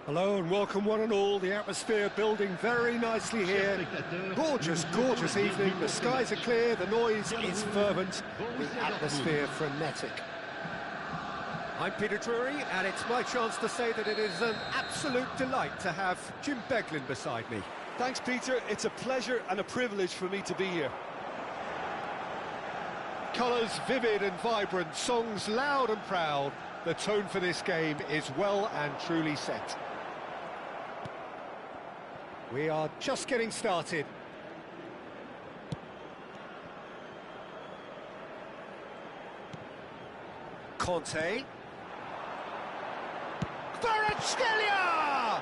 Hello and welcome one and all. The atmosphere building very nicely here. Gorgeous, gorgeous evening. The skies are clear, the noise is fervent, the atmosphere frenetic. I'm Peter Drury, and it's my chance to say that it is an absolute delight to have Jim Beglin beside me. Thanks, Peter. It's a pleasure and a privilege for me to be here. Colours vivid and vibrant, songs loud and proud. The tone for this game is well and truly set. We are just getting started. Conte. Kvaratskhelia!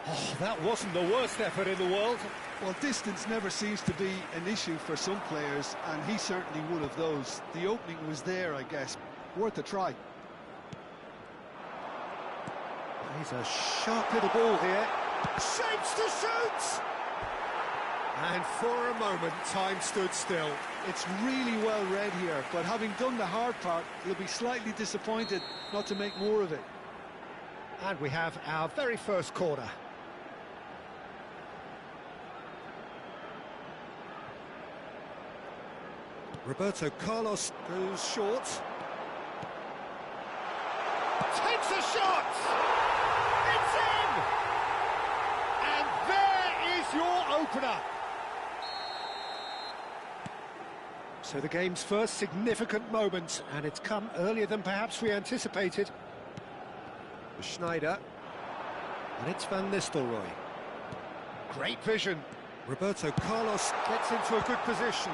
Oh, that wasn't the worst effort in the world. Well, distance never seems to be an issue for some players, and he's certainly one of those. The opening was there, I guess. Worth a try. He's a sharp little ball here. Shapes to shoot! And for a moment, time stood still. It's really well read here, but having done the hard part, he'll be slightly disappointed not to make more of it. And we have our very first corner. Roberto Carlos goes short. Takes a shot! It's in! And there is your opener. So the game's first significant moment, and it's come earlier than perhaps we anticipated. Schneider. And it's Van Nistelrooy. Great vision. Roberto Carlos gets into a good position.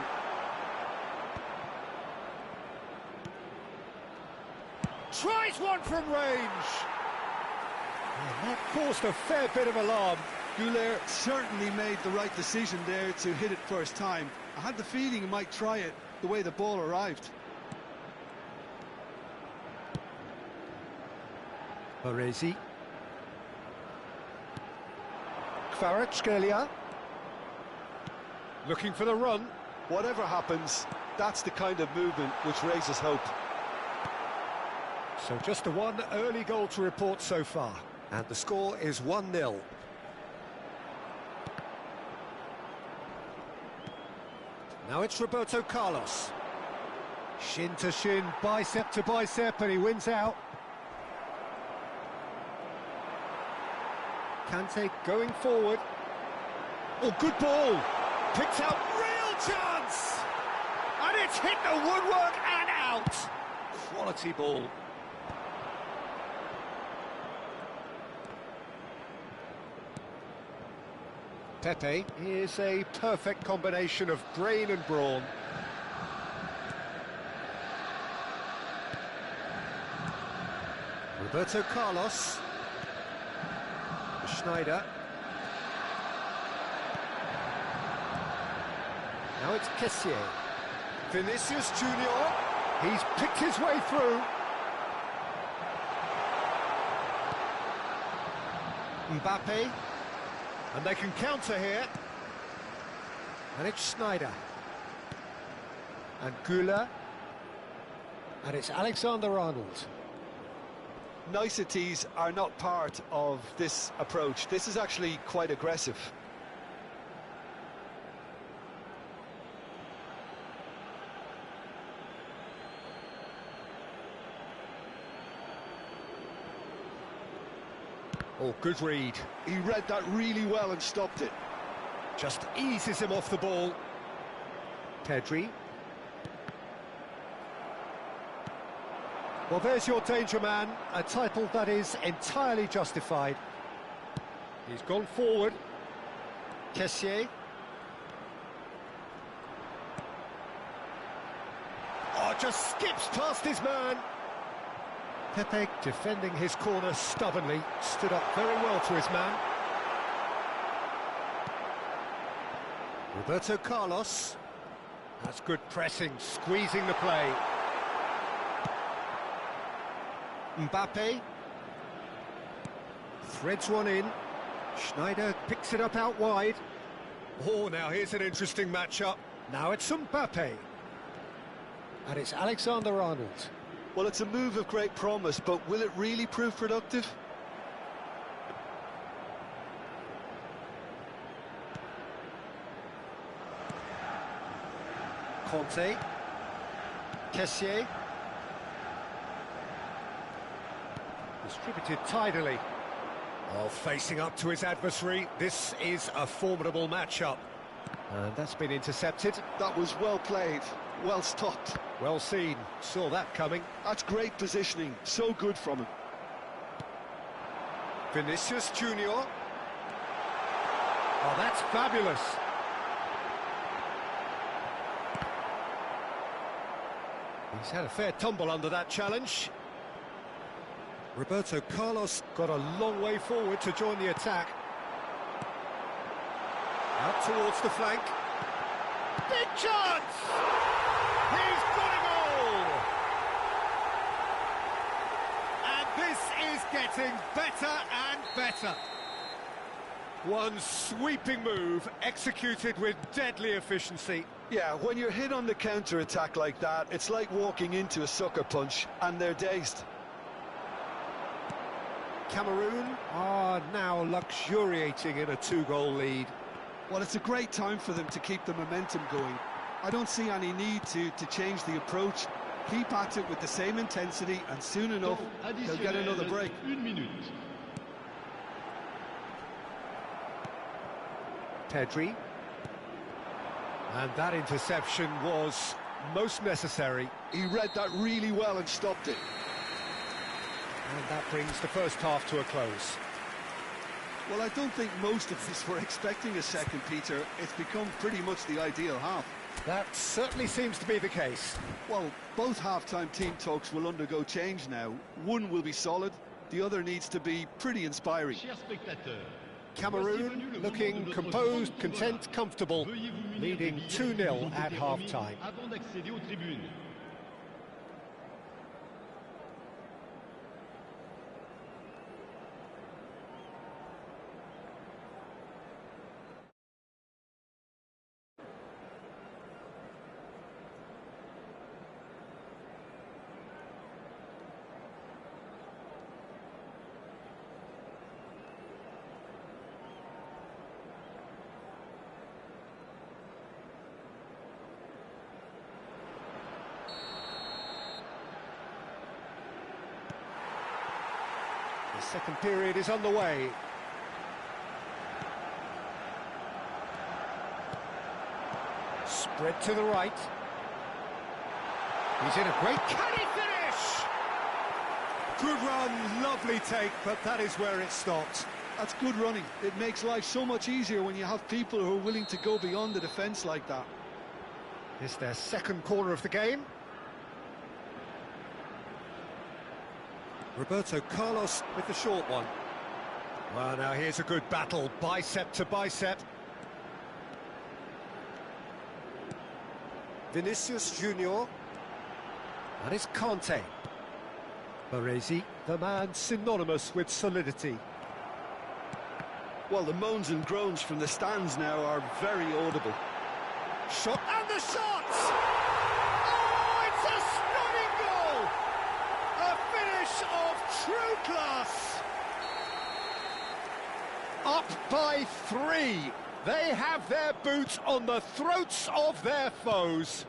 Tries one from range. And that caused a fair bit of alarm. Güler certainly made the right decision there to hit it first time. I had the feeling he might try it the way the ball arrived. Baresi. Kvaratskhelia. Looking for the run. Whatever happens, that's the kind of movement which raises hope. So just the one early goal to report so far. And the score is 1-0. Now it's Roberto Carlos. Shin to shin, bicep to bicep, and he wins out. Kante going forward. Oh, good ball. Picks out, real chance! And it's hit the woodwork and out. Quality ball. Pepe is a perfect combination of brain and brawn. Roberto Carlos. Schneider. Now it's Kessié. Vinicius Junior. He's picked his way through. Mbappe. And they can counter here. And it's Schneider. And Güler. And it's Alexander-Arnold. Niceties are not part of this approach. This is actually quite aggressive. Oh, good read. He read that really well and stopped it. Just eases him off the ball. Pedri. Well, there's your danger man, a title that is entirely justified. He's gone forward. Kessié. Oh, just skips past his man. Pepe defending his corner stubbornly, stood up very well to his man. Roberto Carlos. That's good pressing, squeezing the play. Mbappe. Threads one in. Schneider picks it up out wide. Oh, now here's an interesting matchup. Now it's Mbappe. And it's Alexander-Arnold. Well, it's a move of great promise, but will it really prove productive? Conte. Kessié. Distributed tidily. Oh, facing up to his adversary. This is a formidable matchup. And that's been intercepted. That was well played, well stopped. Well seen, saw that coming. That's great positioning, so good from him. Vinicius Junior. Oh, that's fabulous. He's had a fair tumble under that challenge. Roberto Carlos got a long way forward to join the attack. Out towards the flank. Big chance! He's got a goal! And this is getting better and better. One sweeping move, executed with deadly efficiency. Yeah, when you're hit on the counter-attack like that, it's like walking into a sucker punch, and they're dazed. Cameroon are now luxuriating in a two-goal lead. Well, it's a great time for them to keep the momentum going. I don't see any need to change the approach. Keep at it with the same intensity, and soon enough, they'll get another break. Pedri. And that interception was most necessary. He read that really well and stopped it. And that brings the first half to a close. Well, I don't think most of us were expecting a second, Peter. It's become pretty much the ideal half. That certainly seems to be the case. Well, both half-time team talks will undergo change now. One will be solid, the other needs to be pretty inspiring. Chers spectateurs, Cameroon looking composed, content, comfortable, leading 2-0 at half-time. The second period is underway. Spread to the right. He's in a great... Can he finish? Good run, lovely take, but that is where it stopped. That's good running. It makes life so much easier when you have people who are willing to go beyond the defence like that. It's their second corner of the game. Roberto Carlos with the short one. Well, now here's a good battle, bicep to bicep. Vinicius Junior. And it's Conte. Baresi, the man synonymous with solidity. Well, the moans and groans from the stands now are very audible. Shot, and the shot! Oh, it's a stunning goal! A finish of true class! Up by 3. They have their boots on the throats of their foes.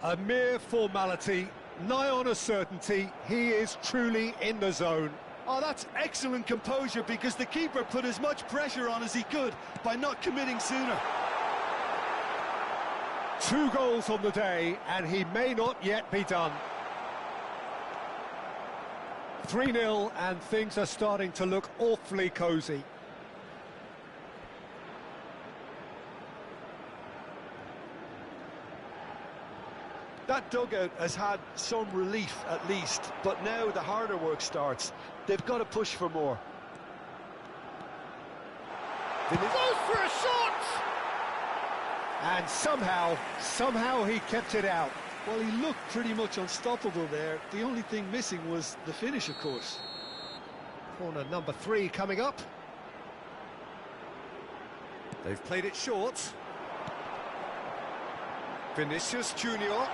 A mere formality, nigh on a certainty, he is truly in the zone. Oh, that's excellent composure, because the keeper put as much pressure on as he could by not committing sooner. 2 goals on the day, and he may not yet be done. 3-0, and things are starting to look awfully cosy. That dugout has had some relief at least, but now the harder work starts. They've got to push for more. Goes for a shot! And somehow he kept it out. Well, he looked pretty much unstoppable there. The only thing missing was the finish, of course. Corner number 3 coming up. They've played it short. Vinicius Junior.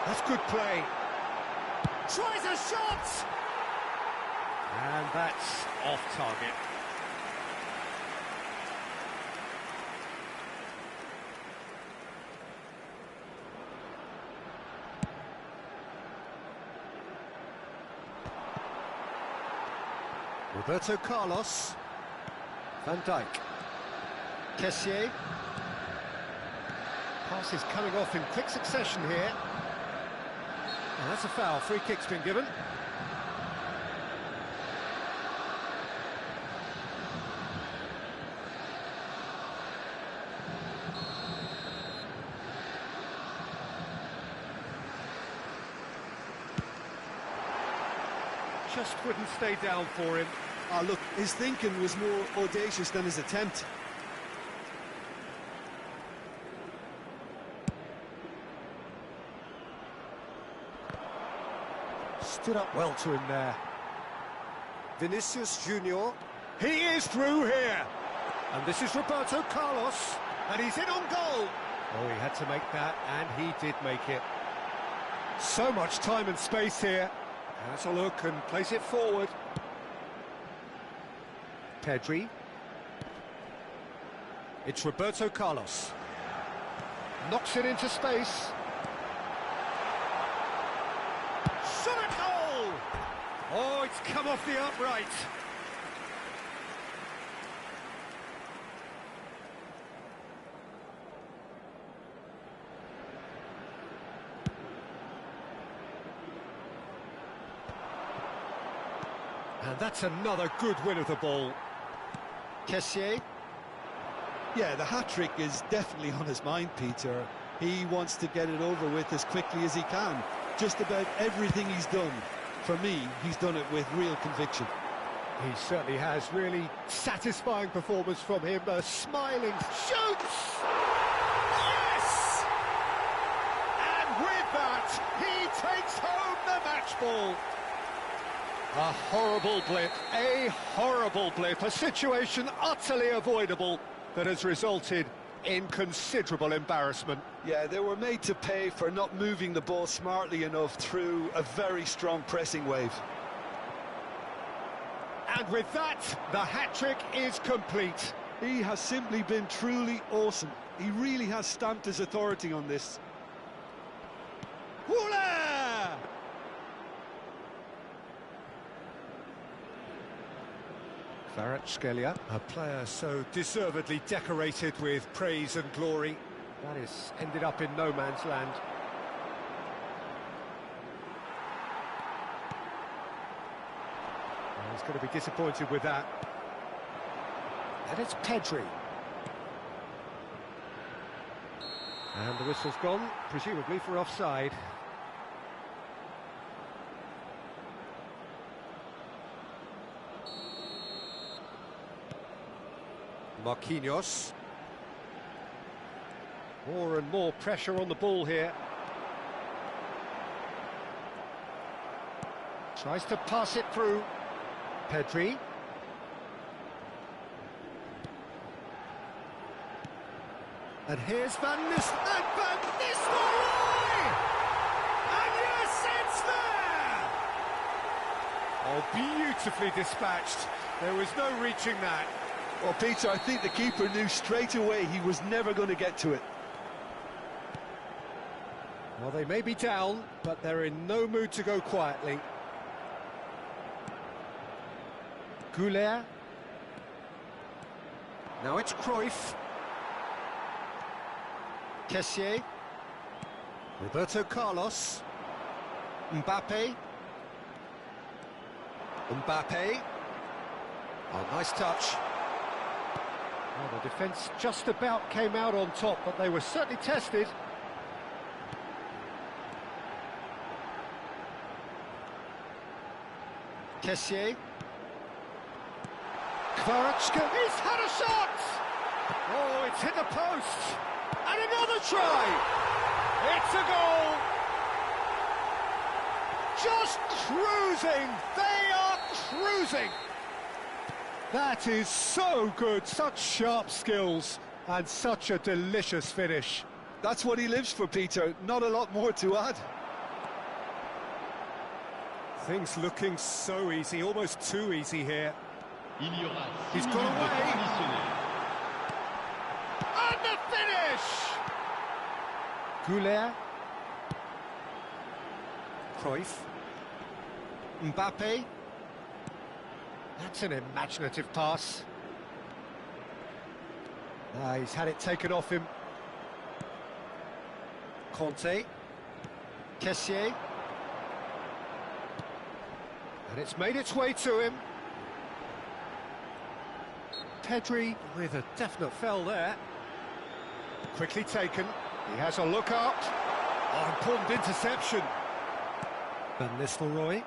That's good play. Tries a shot! And that's off target. Roberto Carlos. Van Dijk. Kessié. Passes coming off in quick succession here. And that's a foul. Free kick's been given. Just wouldn't stay down for him. Ah, look, his thinking was more audacious than his attempt. Stood up well to him there. Vinicius Junior. He is through here. And this is Roberto Carlos. And he's in on goal. Oh, he had to make that, and he did make it. So much time and space here. Has a look and plays it forward. Pedri. It's Roberto Carlos. Knocks it into space. Shot at goal! Oh, it's come off the upright. And that's another good win of the ball. Kessié. Yeah, the hat-trick is definitely on his mind, Peter. He wants to get it over with as quickly as he can. Just about everything he's done, for me, he's done it with real conviction. He certainly has. Really satisfying performance from him. A smiling shoots! Yes! And with that, he takes home the match ball. A horrible blip, a situation utterly avoidable that has resulted in considerable embarrassment. Yeah, they were made to pay for not moving the ball smartly enough through a very strong pressing wave. And with that, the hat-trick is complete. He has simply been truly awesome. He really has stamped his authority on this. Voila! Kvaratskhelia, a player so deservedly decorated with praise and glory. That is ended up in no man's land. He's going to be disappointed with that. And it's Pedri. And the whistle's gone, presumably for offside. Marquinhos. More and more pressure on the ball here. Tries to pass it through. Pedri. And here's Van Nistelrooy! And yes, it's there! Oh, beautifully dispatched. There was no reaching that. Well, Peter, I think the keeper knew straight away he was never going to get to it. Well, they may be down, but they're in no mood to go quietly. Goulet. Now it's Cruyff. Kessié. Roberto Carlos. Mbappe. Oh, nice touch. Well, the defence just about came out on top, but they were certainly tested. Kessié. Kvaratskhelia, he's had a shot! Oh, it's hit the post! And another try! It's a goal! Just cruising! They are cruising! That is so good, such sharp skills, and such a delicious finish. That's what he lives for, Peter, not a lot more to add. Things looking so easy, almost too easy here. He's got away. And the finish! Goulet. Cruyff. Mbappe. That's an imaginative pass. He's had it taken off him. Conte. Kessié. And it's made its way to him. Pedri with a definite fell there. Quickly taken. He has a look up. Oh, important interception. Van Nistelrooy.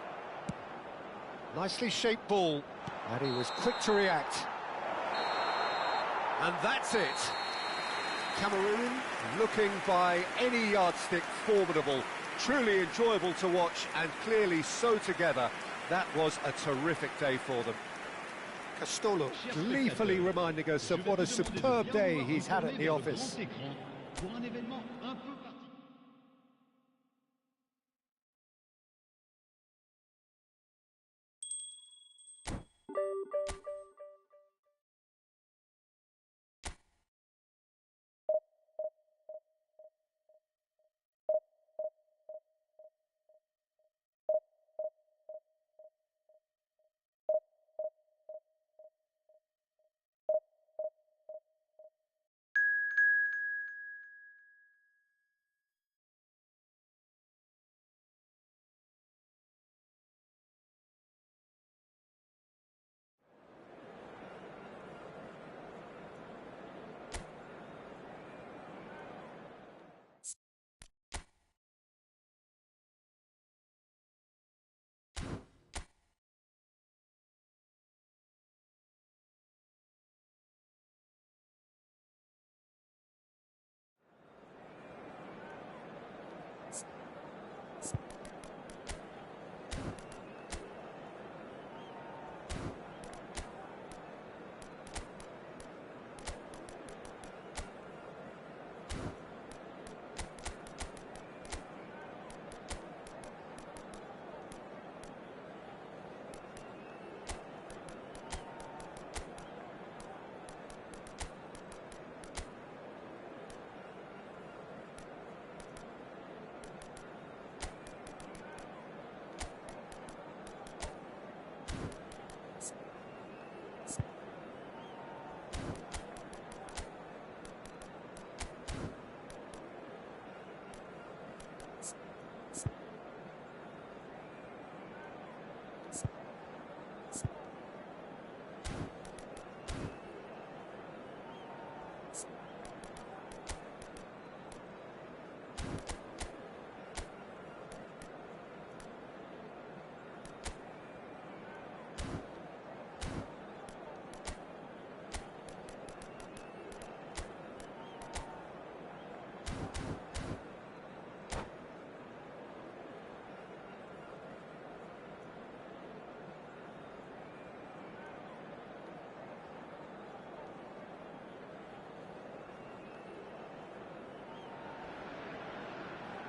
Nicely shaped ball. And he was quick to react. And that's it. Cameroon looking by any yardstick formidable. Truly enjoyable to watch and clearly so together. That was a terrific day for them. Castolo gleefully reminding us of what a superb day he's had at the office.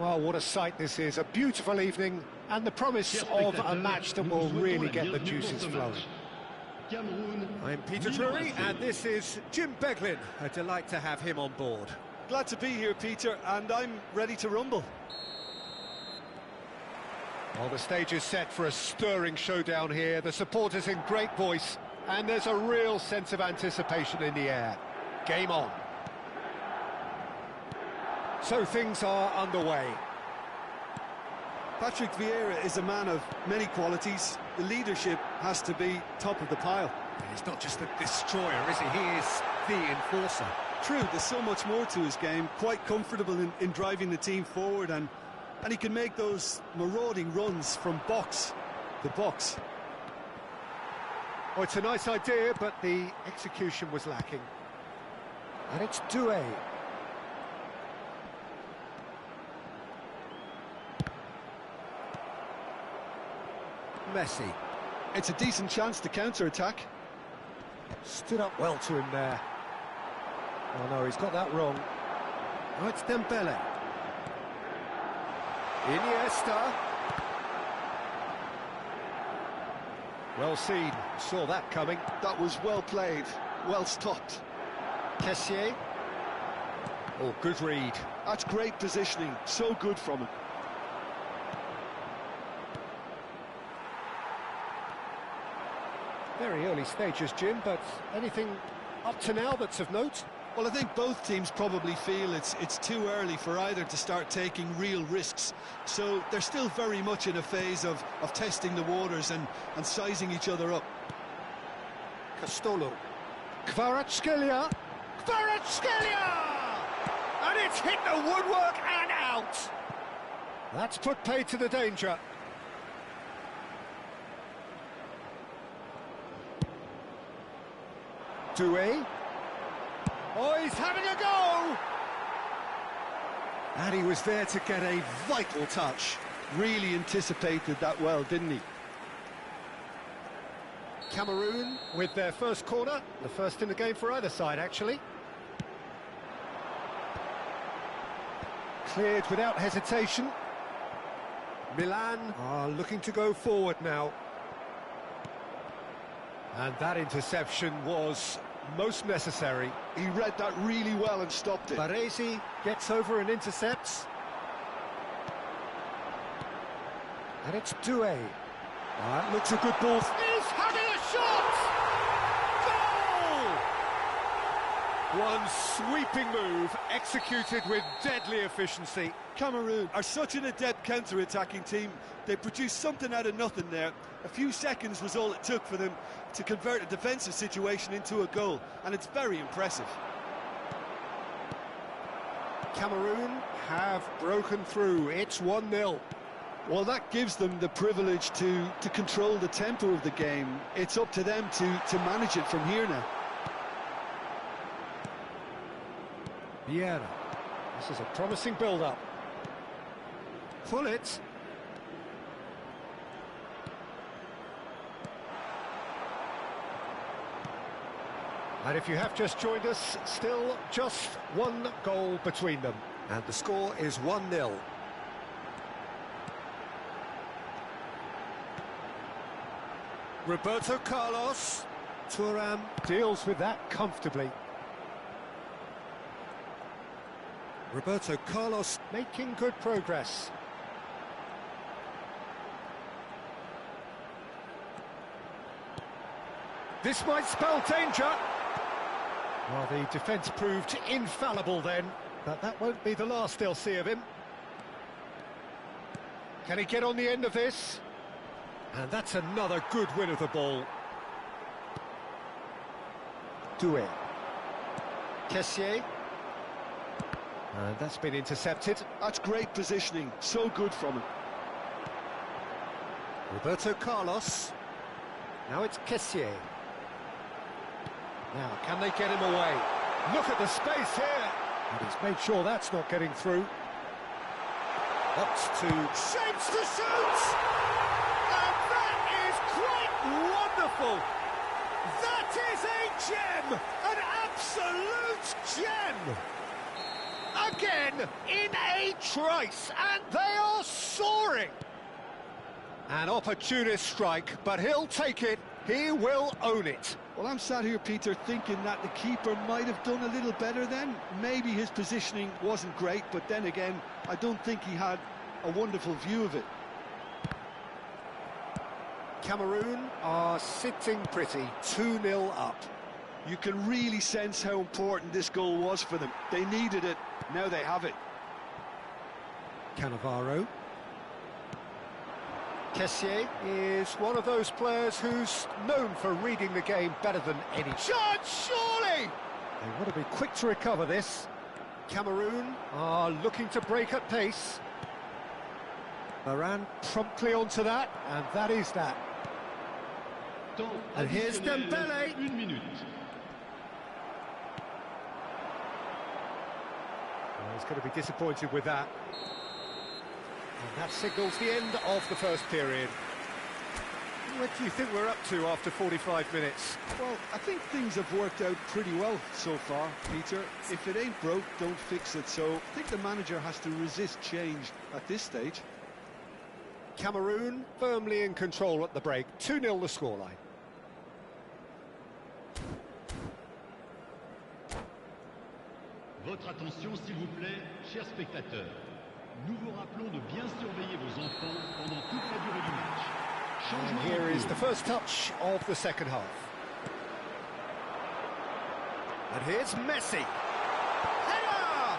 Well, what a sight this is. A beautiful evening and the promise of a match that will really get the juices flowing. I'm Peter Drury, and this is Jim Beglin. A delight to have him on board. Glad to be here, Peter, and I'm ready to rumble. Well, the stage is set for a stirring showdown here. The supporters in great voice, and there's a real sense of anticipation in the air. Game on. So things are underway. Patrick Vieira is a man of many qualities. The leadership has to be top of the pile. He's not just a destroyer, is he? He is the enforcer. True, there's so much more to his game. Quite comfortable in driving the team forward, and he can make those marauding runs from box to box. Oh, it's a nice idea, but the execution was lacking. And it's Deux. Messi. It's a decent chance to counter-attack. Stood up well to him there. Oh no, he's got that wrong. Oh, it's Dembele. Iniesta. Well seen, saw that coming. That was well played, well stopped. Kessié. Oh, good read. That's great positioning, so good from him. Very early stages, Jim, but anything up to now that's of note? Well, I think both teams probably feel it's too early for either to start taking real risks. So they're still very much in a phase of testing the waters and sizing each other up. Castolo. Kvaratskhelia. Kvaratskhelia! And it's hit the woodwork and out. That's put paid to the danger. Deux. Oh, he's having a go! And he was there to get a vital touch. Really anticipated that well, didn't he? Cameroon with their first corner, the first in the game for either side, actually. Cleared without hesitation. Milan are looking to go forward now. And that interception was most necessary. He read that really well and stopped it. Baresi gets over and intercepts. And it's Deux. That looks a good ball. He's having a shot! Goal! One sweeping move, executed with deadly efficiency. Cameroon are such an adept counter-attacking team. They produced something out of nothing there. A few seconds was all it took for them to convert a defensive situation into a goal, and it's very impressive. Cameroon have broken through. It's 1-0. Well, that gives them the privilege to control the tempo of the game. It's up to them to manage it from here now. Vieira. This is a promising build-up. Pull it. And if you have just joined us, still just one goal between them. And the score is 1-0. Roberto Carlos. Thuram deals with that comfortably. Roberto Carlos making good progress. This might spell danger. Well, the defence proved infallible then, but that won't be the last they'll see of him. Can he get on the end of this? And that's another good win of the ball. Deux. Kessié. And that's been intercepted. That's great positioning, so good from him. Roberto Carlos. Now it's Kessié. Now, can they get him away? Look at the space here. And he's made sure that's not getting through. What's to... Shapes to shoot! And that is quite wonderful! That is a gem! An absolute gem! Again, in a trice, and they are soaring. An opportunist strike, but he'll take it. He will own it. Well, I'm sat here, Peter, thinking that the keeper might have done a little better then. Maybe his positioning wasn't great, but then again, I don't think he had a wonderful view of it. Cameroon are sitting pretty, 2-0 up. You can really sense how important this goal was for them. They needed it, now they have it. Cannavaro. Kessié is one of those players who's known for reading the game better than any. Shot, surely! They want to be quick to recover this. Cameroon are looking to break at pace. Varane promptly onto that, and that is that. And here's Dembele. Well, he's going to be disappointed with that. And that signals the end of the first period. What do you think we're up to after 45 minutes? Well, I think things have worked out pretty well so far, Peter. If it ain't broke, don't fix it. So I think the manager has to resist change at this stage. Cameroon firmly in control at the break. 2-0 the scoreline. Votre attention, s'il vous plaît, chers spectateurs. Nous vous rappelons de bien surveiller vos enfants pendant toute la durée du match. And here is the first touch of the second half. And here's Messi. Header!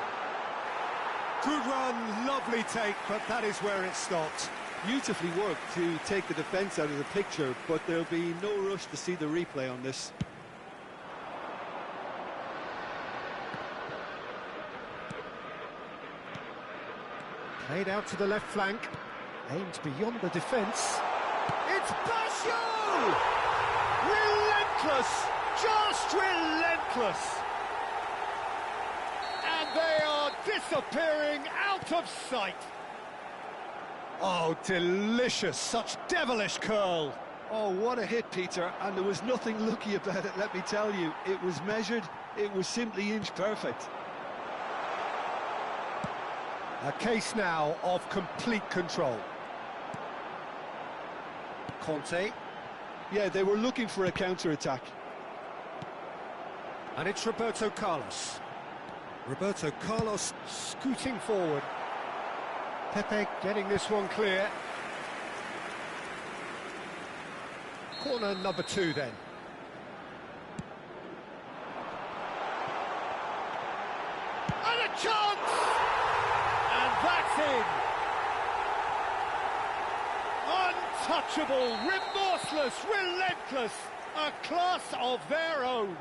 Good run, lovely take, but that is where it stopped. Beautifully worked to take the defence out of the picture, but there'll be no rush to see the replay on this. Played out to the left flank, aimed beyond the defence. It's Basho! Relentless! Just relentless! And they are disappearing out of sight. Oh, delicious! Such devilish curl! Oh, what a hit, Peter, and there was nothing lucky about it, let me tell you. It was measured, it was simply inch perfect. A case now of complete control. Conte. Yeah, they were looking for a counter-attack. And it's Roberto Carlos. Roberto Carlos scooting forward. Pepe getting this one clear. Corner number 2 then. And a chance! And that's in! Untouchable, remorseless, relentless, a class of their own.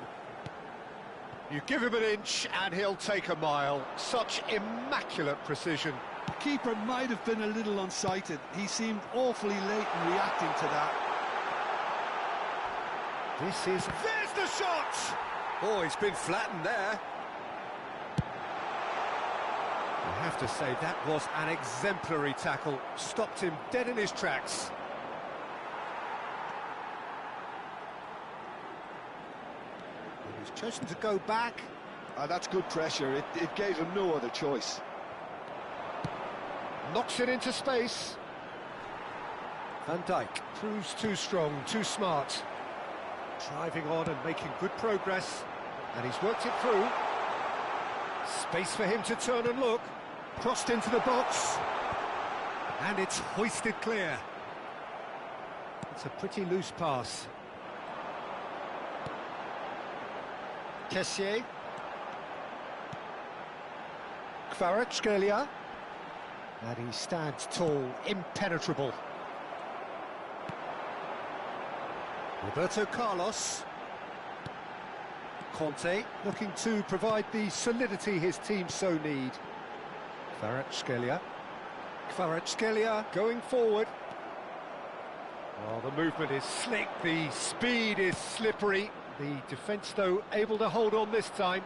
You give him an inch and he'll take a mile. Such immaculate precision. The keeper might have been a little unsighted. He seemed awfully late in reacting to that. There's the shot! Oh, he's been flattened there. I have to say, that was an exemplary tackle. Stopped him dead in his tracks. He's chosen to go back. That's good pressure. It gave him no other choice. Knocks it into space. Van Dijk proves too strong, too smart. Driving on and making good progress. And he's worked it through. Space for him to turn and look. Crossed into the box. And it's hoisted clear. It's a pretty loose pass. Kessié. Kvaratskhelia. And he stands tall, impenetrable. Roberto Carlos. Conte looking to provide the solidity his team so need. Kvaratskhelia. Kvaratskhelia going forward. Well, the movement is slick, the speed is slippery. The defence, though, able to hold on this time.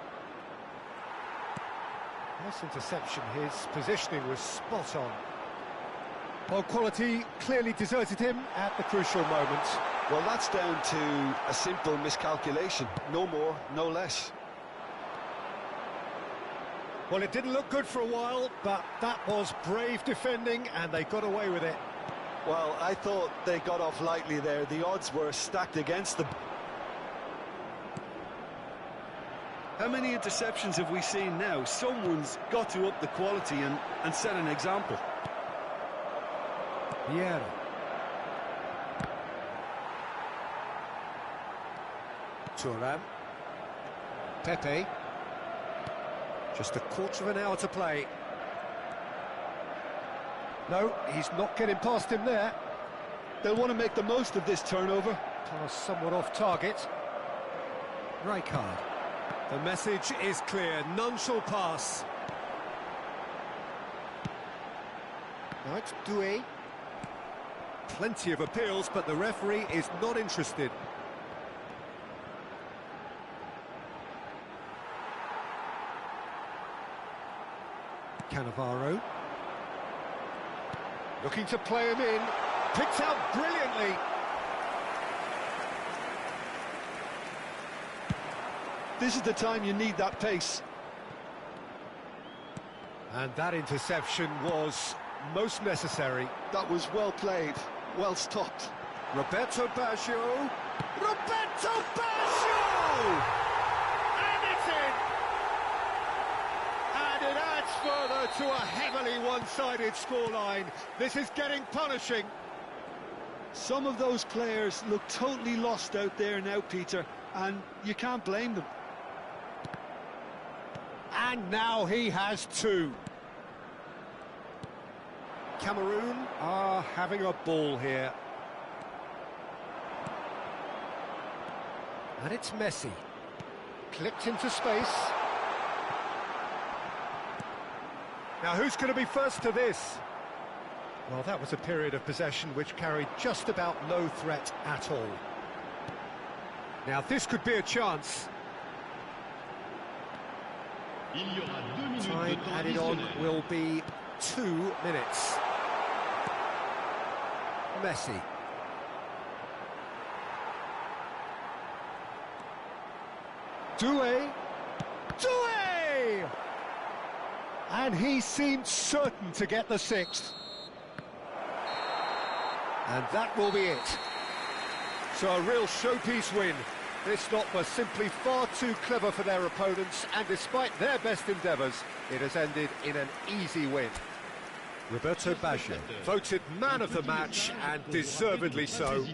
Nice interception, his positioning was spot on. Well, quality clearly deserted him at the crucial moment. Well, that's down to a simple miscalculation. No more, no less. Well, it didn't look good for a while, but that was brave defending, and they got away with it. Well, I thought they got off lightly there. The odds were stacked against them. How many interceptions have we seen now? Someone's got to up the quality and set an example. Vieira. Thuram. Pepe. Just a quarter of an hour to play. No, he's not getting past him there. They'll want to make the most of this turnover. Pass somewhat off target. Rijkaard. The message is clear, none shall pass. Right, Deux. Plenty of appeals, but the referee is not interested. Cannavaro. Looking to play him in. Picked out brilliantly. This is the time you need that pace. And that interception was most necessary. That was well played, well stopped. Roberto Baggio. Roberto Baggio! And it's in! And it adds further to a heavily one-sided scoreline. This is getting punishing. Some of those players look totally lost out there now, Peter, and you can't blame them. And now he has two. Cameroon are having a ball here. And it's Messi. Clipped into space. Now who's going to be first to this? Well, that was a period of possession which carried just about no threat at all. Now this could be a chance. Time added on will be 2 minutes. Messi. Deux. And he seemed certain to get the sixth. And that will be it. So a real showpiece win. This lot was simply far too clever for their opponents, and despite their best endeavours, it has ended in an easy win. Roberto Baggio, voted man of the match, and deservedly so.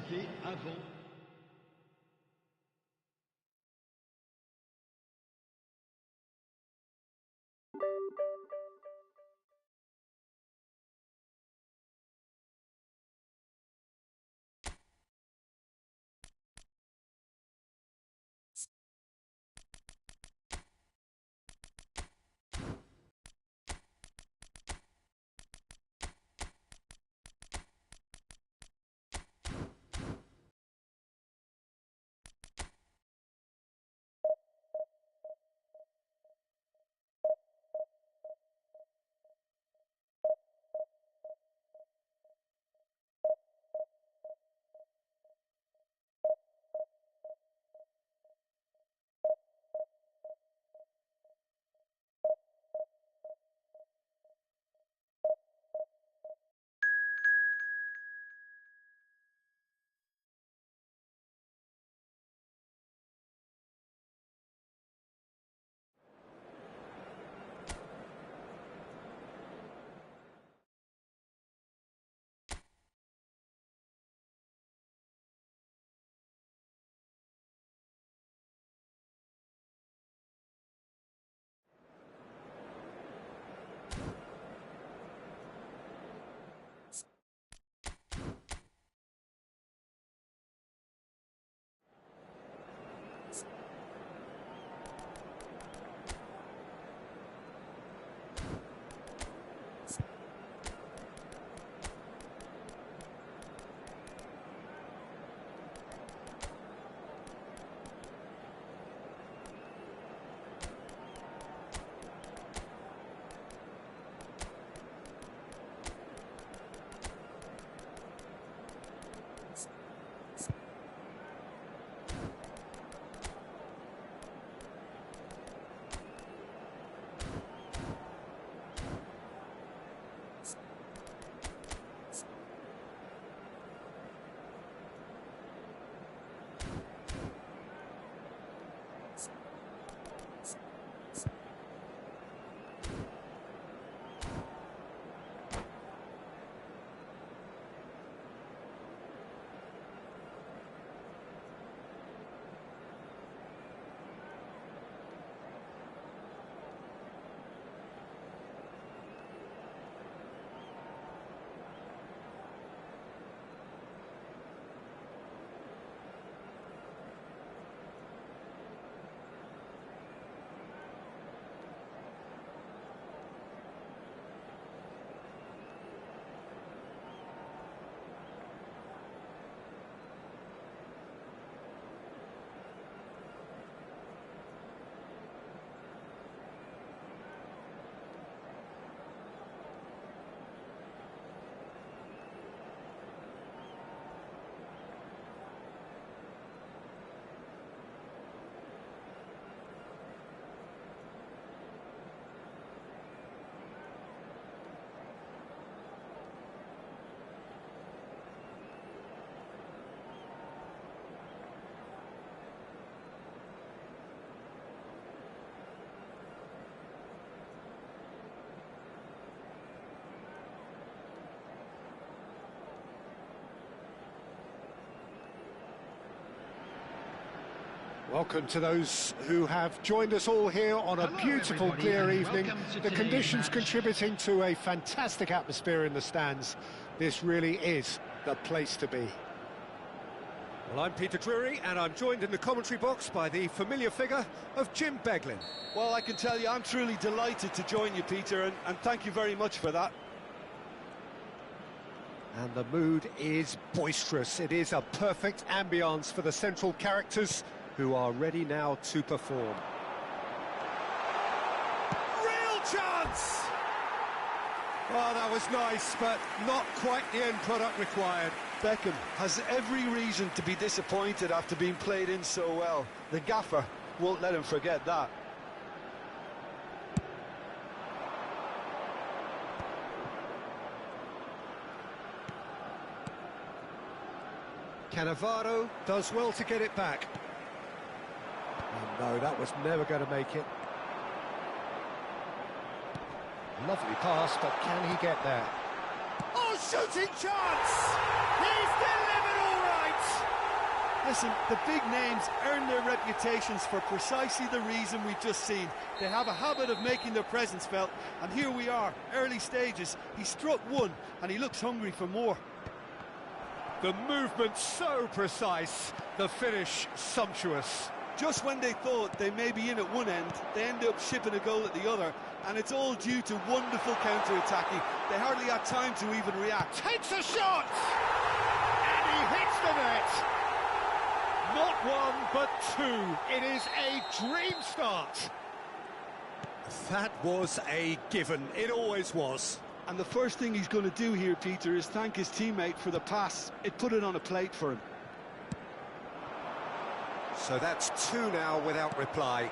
Welcome to those who have joined us all here on a beautiful, clear evening. The conditions contributing to a fantastic atmosphere in the stands. This really is the place to be. Well, I'm Peter Drury, and I'm joined in the commentary box by the familiar figure of Jim Beglin. Well, I can tell you I'm truly delighted to join you, Peter, and thank you very much for that. And the mood is boisterous. It is a perfect ambience for the central characters who are ready now to perform. Real chance! Oh, that was nice, but not quite the end product required. Beckham has every reason to be disappointed after being played in so well. The gaffer won't let him forget that. Cannavaro does well to get it back. Oh no, that was never going to make it. Lovely pass, but can he get there? Oh, shooting chance! He's delivered all right! Listen, the big names earn their reputations for precisely the reason we've just seen. They have a habit of making their presence felt, and here we are, early stages. He struck one, and he looks hungry for more. The movement so precise, the finish sumptuous. Just when they thought they may be in at one end, they end up shipping a goal at the other, and it's all due to wonderful counter-attacking. They hardly had time to even react. Takes a shot! And he hits the net! Not one, but two. It is a dream start. That was a given. It always was. And the first thing he's going to do here, Peter, is thank his teammate for the pass. It put it on a plate for him. So that's two now without reply.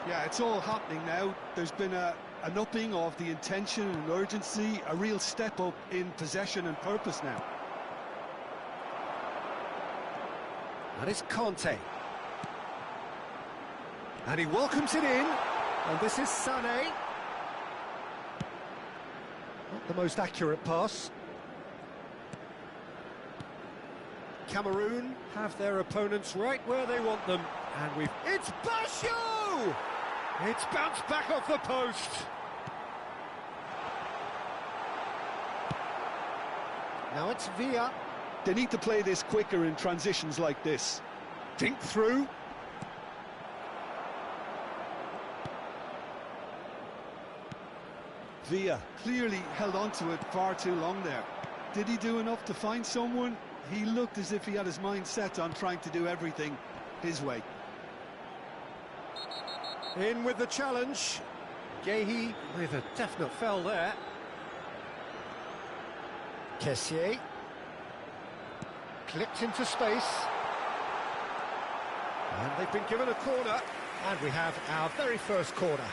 Yeah, it's all happening now. There's been an upping of the intention and urgency, a real step up in possession and purpose now. That is Conte. And he welcomes it in. And this is Sané. Not the most accurate pass. Cameroon have their opponents right where they want them. And we've... It's Basho! It's bounced back off the post. Now it's Villa. They need to play this quicker in transitions like this. Dink through. Villa clearly held on to it far too long there. Did he do enough to find someone? He looked as if he had his mind set on trying to do everything his way. In with the challenge. Gehi with a definite foul there. Kessié. Clipped into space. And they've been given a corner. And we have our very first corner.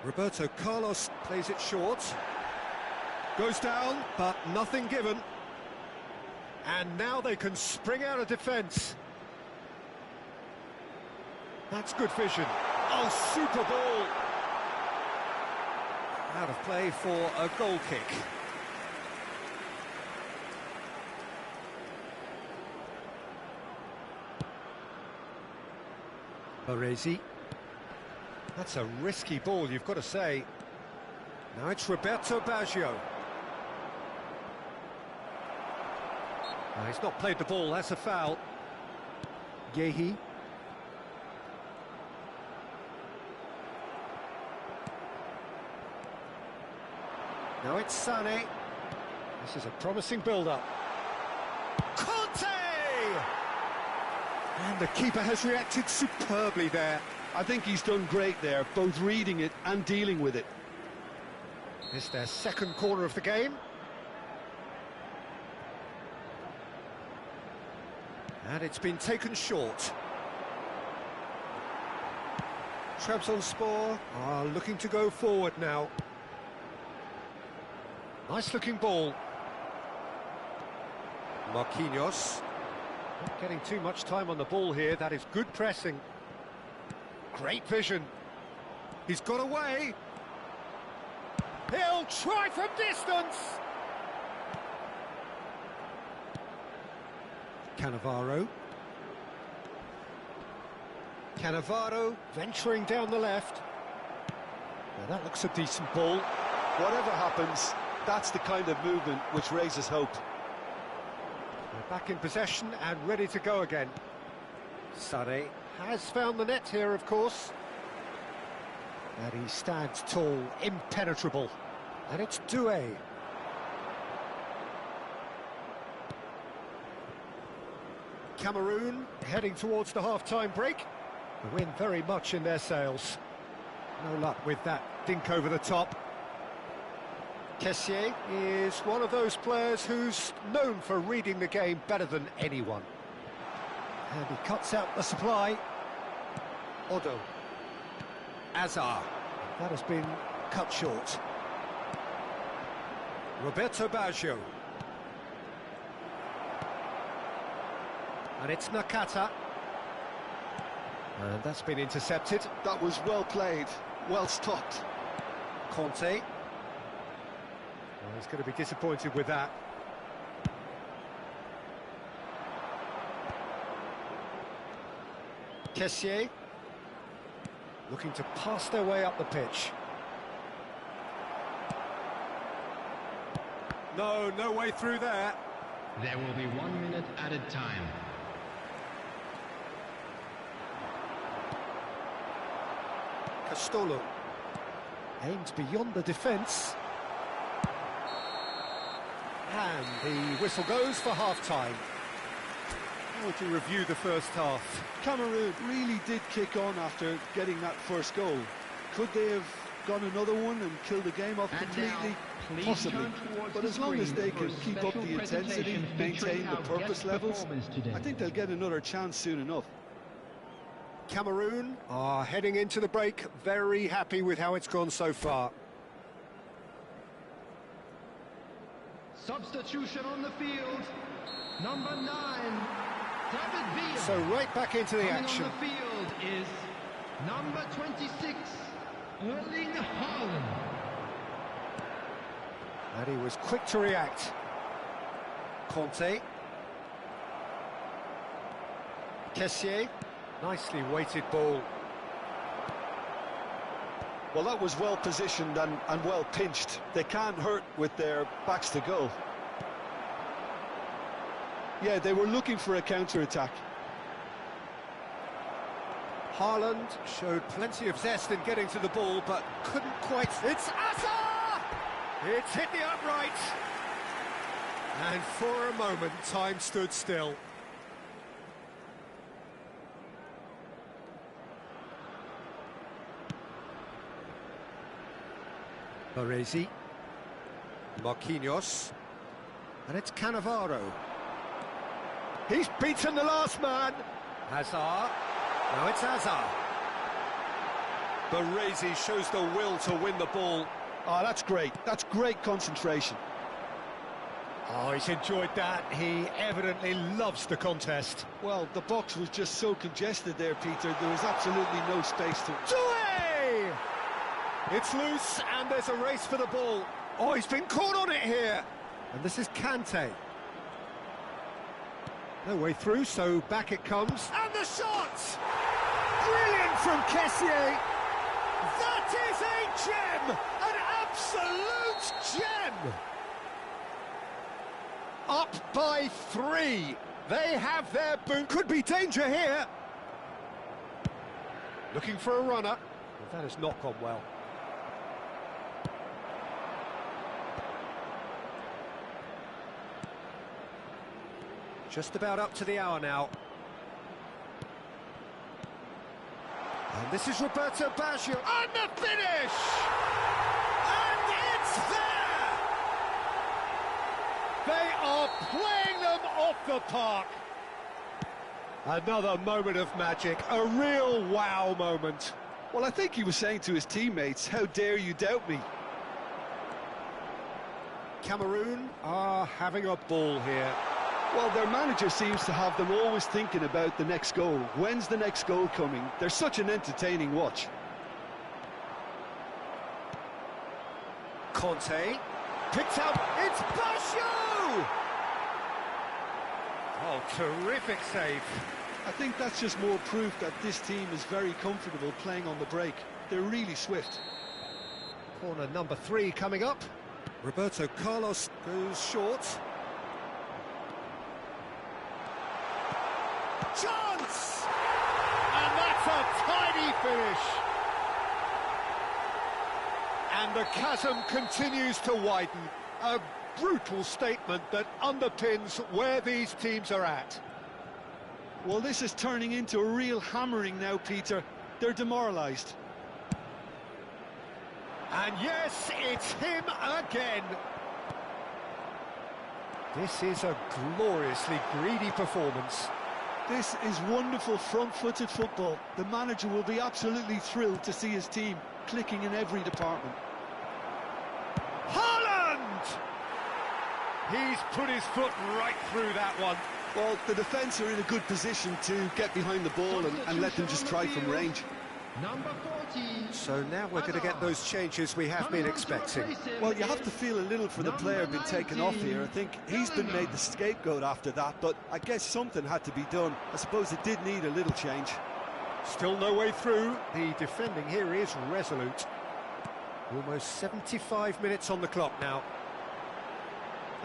Roberto Carlos plays it short. Goes down, but nothing given. And now they can spring out of defence. That's good vision. Oh, super ball. Out of play for a goal kick. Baresi. That's a risky ball, you've got to say. Now it's Roberto Baggio. He's not played the ball, that's a foul. Gehi. Now it's Sané. This is a promising build-up. Conte! And the keeper has reacted superbly there. I think he's done great there, both reading it and dealing with it. It's their second corner of the game. And it's been taken short. Trabzonspor are looking to go forward now. Nice looking ball. Marquinhos. Not getting too much time on the ball here, that is good pressing. Great vision. He's got away. He'll try from distance. Cannavaro. Cannavaro venturing down the left. Now that looks a decent ball. Whatever happens, that's the kind of movement which raises hope. They're back in possession and ready to go again. Sarri has found the net here, of course. And he stands tall, impenetrable. And it's Deux. Cameroon heading towards the half-time break. The wind very much in their sails. No luck with that dink over the top. Kessié is one of those players who's known for reading the game better than anyone. And he cuts out the supply. Odo. Azar. That has been cut short. Roberto Baggio. And it's Nakata. And that's been intercepted. That was well played, well stopped. Conte. Well, he's going to be disappointed with that. Kessié. Looking to pass their way up the pitch. No way through there. There will be 1 minute added time. Castolo aims beyond the defence. And the whistle goes for half-time. How would you review the first half? Cameroon really did kick on after getting that first goal. Could they have got another one and killed the game off completely? Possibly. But as long as they can keep up the intensity, maintain the purpose levels, I think they'll get another chance soon enough. Cameroon are heading into the break very happy with how it's gone so far. Substitution on the field. Number 9, David Villa. So right back into the Coming action. on the field is number 26, Erling Haaland. And he was quick to react. Conte. Kessié. Nicely weighted ball. Well, that was well positioned and well pinched. They can't hurt with their backs to goal. Yeah, they were looking for a counter-attack. Haaland showed plenty of zest in getting to the ball, but couldn't quite... It's Azar! It's hit the upright. And for a moment, time stood still. Baresi. Marquinhos. And it's Cannavaro. He's beaten the last man. Hazard. Now it's Hazard. Baresi shows the will to win the ball. Oh, that's great. That's great concentration. Oh, he's enjoyed that. He evidently loves the contest. Well, the box was just so congested there, Peter. There was absolutely no space to... Deux! It's loose, and there's a race for the ball. Oh, he's been caught on it here. And this is Kante. No way through, so back it comes. And the shot! Brilliant from Kessié. That is a gem! An absolute gem! Up by 3. They have their boot. Could be danger here. Looking for a runner. Well, that has not gone well. Just about up to the hour now. And this is Roberto Baggio. And the finish! And it's there! They are playing them off the park. Another moment of magic, a real wow moment. Well, I think he was saying to his teammates, how dare you doubt me? Cameroon are having a ball here. Well, their manager seems to have them always thinking about the next goal. When's the next goal coming? They're such an entertaining watch. Conte. Picked up, it's Basho! Oh, terrific save. I think that's just more proof that this team is very comfortable playing on the break. They're really swift. Corner number 3 coming up. Roberto Carlos goes short. Chance! And that's a tidy finish. And the chasm continues to widen. A brutal statement that underpins where these teams are at. Well, this is turning into a real hammering now, Peter. They're demoralised. And yes, it's him again. This is a gloriously greedy performance. This is wonderful front-footed football. The manager will be absolutely thrilled to see his team clicking in every department. Haaland! He's put his foot right through that one. Well, the defence are in a good position to get behind the ball and let them just try from range. Number 14. So now we're going to get those changes we have been expecting. Well, you have to feel a little for the player being taken off here. I think he's been made the scapegoat after that, but I guess something had to be done. I suppose it did need a little change. Still no way through. The defending here is resolute. Almost 75 minutes on the clock now.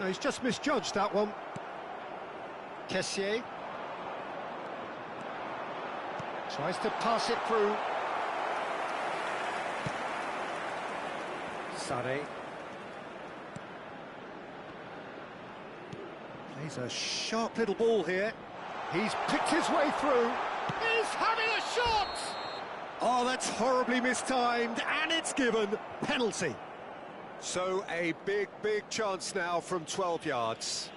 No, he's just misjudged that one. Kessié tries to pass it through. Sade plays a sharp little ball here. He's picked his way through. He's having a shot! Oh, that's horribly mistimed, and it's given. Penalty. So a big chance now from 12 yards.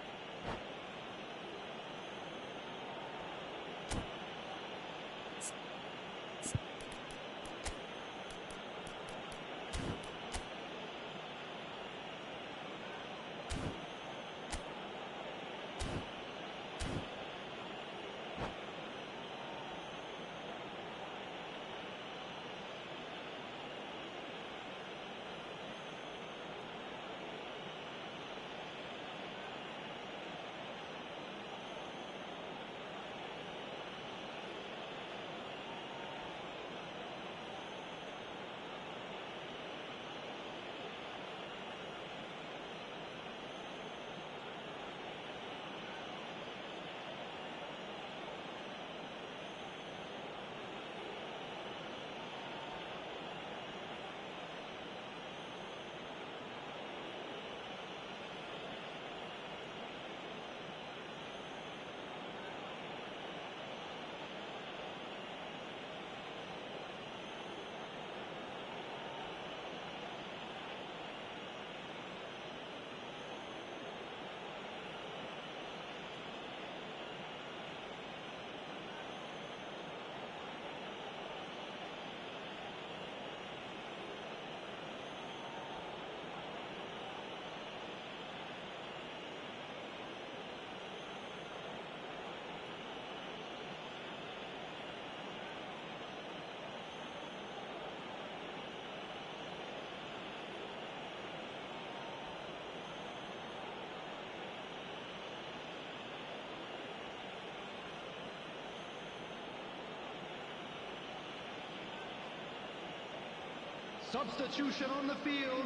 Substitution on the field.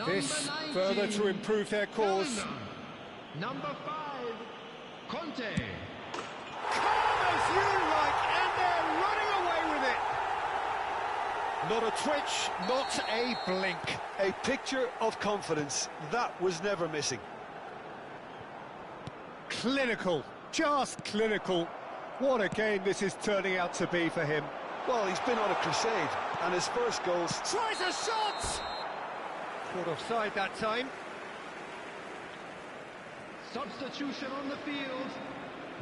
This 19, further to improve their cause. Ghana. Number 5, Conte. Calm as you like, and they're running away with it. Not a twitch, not a blink. A picture of confidence. That was never missing. Clinical, just clinical. What a game this is turning out to be for him. Well, he's been on a crusade, and his first goals... Tries a shot! Caught offside that time. Substitution on the field.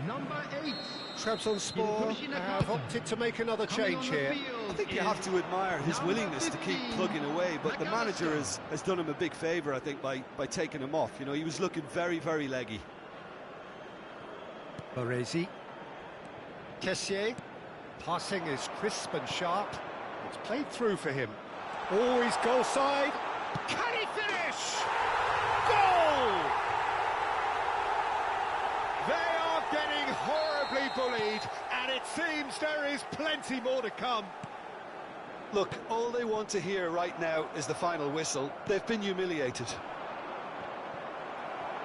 Number 8. Trabzonspor have opted to make another change here. I think you have to admire his willingness to keep plugging away, but the manager has done him a big favour, I think, by taking him off. You know, he was looking very leggy. Baresi. Kessié. Passing is crisp and sharp. It's played through for him. Oh, he's goal side. Can he finish? finish! Goal! They are getting horribly bullied, and it seems there is plenty more to come. Look, all they want to hear right now is the final whistle. They've been humiliated.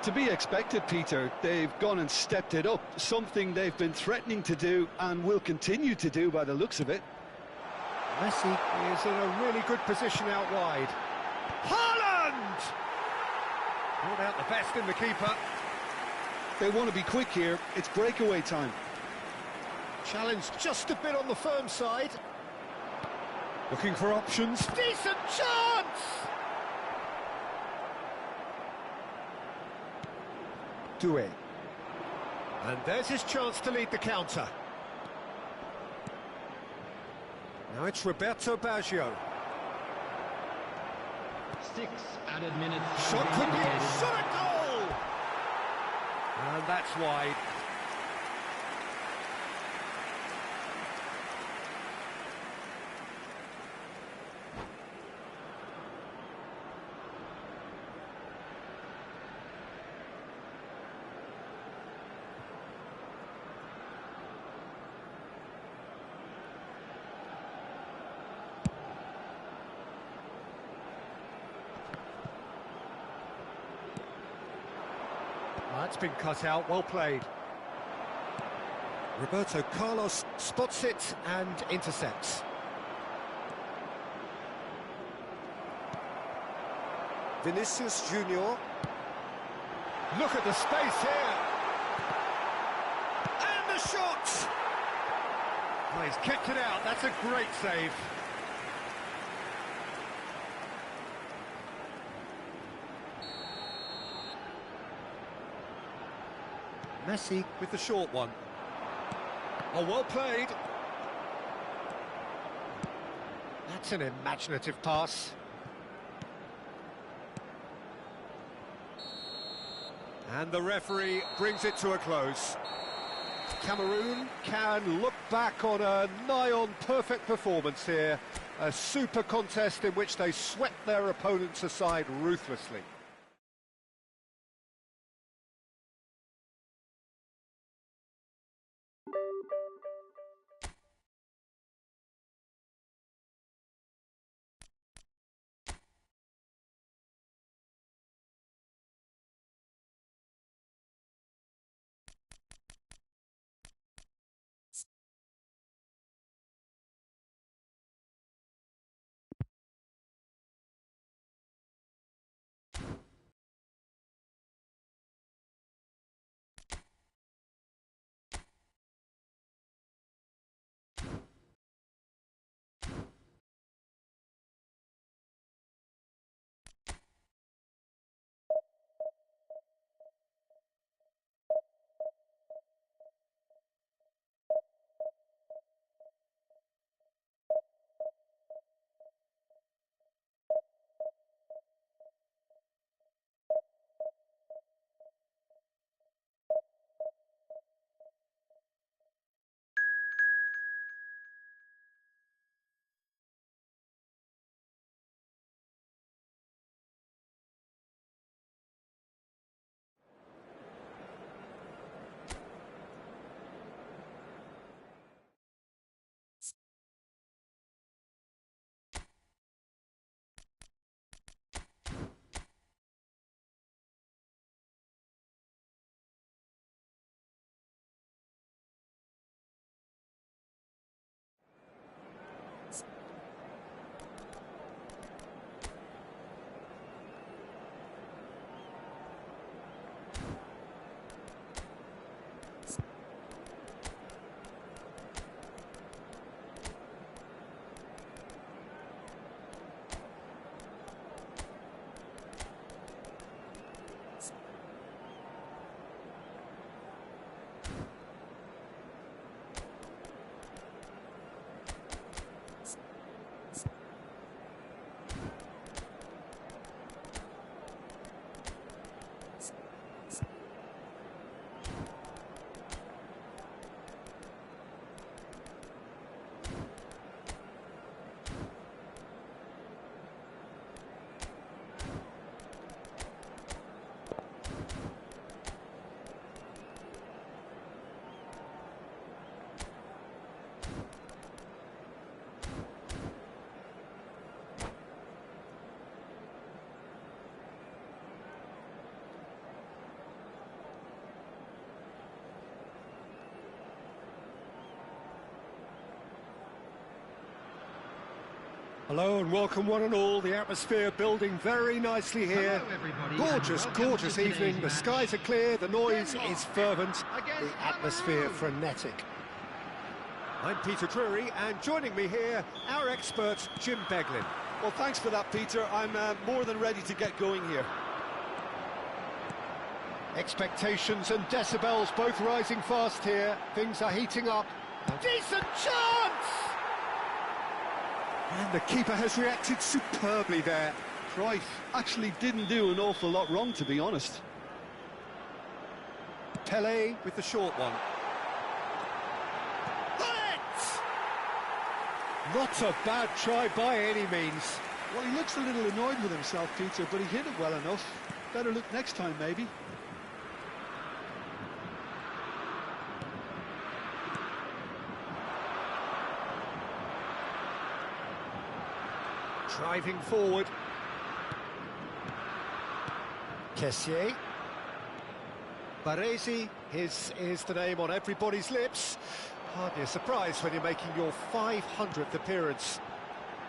To be expected, Peter. They've gone and stepped it up, something they've been threatening to do and will continue to do by the looks of it. Messi is in a really good position out wide. Haaland! Brought out the best in the keeper. They want to be quick here. It's breakaway time. Challenged just a bit on the firm side. Looking for options. Decent chance! Deux. And there's his chance to lead the counter. Now it's Roberto Baggio. 6 added minutes. Shot could be a shot at goal! And that's wide. That's been cut out, well played. Roberto Carlos spots it and intercepts. Vinicius Junior. Look at the space here. And the shot! Oh, he's kept it out, that's a great save. Messi with the short one. Oh, well played. That's an imaginative pass. And the referee brings it to a close. Cameroon can look back on a nigh-on perfect performance here. A super contest in which they swept their opponents aside ruthlessly. Hello and welcome one and all. The atmosphere building very nicely here. Gorgeous, gorgeous evening. The skies are clear, the noise is fervent, the atmosphere frenetic. I'm Peter Drury, and joining me here, our expert, Jim Beglin. Well, thanks for that, Peter. I'm more than ready to get going here. Expectations and decibels both rising fast here. Things are heating up. Decent chance! And the keeper has reacted superbly there. Cruyff actually didn't do an awful lot wrong, to be honest. Pelé with the short one. Not a bad try by any means. Well, he looks a little annoyed with himself, Peter, but he hit it well enough. Better look next time, maybe. Driving forward. Kessié. Baresi, his is the name on everybody's lips. Hardly a surprise when you're making your 500th appearance.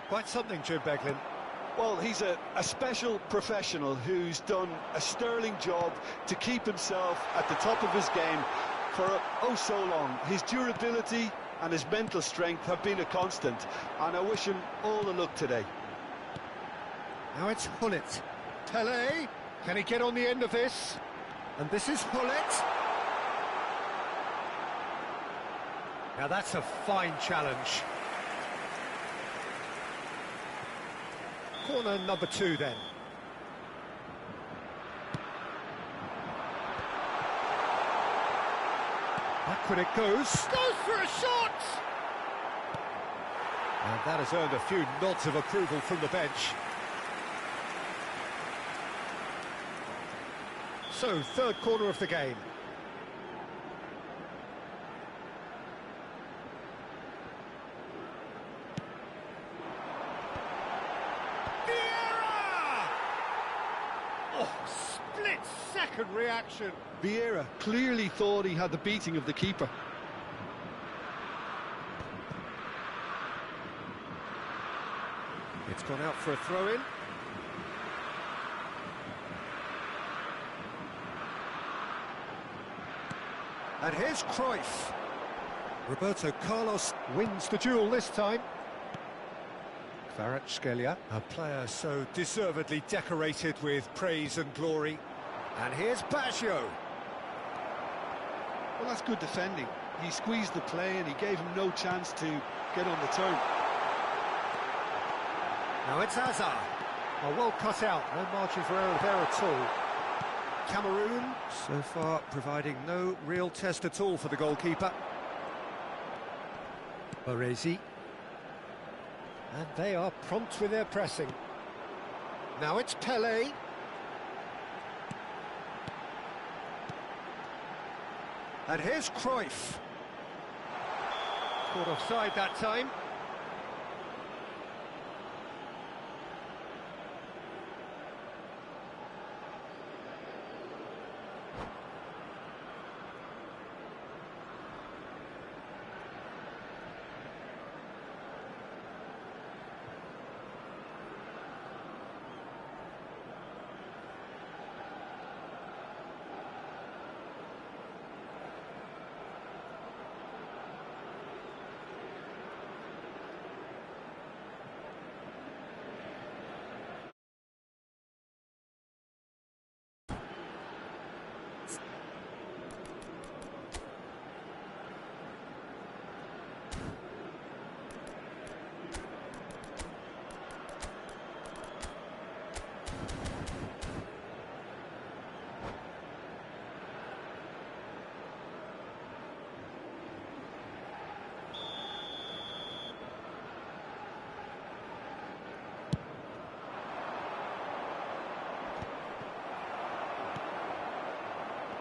Quite something, Jim Beglin. Well, he's a special professional who's done a sterling job to keep himself at the top of his game for oh so long. His durability and his mental strength have been a constant, and I wish him all the luck today. Now it's Hullet. Pelé, can he get on the end of this? And this is Hullet. Now that's a fine challenge. Corner number 2 then. Backward it goes. Goes for a shot! And that has earned a few nods of approval from the bench. So, third corner of the game. Split-second reaction. Vieira clearly thought he had the beating of the keeper. It's gone out for a throw-in. And here's Cruyff. Roberto Carlos wins the duel this time. Kvaratskhelia, a player so deservedly decorated with praise and glory. And here's Baggio. Well, that's good defending. He squeezed the play and he gave him no chance to get on the turn. Now it's Hazard. Oh, well cut out, no margin for error there at all. Cameroon, so far, providing no real test at all for the goalkeeper. Baresi. And they are prompt with their pressing. Now it's Pelé. And here's Cruyff. Caught offside that time.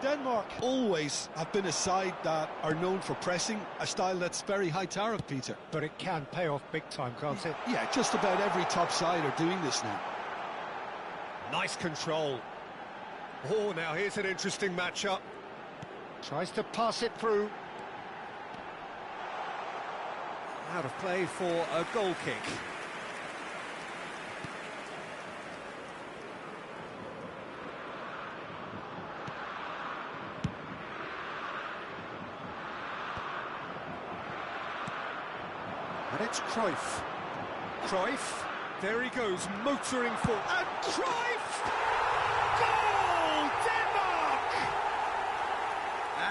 Denmark always have been a side that are known for pressing, a style that's very high tariff, Peter. But it can pay off big time, can't it? Yeah, just about every top side are doing this now. Nice control. Oh, now here's an interesting matchup. Tries to pass it through. Out of play for a goal kick. And it's Cruyff. Cruyff, there he goes, motoring forward. And Cruyff! Goal! Denmark!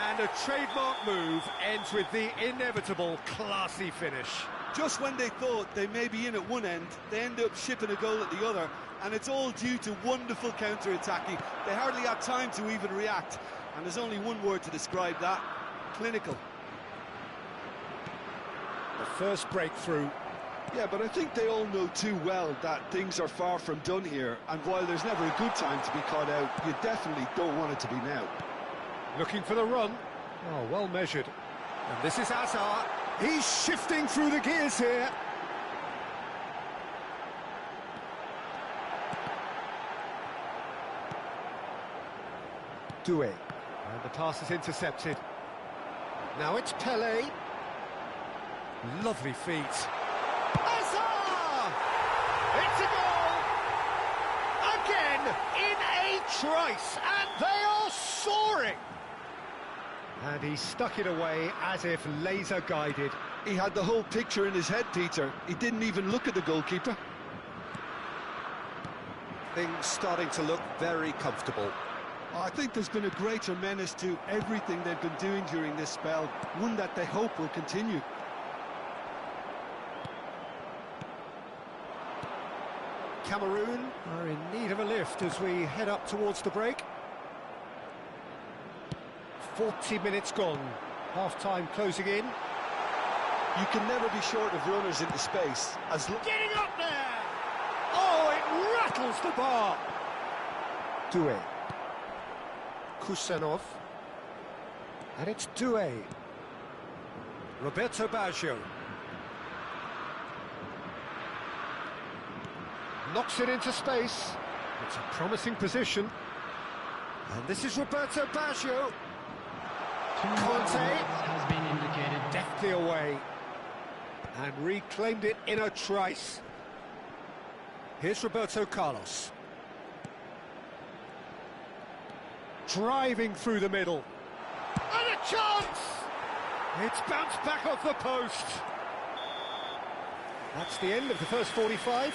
And a trademark move ends with the inevitable classy finish. Just when they thought they may be in at one end, they end up shipping a goal at the other, and it's all due to wonderful counter-attacking. They hardly had time to even react, and there's only one word to describe that: clinical. The first breakthrough. Yeah, but I think they all know too well that things are far from done here, and while there's never a good time to be caught out, you definitely don't want it to be now. Looking for the run. Oh, well measured. And this is Hazard. He's shifting through the gears here. Deux. And the pass is intercepted. Now it's Pelé. Lovely feet. Hazard! It's a goal! Again, in a trice, and they are soaring! And he stuck it away as if laser-guided. He had the whole picture in his head, Peter. He didn't even look at the goalkeeper. Things starting to look very comfortable. I think there's been a greater menace to everything they've been doing during this spell, one that they hope will continue. Cameroon are in need of a lift as we head up towards the break. 40 minutes gone, half-time closing in. You can never be short of runners into space. Getting up there! Oh, it rattles the bar! Deux. Kusanov. And it's Deux. Roberto Baggio. Knocks it into space. It's a promising position. And this is Roberto Baggio. Conte has been indicated. deftly away and reclaimed it in a trice. Here's Roberto Carlos. Driving through the middle. And a chance! It's bounced back off the post. That's the end of the first 45.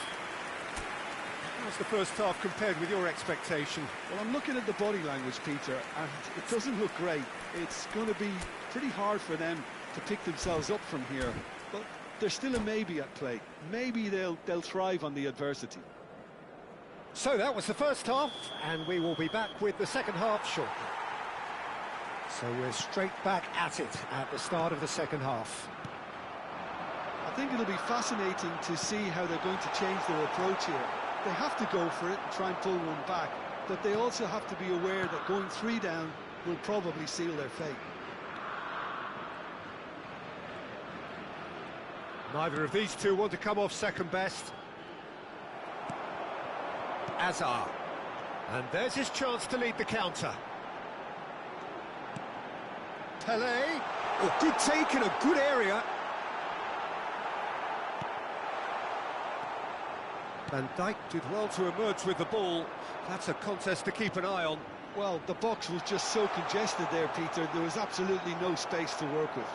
How's the first half compared with your expectation? Well, I'm looking at the body language, Peter, and it doesn't look great. It's going to be pretty hard for them to pick themselves up from here, but there's still a maybe at play. Maybe they'll thrive on the adversity. So that was the first half, and we will be back with the second half shortly. So we're straight back at it at the start of the second half. I think it'll be fascinating to see how they're going to change their approach here. They have to go for it and try and pull one back, but they also have to be aware that going 3 down will probably seal their fate. Neither of these two want to come off second best. Hazard. And there's his chance to lead the counter. Pelé. Oh, good take in a good area. Van Dijk did well to emerge with the ball. That's a contest to keep an eye on. Well, the box was just so congested there, Peter. There was absolutely no space to work with.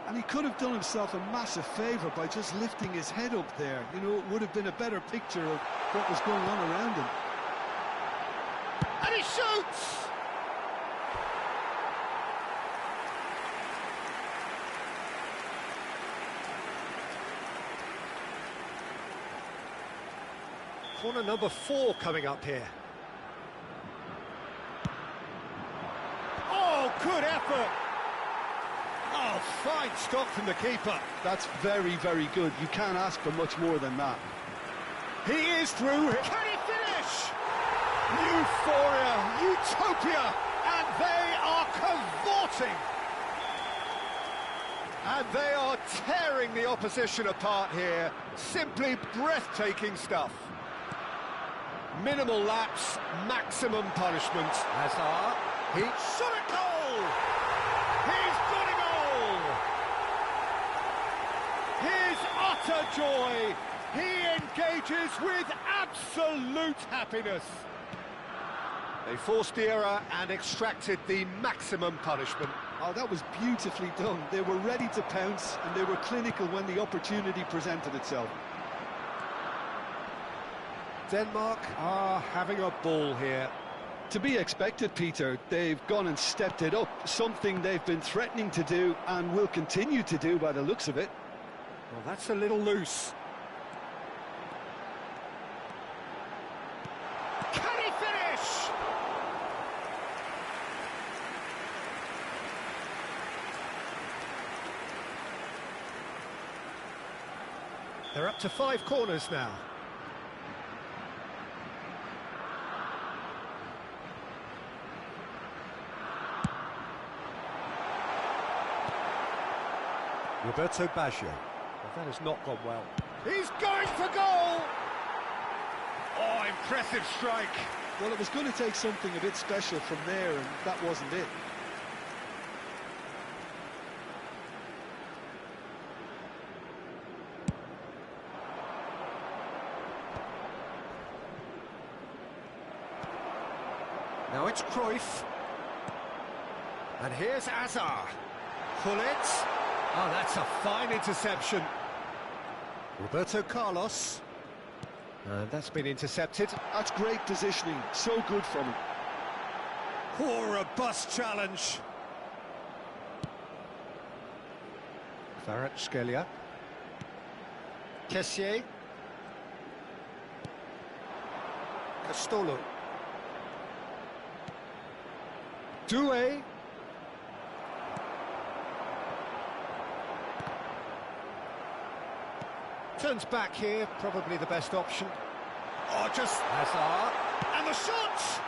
And he could have done himself a massive favour by just lifting his head up there. You know, it would have been a better picture of what was going on around him. And he shoots! Corner number 4 coming up here. Oh, good effort! Oh, fine stop from the keeper. That's very, very good. You can't ask for much more than that. He is through. Can he finish? Euphoria, utopia, and they are cavorting. And they are tearing the opposition apart here. Simply breathtaking stuff. Minimal lapse, maximum punishment. Hazard, he shot a goal! He's got a goal! His utter joy! He engages with absolute happiness. They forced the error and extracted the maximum punishment. Oh, that was beautifully done. They were ready to pounce, and they were clinical when the opportunity presented itself. Denmark are having a ball here. To be expected, Peter. They've gone and stepped it up, something they've been threatening to do and will continue to do by the looks of it. Well, that's a little loose. Can he finish? They're up to 5 corners now. Roberto Baggio. Well, that has not gone well. He's going for goal! Oh, impressive strike. Well, it was going to take something a bit special from there, and that wasn't it. Now it's Cruyff. And here's Azar. Pull it. Oh, that's a fine interception. Roberto Carlos. And that's been intercepted. That's great positioning. So good from him. Poor robust challenge. Kvaratskhelia. Kessié. Castolo. Deux. Turns back here, probably the best option. Oh, just Hazard. And the shot!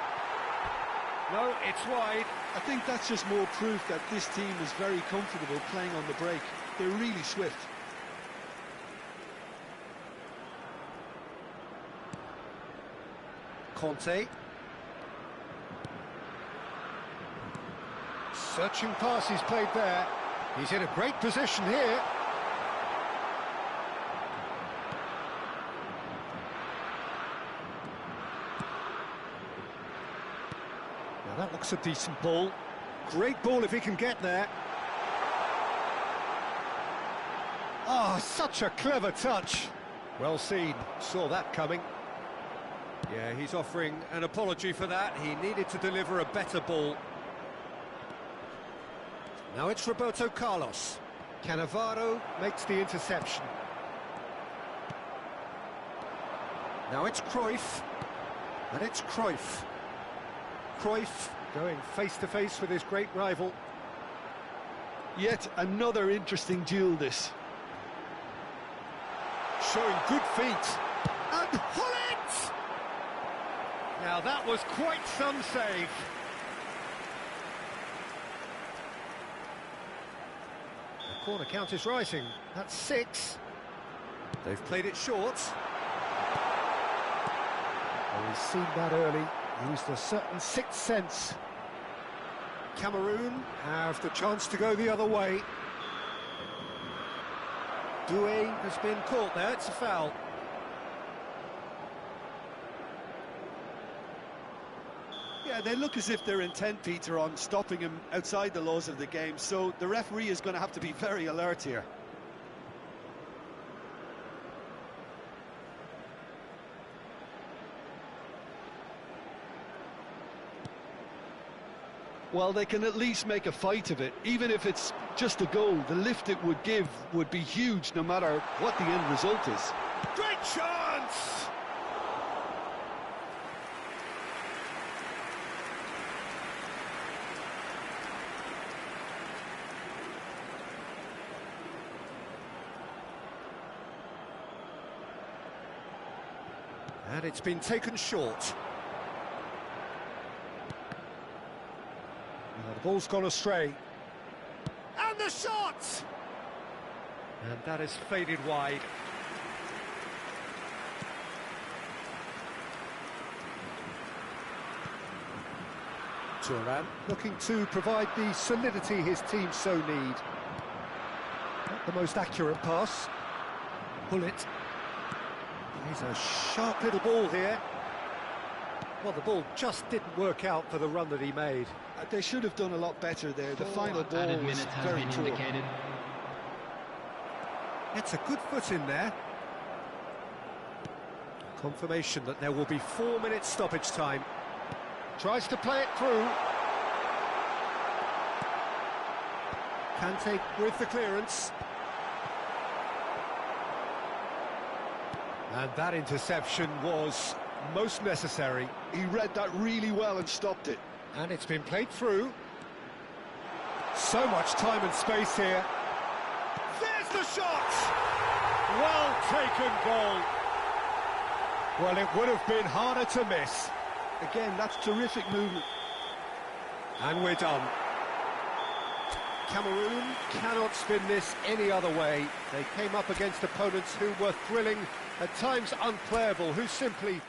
No, it's wide. I think that's just more proof that this team is very comfortable playing on the break. They're really swift. Conte. Searching pass he's played there. He's in a great position here. Now that looks a decent ball. Great ball if he can get there. Oh, such a clever touch. Well seen, saw that coming. Yeah, he's offering an apology for that. He needed to deliver a better ball. Now it's Roberto Carlos. Cannavaro makes the interception. Now it's Cruyff. And it's Cruyff. Cruyff going face-to-face with his great rival. Yet another interesting duel, this. Showing good feet. And pull it! Now that was quite some save. The corner count is rising. That's 6. They've played it short. Oh, he's seen that early. Used a certain sixth sense. Cameroon have the chance to go the other way. Deux has been caught there. It's a foul. Yeah, they look as if they're intent, Peter, on stopping him outside the laws of the game, so the referee is going to have to be very alert here. Well, they can at least make a fight of it. Even if it's just a goal, the lift it would give would be huge no matter what the end result is. Great chance! And it's been taken short. The ball's gone astray. And the shot! And that is faded wide. Thuram looking to provide the solidity his team so need. Not the most accurate pass. Pull it. He's a sharp little ball here. Well, the ball just didn't work out for the run that he made. They should have done a lot better there. The final ball added was minutes has very been poor. indicated. It's a good foot in there. Confirmation that there will be 4 minutes stoppage time. Tries to play it through. Kante with the clearance. And that interception was most necessary. He read that really well and stopped it. And it's been played through. So much time and space here. There's the shot! Well taken goal. Well, it would have been harder to miss. Again, that's terrific movement. And we're done. Cameroon cannot spin this any other way. They came up against opponents who were thrilling, at times unplayable, who simply...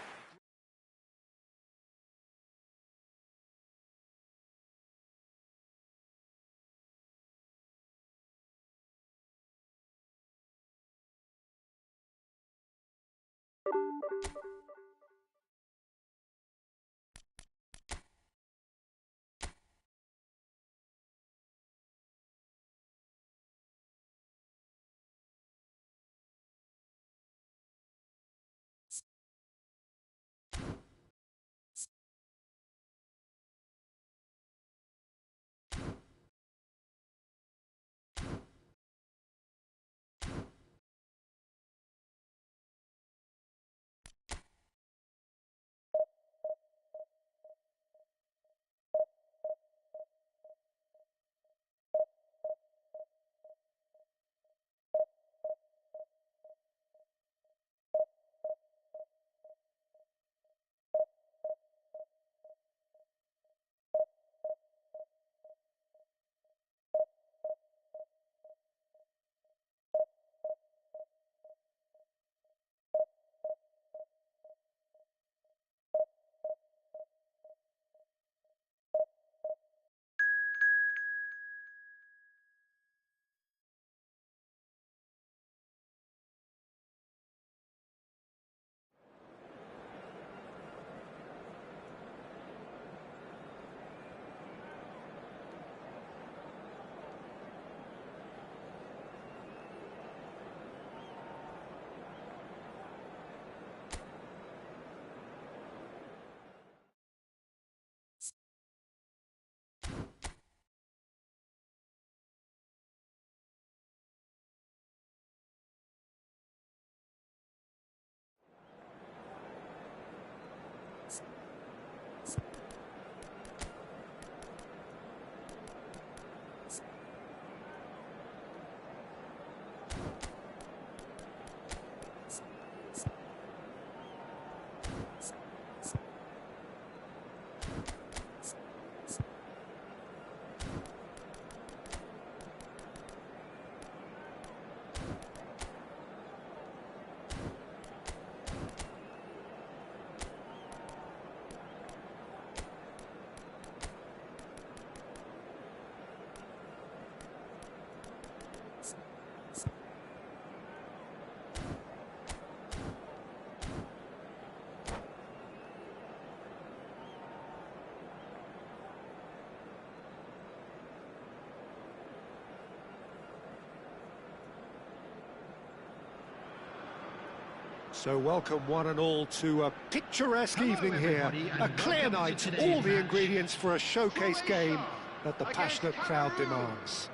So welcome one and all to a picturesque evening here, a clear night, all the ingredients for a showcase game that the passionate crowd demands.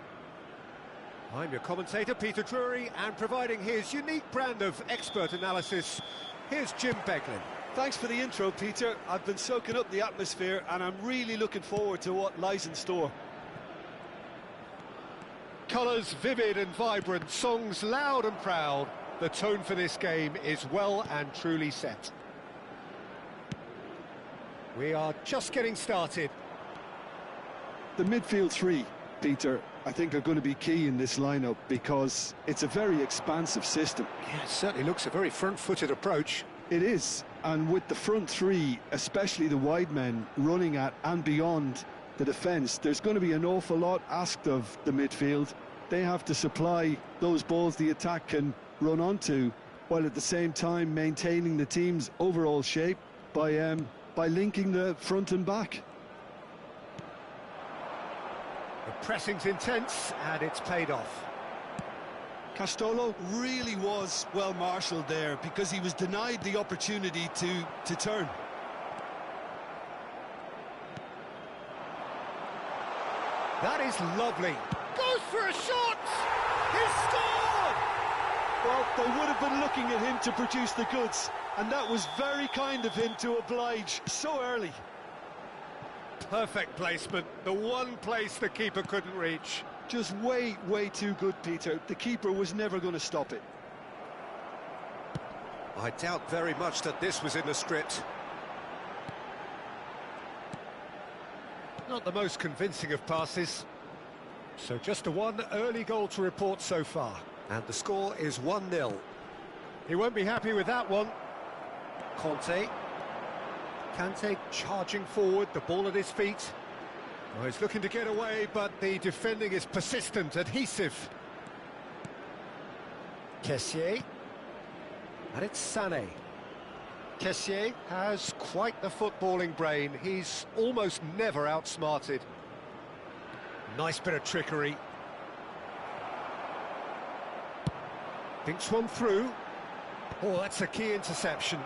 I'm your commentator, Peter Drury, and providing his unique brand of expert analysis, here's Jim Beglin. Thanks for the intro, Peter. I've been soaking up the atmosphere and I'm really looking forward to what lies in store. Colours vivid and vibrant, songs loud and proud. The tone for this game is well and truly set. We are just getting started. The midfield three, Peter, I think are going to be key in this lineup because it's a very expansive system. Yeah, it certainly looks a very front-footed approach. It is, and with the front three, especially the wide men running at and beyond the defence, there's going to be an awful lot asked of the midfield. They have to supply those balls the attack can run onto, while at the same time maintaining the team's overall shape by linking the front and back. pressing's intense, and it's paid off. Castolo really was well marshalled there because he was denied the opportunity to turn. That is lovely. Goes for a shot! He's scored! Well, they would have been looking at him to produce the goods, and that was very kind of him to oblige so early. Perfect placement, the one place the keeper couldn't reach. Just way too good, Peter. The keeper was never going to stop it. I doubt very much that this was in the script. Not the most convincing of passes. So just the one early goal to report so far. And the score is 1-0. He won't be happy with that one. Kante charging forward, the ball at his feet. Oh, he's looking to get away, but the defending is persistent, adhesive. Kessié. And it's Sané. Kessié has quite the footballing brain. He's almost never outsmarted. Nice bit of trickery. Thinks one through. Oh, that's a key interception.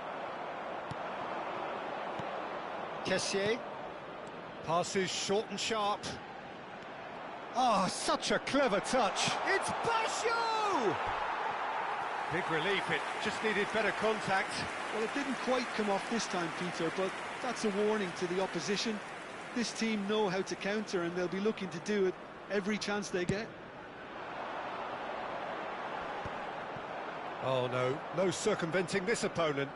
Kessié. Passes short and sharp. Oh, such a clever touch. It's Basho! Big relief, it just needed better contact. Well, it didn't quite come off this time, Peter, but that's a warning to the opposition. This team know how to counter, and they'll be looking to do it every chance they get. Oh, no circumventing this opponent.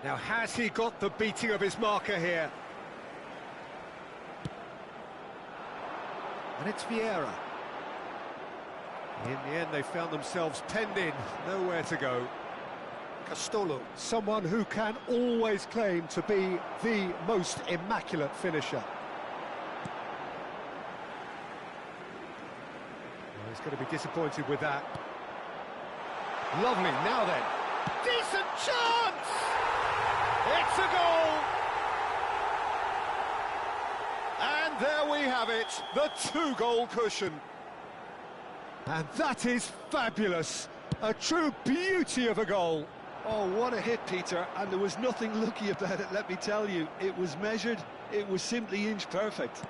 Now, has he got the beating of his marker here? And it's Vieira. In the end, they found themselves penned in, nowhere to go. Castolo, someone who can always claim to be the most immaculate finisher. Well, he's going to be disappointed with that. Lovely, now then. Decent chance! It's a goal! And there we have it, the 2-goal cushion. And that is fabulous. A true beauty of a goal. Oh, what a hit, Peter, and there was nothing lucky about it, let me tell you. It was measured, it was simply inch perfect.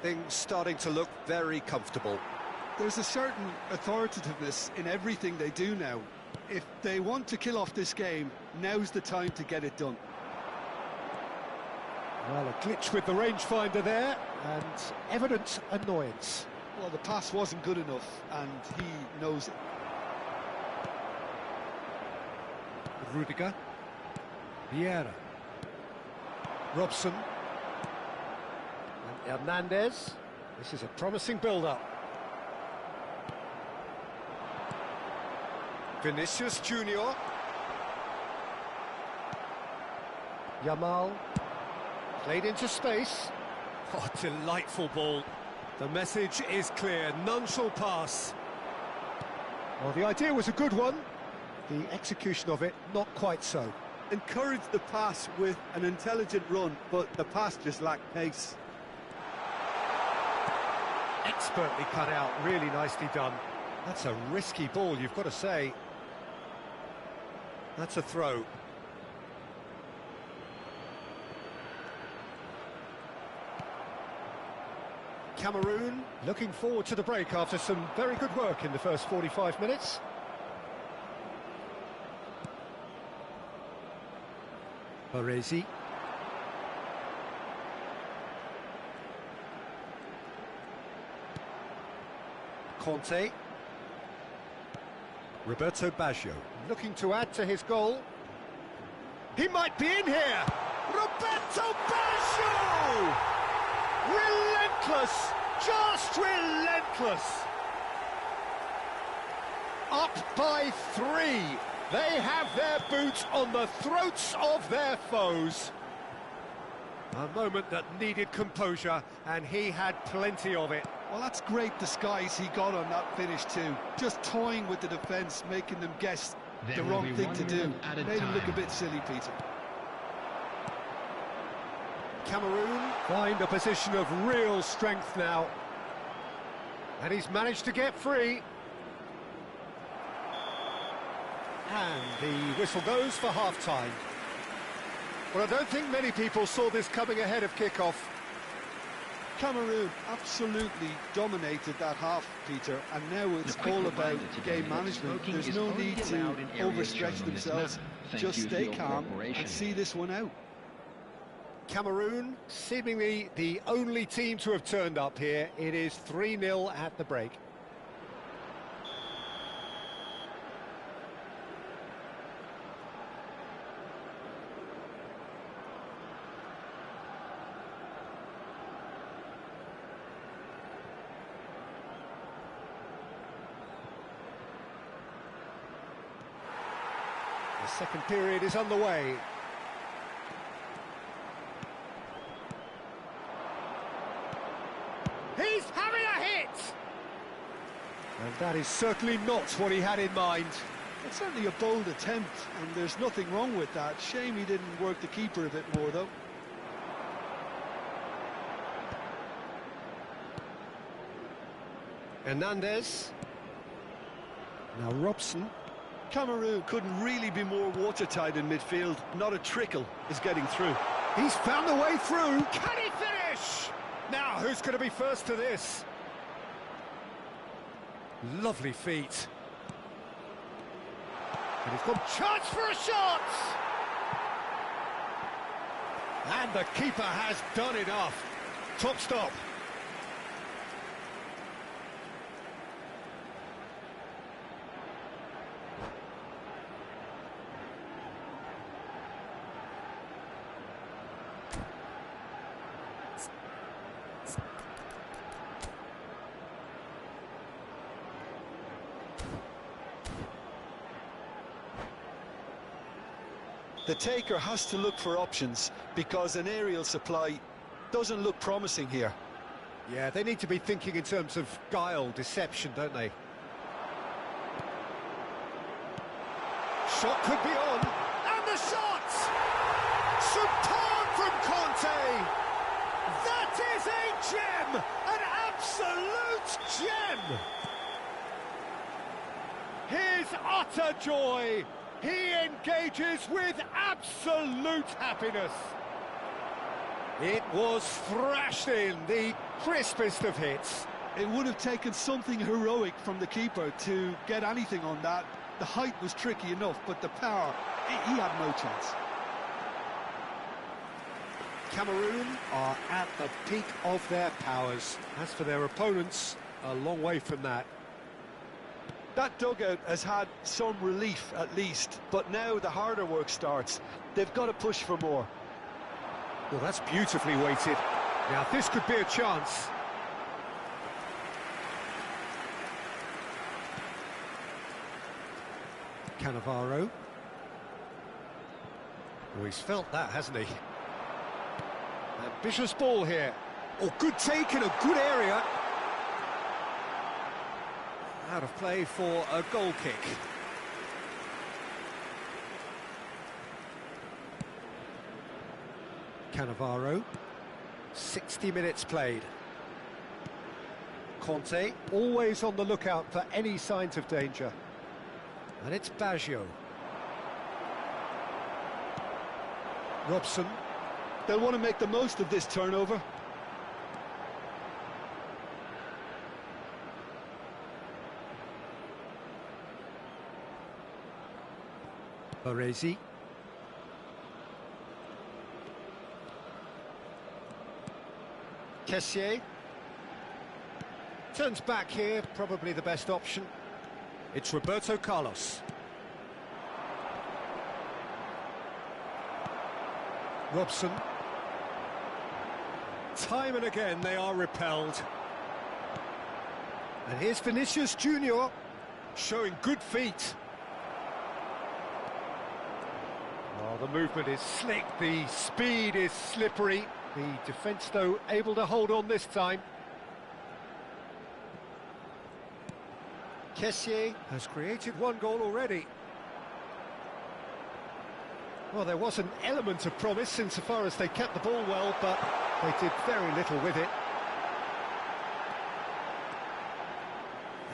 Things starting to look very comfortable. There's a certain authoritativeness in everything they do now. If they want to kill off this game, now's the time to get it done. Well, a glitch with the rangefinder there, and evident annoyance. Well, the pass wasn't good enough, and he knows it. Rudiger. Vieira. Robson. And Hernandez. This is a promising build-up. Vinicius Junior. Yamal. Played into space. Oh, delightful ball. The message is clear, none shall pass. Well, the idea was a good one. The execution of it, not quite so. Encouraged the pass with an intelligent run, but the pass just lacked pace. Expertly cut out, really nicely done. That's a risky ball, you've got to say. That's a throw. Cameroon looking forward to the break after some very good work in the first 45 minutes. Baresi. Conte. Roberto Baggio looking to add to his goal. He might be in here! Roberto Baggio! Relentless! Just relentless! Up by 3. They have their boots on the throats of their foes. A moment that needed composure, and he had plenty of it. Well, that's great disguise he got on that finish too. Just toying with the defence, making them guess the wrong thing to do. Made him look a bit silly, Peter. Cameroon find a position of real strength now. And he's managed to get free. And the whistle goes for half-time. Well, I don't think many people saw this coming ahead of kick-off. Cameroon absolutely dominated that half, Peter, and now it's all about game management. There's no need to overstretch themselves. Just stay calm and see this one out. Cameroon, seemingly the only team to have turned up here. It is 3-0 at the break. The second period is underway. He's having a hit! And that is certainly not what he had in mind. It's certainly a bold attempt, and there's nothing wrong with that. Shame he didn't work the keeper a bit more, though. Hernandez. Now Robson. Cameroon couldn't really be more watertight in midfield. Not a trickle is getting through. He's found a way through. Can he finish? Now, who's going to be first to this? Lovely feet. And he's got chance for a shot! And the keeper has done enough. Top stop. The taker has to look for options because an aerial supply doesn't look promising here. Yeah, they need to be thinking in terms of guile, deception, don't they? Shot could be on, and the shot! Superb from Conte! That is a gem! An absolute gem! His utter joy! He engages with absolute happiness. It was thrashed in, the crispest of hits. It would have taken something heroic from the keeper to get anything on that. The height was tricky enough, but the power, he had no chance. Cameroon are at the peak of their powers. As for their opponents, a long way from that. That dugout has had some relief at least, but now the harder work starts. They've got to push for more. Well, that's beautifully weighted. Now, this could be a chance. Cannavaro. Oh, he's felt that, hasn't he? Ambitious ball here. Oh, good take in a good area. Out of play for a goal kick. Cannavaro. 60 minutes played. Conte, always on the lookout for any signs of danger. And it's Baggio. Robson. They'll want to make the most of this turnover. Baresi. Kessié. Turns back here, probably the best option. It's Roberto Carlos. Robson. Time and again they are repelled. And here's Vinicius Junior, showing good feet. Oh, the movement is slick, the speed is slippery. The defence, though, able to hold on this time. Kessié has created one goal already. Well, there was an element of promise insofar as they kept the ball well, but they did very little with it.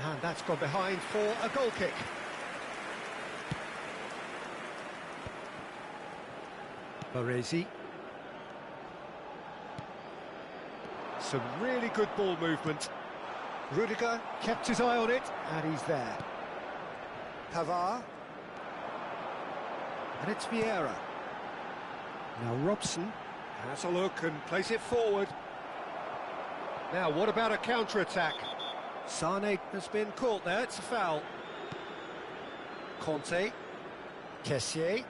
And that's gone behind for a goal kick. Baresi. Some really good ball movement. Rudiger kept his eye on it, and he's there. Pavard. And it's Vieira. Now Robson has a look and plays it forward. Now, what about a counter-attack? Sane has been caught there, it's a foul. Conte. Kessié.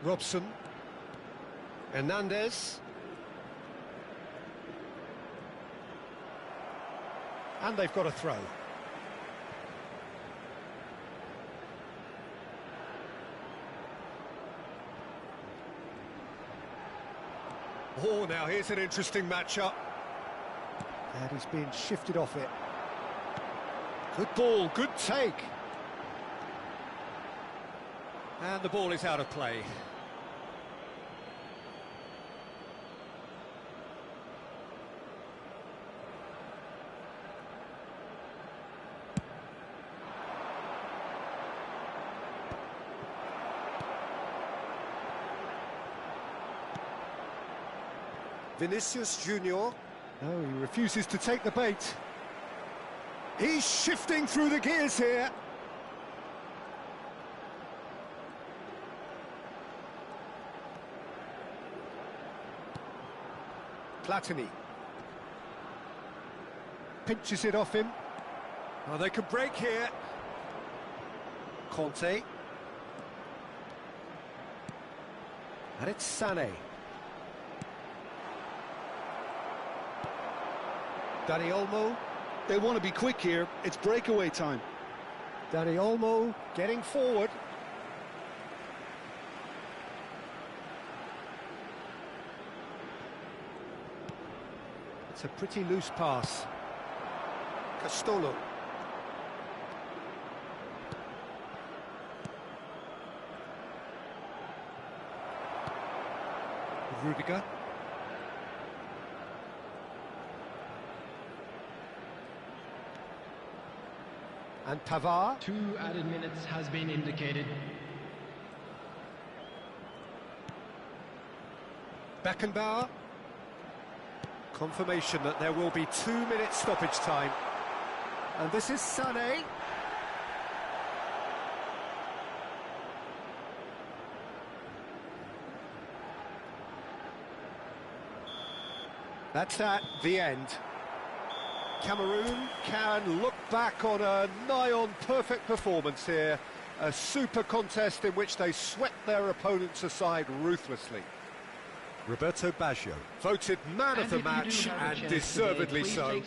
Robson. Hernandez. And they've got a throw. Oh, now here's an interesting matchup. And he's being shifted off it. Good ball, good take. And the ball is out of play. Vinicius Junior. No, he refuses to take the bait. He's shifting through the gears here. Platini. Pinches it off him. Oh, they could break here. Conte. And it's Sané. Dani Olmo. They want to be quick here, it's breakaway time. Dani Olmo getting forward. It's a pretty loose pass. Castolo. Rudiger. And Pavard. 2 added minutes has been indicated. Beckenbauer. Confirmation that there will be 2 minutes stoppage time. And this is Sané. That's at the end. Cameroon can look back on a nigh-on perfect performance here. A super contest in which they swept their opponents aside ruthlessly. Roberto Baggio, voted man of the match, and deservedly so.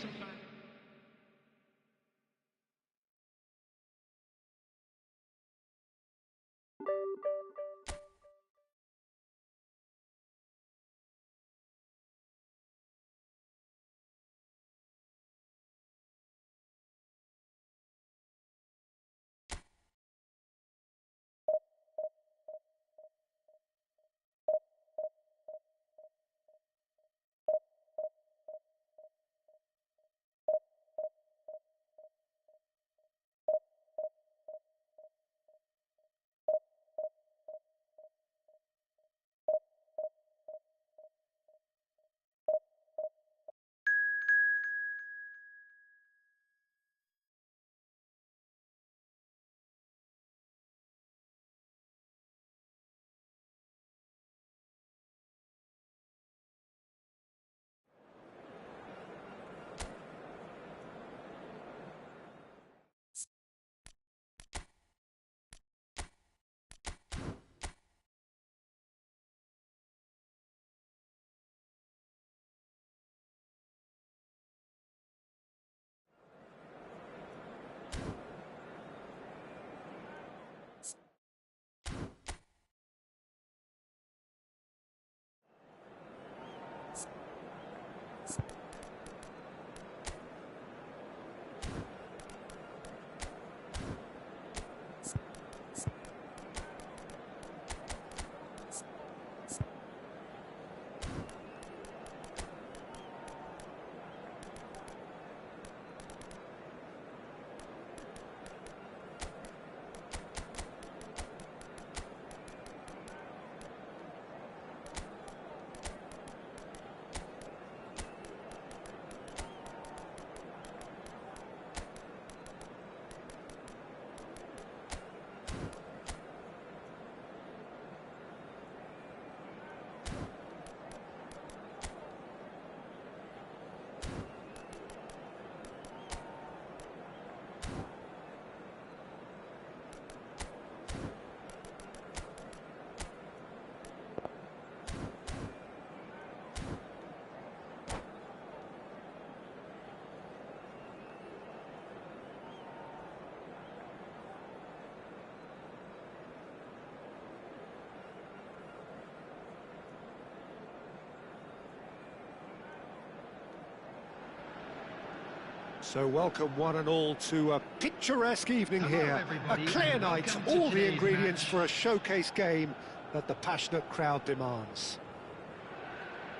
So welcome one and all to a picturesque evening here. A clear night, all the ingredients for a showcase game that the passionate crowd demands.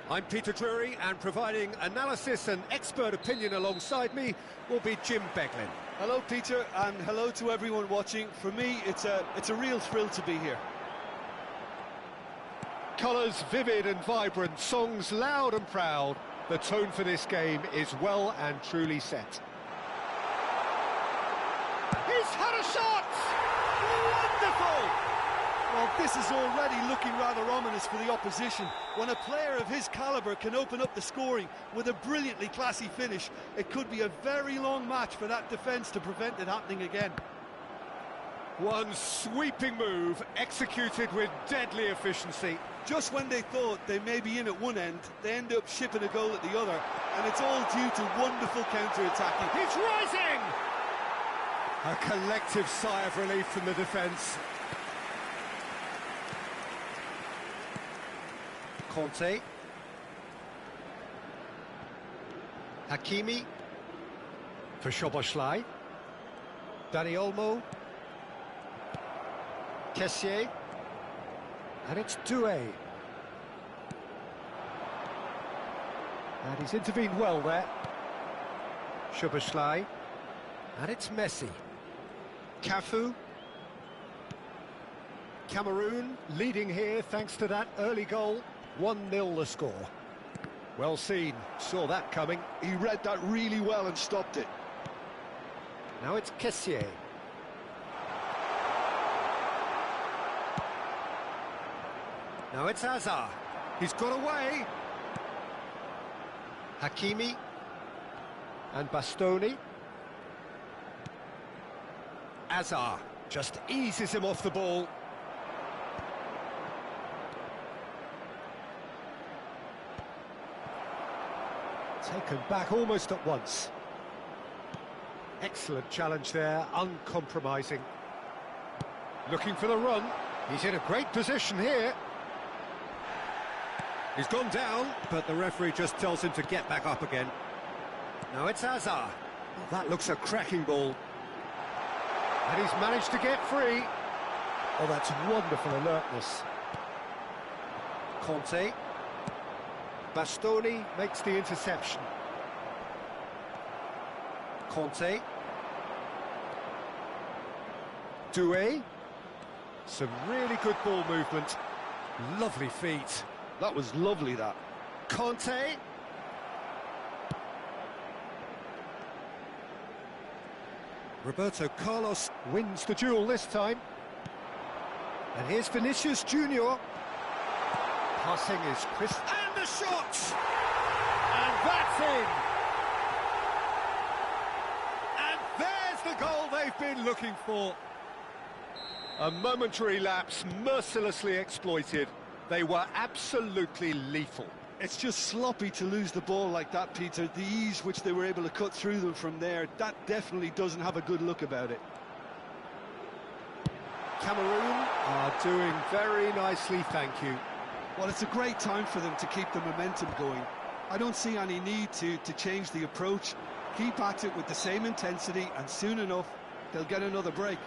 I'm Peter Drury, and providing analysis and expert opinion alongside me will be Jim Beglin. Hello, Peter, and hello to everyone watching. For me, it's a real thrill to be here. Colours vivid and vibrant, songs loud and proud. The tone for this game is well and truly set. He's had a shot! Wonderful! Well, this is already looking rather ominous for the opposition. When a player of his calibre can open up the scoring with a brilliantly classy finish, it could be a very long match for that defence to prevent it happening again. One sweeping move, executed with deadly efficiency. Just when they thought they may be in at one end, they end up shipping a goal at the other, and it's all due to wonderful counter-attacking. He's rising! A collective sigh of relief from the defence. Conte. Hakimi. For Szoboszlai. Dani Olmo. Kessié. And it's Deux. And he's intervened well there. Szoboszlai. And it's Messi. Cafu. Cameroon leading here thanks to that early goal. 1-0 the score. Well seen, saw that coming. He read that really well and stopped it. Now it's Kessié. Now it's Hazard. He's got away. Hakimi. And Bastoni. Hazard just eases him off the ball. Taken back almost at once. Excellent challenge there, uncompromising. Looking for the run. He's in a great position here. He's gone down, but the referee just tells him to get back up again. Now it's Hazard. Well, that looks a cracking ball. And he's managed to get free. Oh, that's wonderful alertness. Conte. Bastoni makes the interception. Conte. Deux. Some really good ball movement. Lovely feet. That was lovely, that. Conte. Roberto Carlos wins the duel this time. And here's Vinicius Junior. Passing is crisp. And the shot! And that's in! And there's the goal they've been looking for. A momentary lapse, mercilessly exploited. They were absolutely lethal. It's just sloppy to lose the ball like that, Peter. The ease which they were able to cut through them from there, that definitely doesn't have a good look about it. Cameroon are doing very nicely, thank you. Well, it's a great time for them to keep the momentum going. I don't see any need to change the approach. Keep at it with the same intensity, and soon enough, they'll get another break.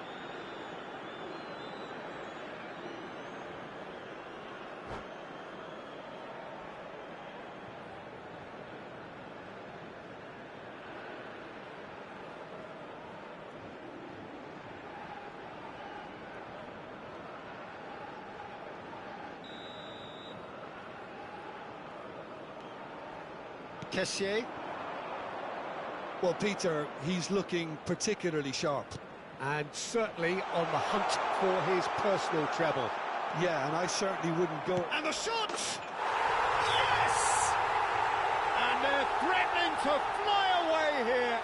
Kessié. Well, Peter, he's looking particularly sharp. And certainly on the hunt for his personal treble. Yeah, and I certainly wouldn't go... And the shot! Yes! And they're threatening to fly away here.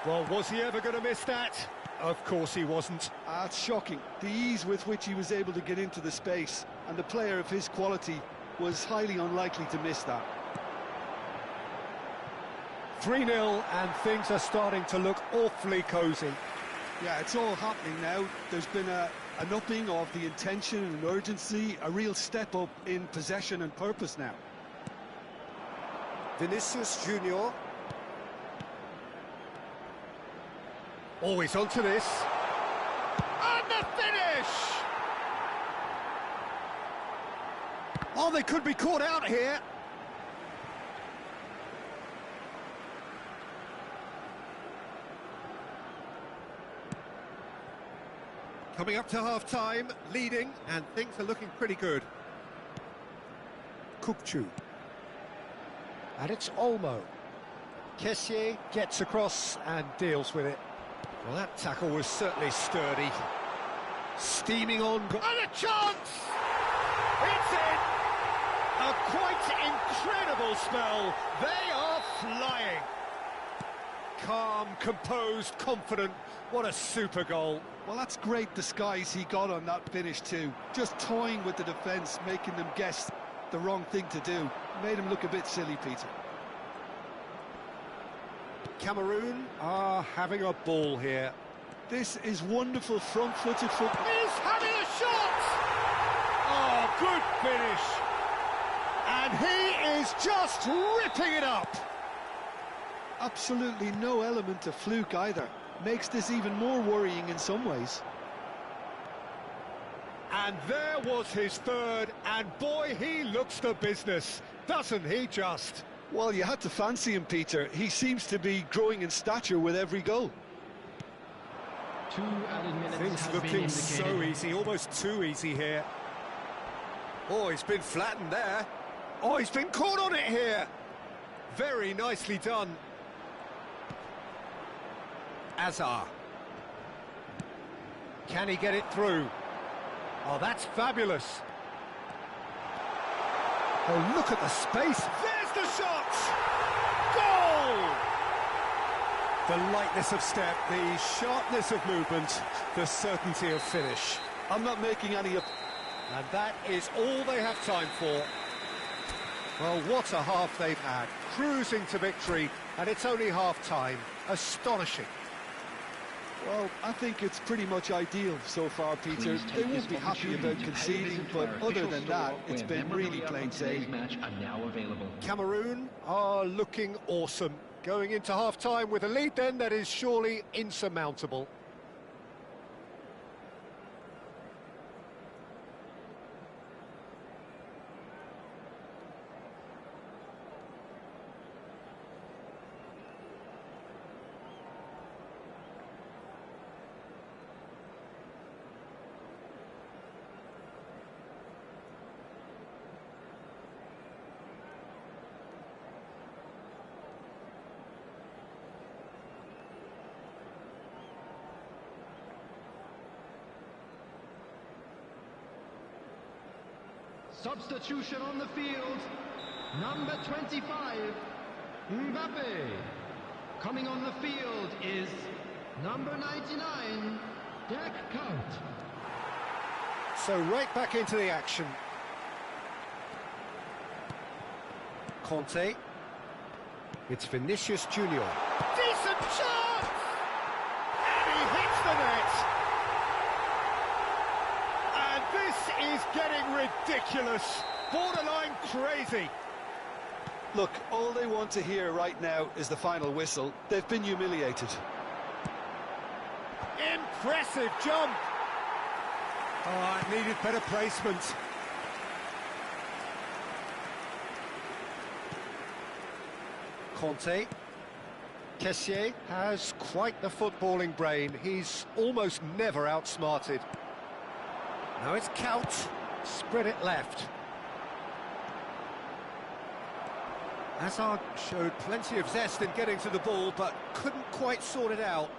Well, was he ever going to miss that? Of course he wasn't. It's shocking. The ease with which he was able to get into the space, and the player of his quality was highly unlikely to miss that. 3-0, and things are starting to look awfully cosy. Yeah, it's all happening now. There's been an upping of the intention and urgency, a real step up in possession and purpose now. Vinicius Junior. Always onto this. And the finish! Oh, they could be caught out here. Coming up to half-time, leading, and things are looking pretty good. Kukçu. And it's Olmo. Kessié gets across and deals with it. Well, that tackle was certainly sturdy. Steaming on. And a chance! It's in! A quite incredible spell. They are flying. Calm, composed, confident. What a super goal. Well, that's great disguise he got on that finish too. Just toying with the defence, making them guess the wrong thing to do. Made him look a bit silly, Peter. Cameroon are having a ball here. This is wonderful front-footed football. He's having a shot! Oh, good finish. And he is just ripping it up. Absolutely no element of fluke either. Makes this even more worrying in some ways. And there was his third, and boy, he looks the business, doesn't he just? Well, you had to fancy him, Peter. He seems to be growing in stature with every goal. 2 added minutes Things has looking been indicated. so easy, almost too easy here. Oh, he's been flattened there. Oh, he's been caught on it here. Very nicely done. Azar. Can he get it through? Oh, that's fabulous. Oh, look at the space. There's the shot! Goal! The lightness of step, the sharpness of movement, the certainty of finish. I'm not making any up. And that is all they have time for. Well, what a half they've had. Cruising to victory, and it's only half-time. Astonishing. Well, I think it's pretty much ideal so far, Peter. They won't be happy about conceding, but other than that, it's been really plain sailing. Cameroon are looking awesome. Going into half-time with a lead then that is surely insurmountable. Substitution on the field, number 25, Mbappe. Coming on the field is number 99, Count. So right back into the action. Conte. It's Vinicius Junior. Decent chance! And he hits the net. And this is getting ridiculous. Borderline crazy. Look, all they want to hear right now is the final whistle. They've been humiliated. Impressive jump. Oh, it needed better placement. Conte. Kessié has quite the footballing brain. He's almost never outsmarted. Now it's Count. Spread it left. Hazard showed plenty of zest in getting to the ball, but couldn't quite sort it out.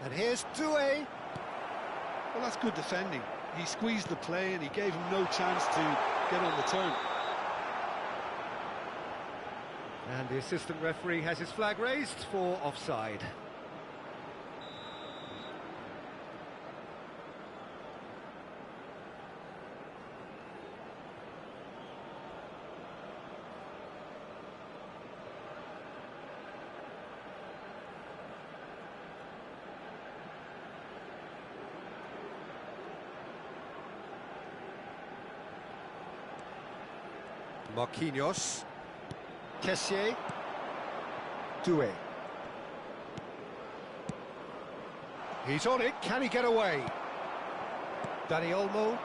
And here's Deux. Well, that's good defending. He squeezed the play and he gave him no chance to get on the turn. And the assistant referee has his flag raised for offside. Marquinhos. Kessié. Deux. He's on it, can he get away? Dani Olmo.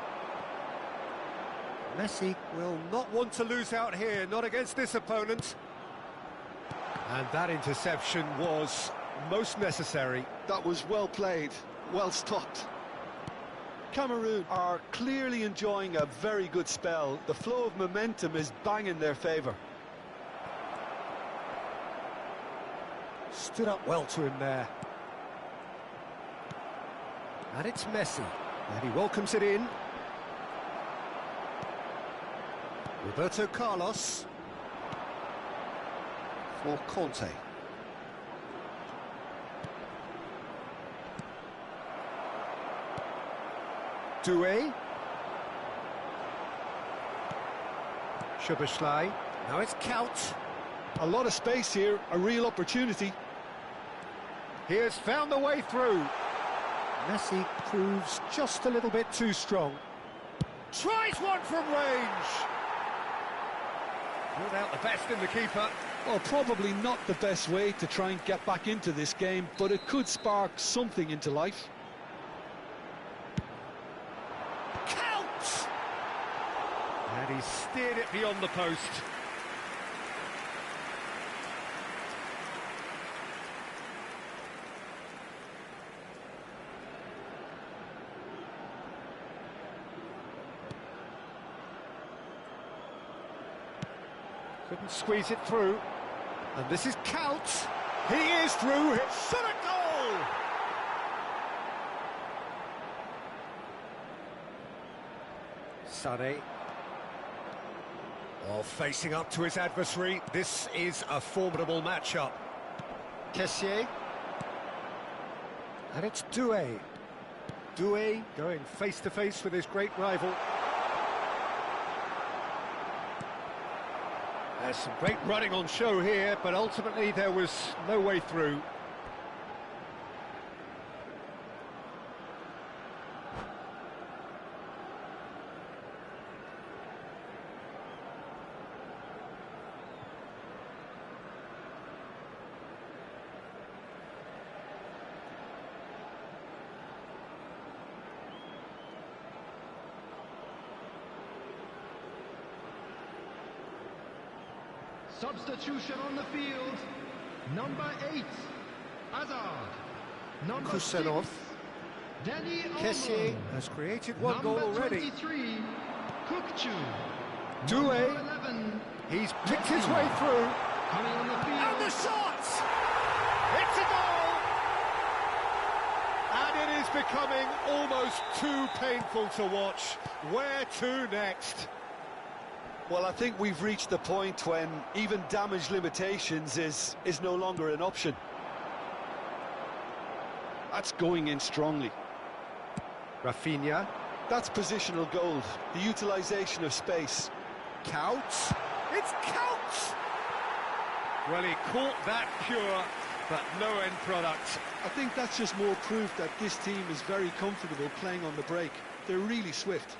Messi will not want to lose out here, not against this opponent. And that interception was most necessary. That was well played, well stopped. Cameroon are clearly enjoying a very good spell. The flow of momentum is bang in their favour. Stood up well to him there. And it's Messi. And he welcomes it in. Roberto Carlos. For Conte. Deux. Szoboszlai. Now it's Kaut. A lot of space here, a real opportunity. He has found the way through. Messi proves just a little bit too strong. Tries one from range. Pulled out the best in the keeper. Well, probably not the best way to try and get back into this game, but it could spark something into life. Count! And he steered it beyond the post. Couldn't squeeze it through. And this is Kaut. He is through. Shot a goal! Sané. Oh, facing up to his adversary. This is a formidable matchup. Kessié. And it's Deux. Deux going face-to-face with his great rival. There's some great running on show here, but ultimately there was no way through. Substitution on the field. Number 8, Hazard. Number Kusenov. 6, Dani Kessié Olmo. has created one goal Number already. 23, Kukcu. Deux. Number 11, He's picked his way through. coming on the field. And the shot! It's a goal! And it is becoming almost too painful to watch. Where to next? Well, I think we've reached the point when even damage limitations is no longer an option. That's going in strongly. Rafinha. That's positional gold, the utilisation of space. Kaut. It's Kaut! Well, he caught that pure, but no end product. I think that's just more proof that this team is very comfortable playing on the break. They're really swift.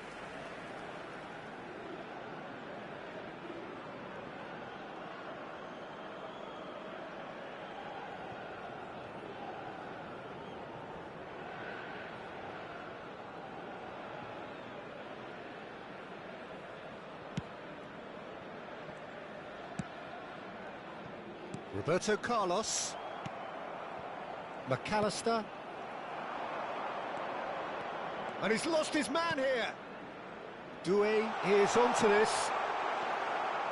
Roberto Carlos. McAllister. And he's lost his man here. Deux is onto this.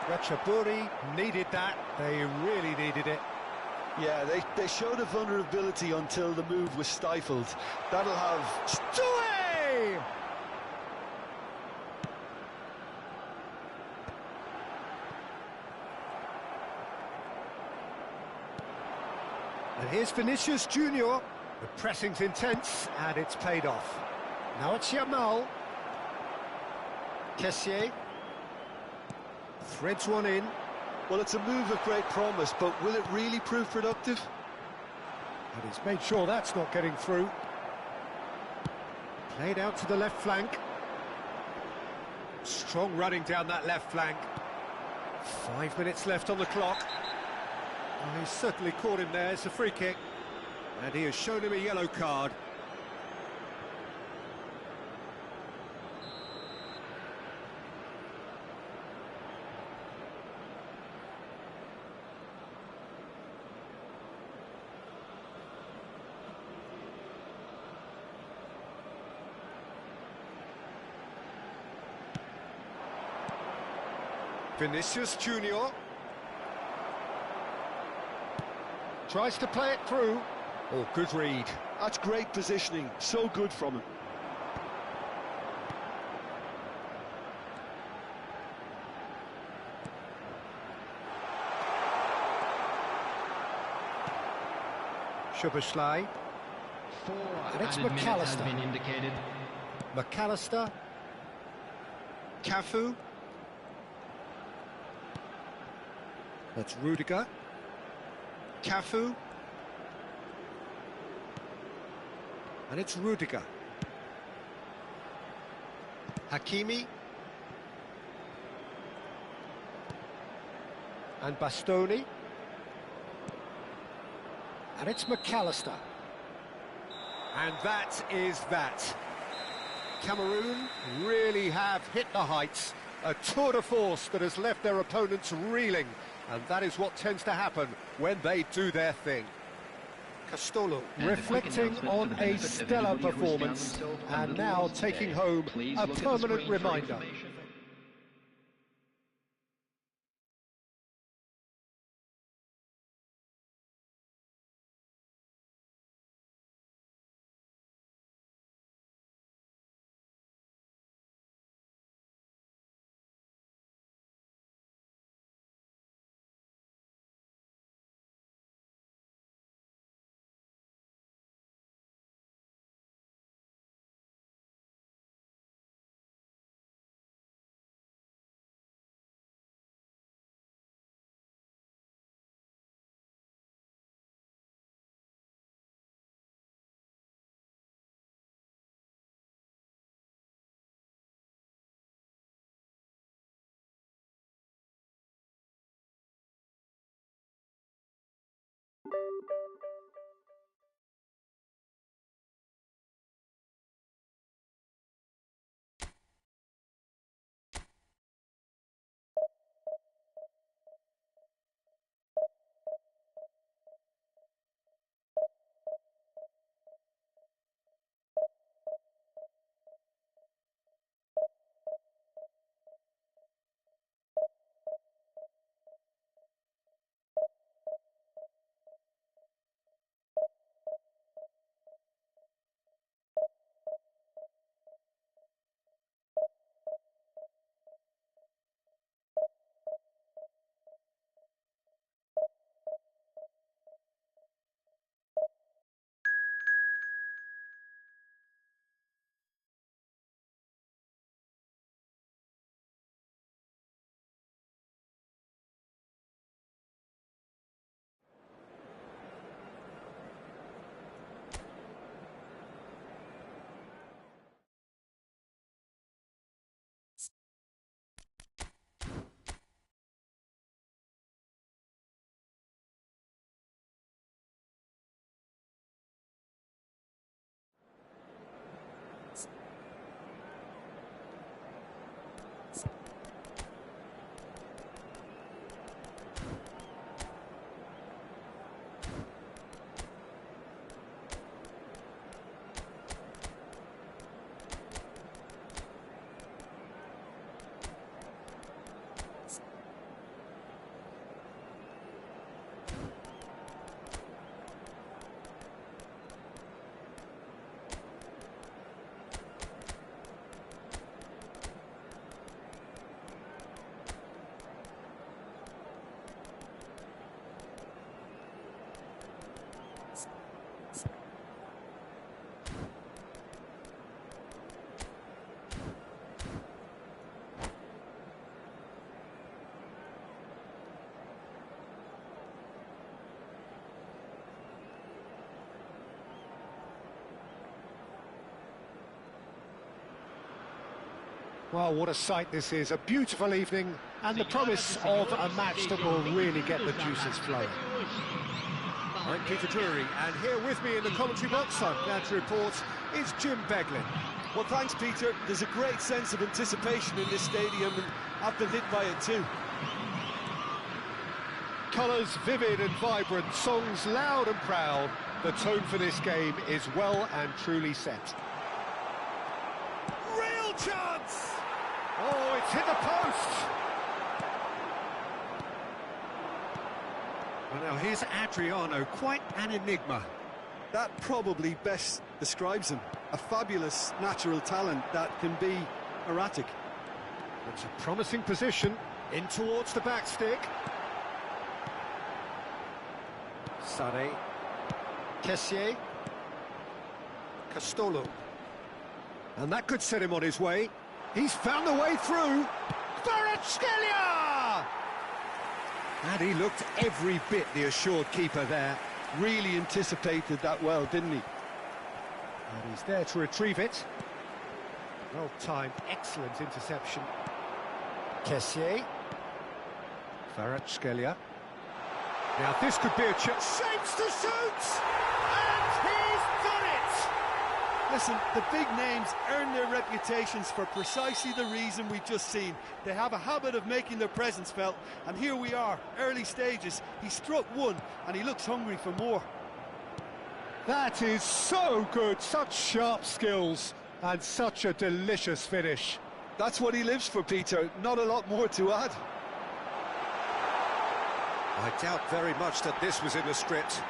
Ratchaburi needed that. They really needed it. Yeah, they showed a vulnerability until the move was stifled. That'll have... Deux! And here's Vinicius Junior. The pressing's intense, and it's paid off. Now it's Yamal. Kessié. Threads one in. Well, it's a move of great promise, but will it really prove productive? And he's made sure that's not getting through. Played out to the left flank. Strong running down that left flank. 5 minutes left on the clock. Well, he's certainly caught him there. It's a free kick. And he has shown him a yellow card. Vinicius Junior. Tries to play it through. Oh, good read. That's great positioning, so good from him. Szoboszlai. And it's McAllister. Been indicated. McAllister. Cafu. That's Rudiger. Cafu. And it's Rudiger. Hakimi. And Bastoni. And it's McAllister. And that is that. Cameroon really have hit the heights. A tour de force that has left their opponents reeling. And that is what tends to happen when they do their thing. Castolo reflecting on a stellar performance and now taking home a permanent reminder. Well, what a sight this is. A beautiful evening and the promise of a match that will really get the juices flowing. I'm Peter Drury, and here with me in the commentary box, I'm glad to report, is Jim Beglin. Well, thanks, Peter. There's a great sense of anticipation in this stadium, and I've been hit by it too. Colours vivid and vibrant, songs loud and proud. The tone for this game is well and truly set. Real chance! Oh, it's hit the post! Well, now here's Adriano, quite an enigma. That probably best describes him. A fabulous natural talent that can be erratic. It's a promising position, in towards the back stick. Sane. Kessié. Castolo. And that could set him on his way. He's found the way through. Kvaratskhelia! And he looked every bit the assured keeper there. Really anticipated that well, didn't he? And he's there to retrieve it. Well-timed, excellent interception. Kessié. Kvaratskhelia. Now this could be a chance. Shapes to shoot! And he's done it! Listen, the big names earn their reputations for precisely the reason we've just seen. They have a habit of making their presence felt, and here we are, early stages. He struck one, and he looks hungry for more. That is so good, such sharp skills, and such a delicious finish. That's what he lives for, Peter. Not a lot more to add. I doubt very much that this was in the script.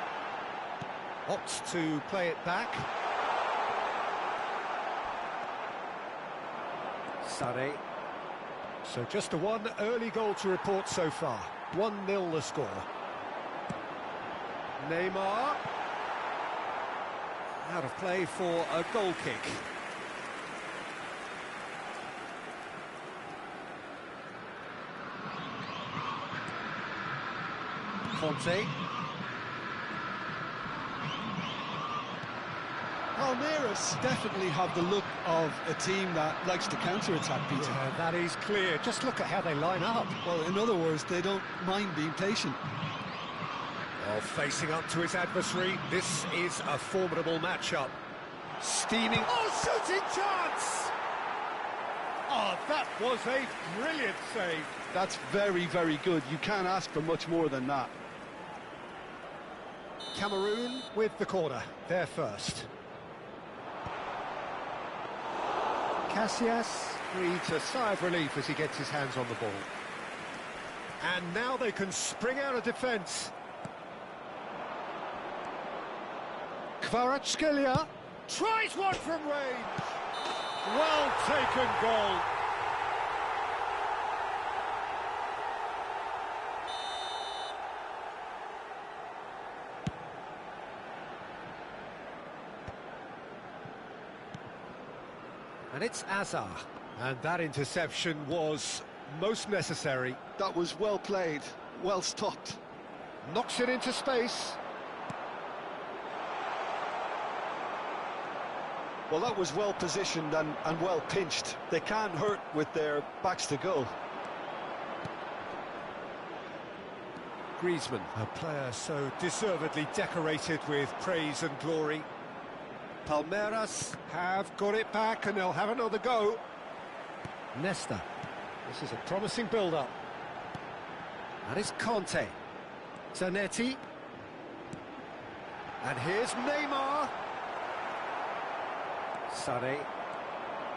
Opts to play it back. Sane. So just a one early goal to report so far. 1-0 the score. Neymar. Out of play for a goal kick. Conte. Palmeiras definitely have the look of a team that likes to counter-attack, Peter. Yeah, that is clear. Just look at how they line up. Well, in other words, they don't mind being patient. Well, facing up to his adversary, this is a formidable matchup. Steaming. Oh, shooting chance! Oh, that was a brilliant save. That's very, very good. You can't ask for much more than that. Cameroon with the corner. They're first. Casillas breathes a sigh of relief as he gets his hands on the ball. And now they can spring out of defence. Kvaratskhelia tries one from range. Well taken goal. And it's Azar. And that interception was most necessary. That was well played, well stopped. Knocks it into space. Well, that was well positioned and well pinched. They can't hurt with their backs to goal. Griezmann, a player so deservedly decorated with praise and glory. Palmeiras have got it back and they'll have another go. Nesta. This is a promising build-up. And it's Conte. Zanetti. And here's Neymar.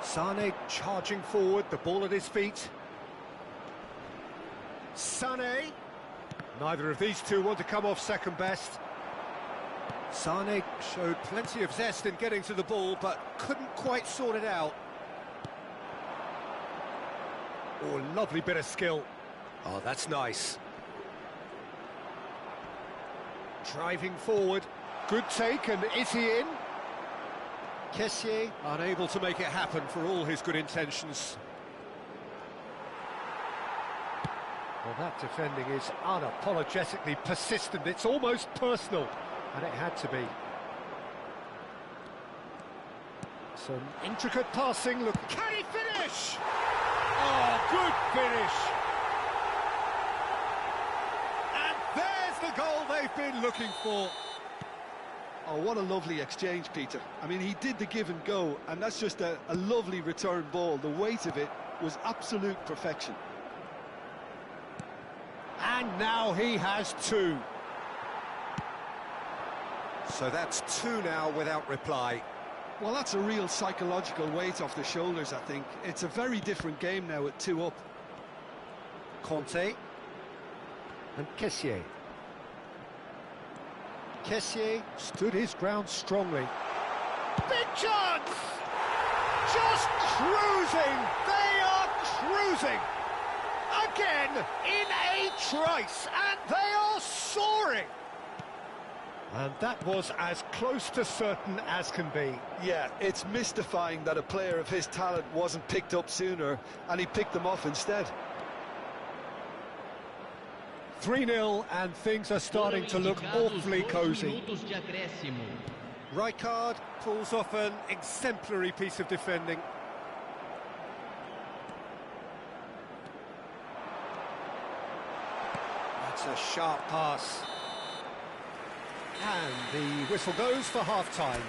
Sane charging forward, the ball at his feet. Sane. Neither of these two want to come off second best. Sane showed plenty of zest in getting to the ball, but couldn't quite sort it out. Oh, lovely bit of skill. Oh, that's nice. Driving forward. Good take, and is he in? Kessié unable to make it happen for all his good intentions. Well, that defending is unapologetically persistent. It's almost personal, and it had to be. Some intricate passing. Look, can he finish? Oh, good finish. And there's the goal they've been looking for. Oh, what a lovely exchange, Peter. I mean, he did the give and go, and that's just a lovely return ball. The weight of it was absolute perfection. And now he has two. So that's two now without reply. Well, that's a real psychological weight off the shoulders, I think. It's a very different game now at 2 up. Conte. And Kessié. Kessié stood his ground strongly. Big chance! Just cruising! They are cruising! Again, in a trice, and they are soaring! And that was as close to certain as can be. Yeah, it's mystifying that a player of his talent wasn't picked up sooner, and he picked them off instead. 3-0, and things are starting to look awfully cosy. Rijkaard pulls off an exemplary piece of defending. That's a sharp pass. And the whistle goes for half-time.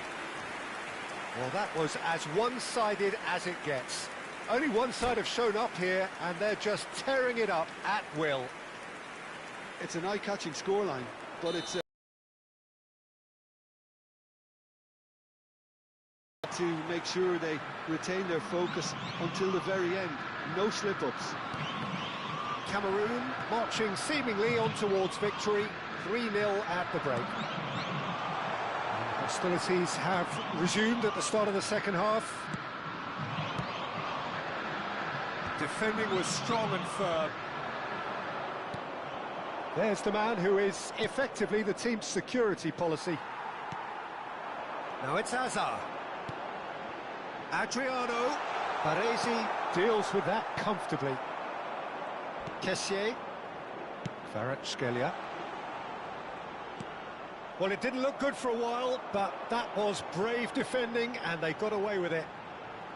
Well, that was as one-sided as it gets. Only one side have shown up here, and they're just tearing it up at will. It's an eye-catching scoreline, but it's to make sure they retain their focus until the very end. No slip-ups. Cameroon marching seemingly on towards victory, 3-0 at the break. Hostilities have resumed at the start of the second half. Defending was strong and firm. There's the man who is effectively the team's security policy. Now it's Hazard. Adriano. Baresi deals with that comfortably. Kessié. Kvaratskhelia. Well, it didn't look good for a while, but that was brave defending, and they got away with it.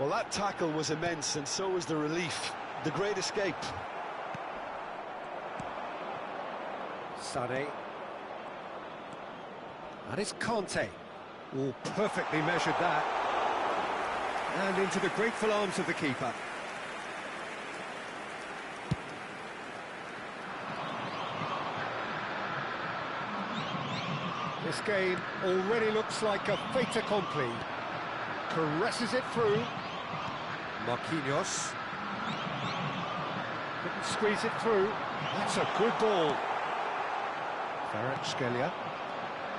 Well, that tackle was immense, and so was the relief. The great escape. Sané. And it's Conte. Oh, perfectly measured that. And into the grateful arms of the keeper. This game already looks like a fait accompli. Caresses it through. Marquinhos. Couldn't squeeze it through. That's a good ball. Kvaratskhelia.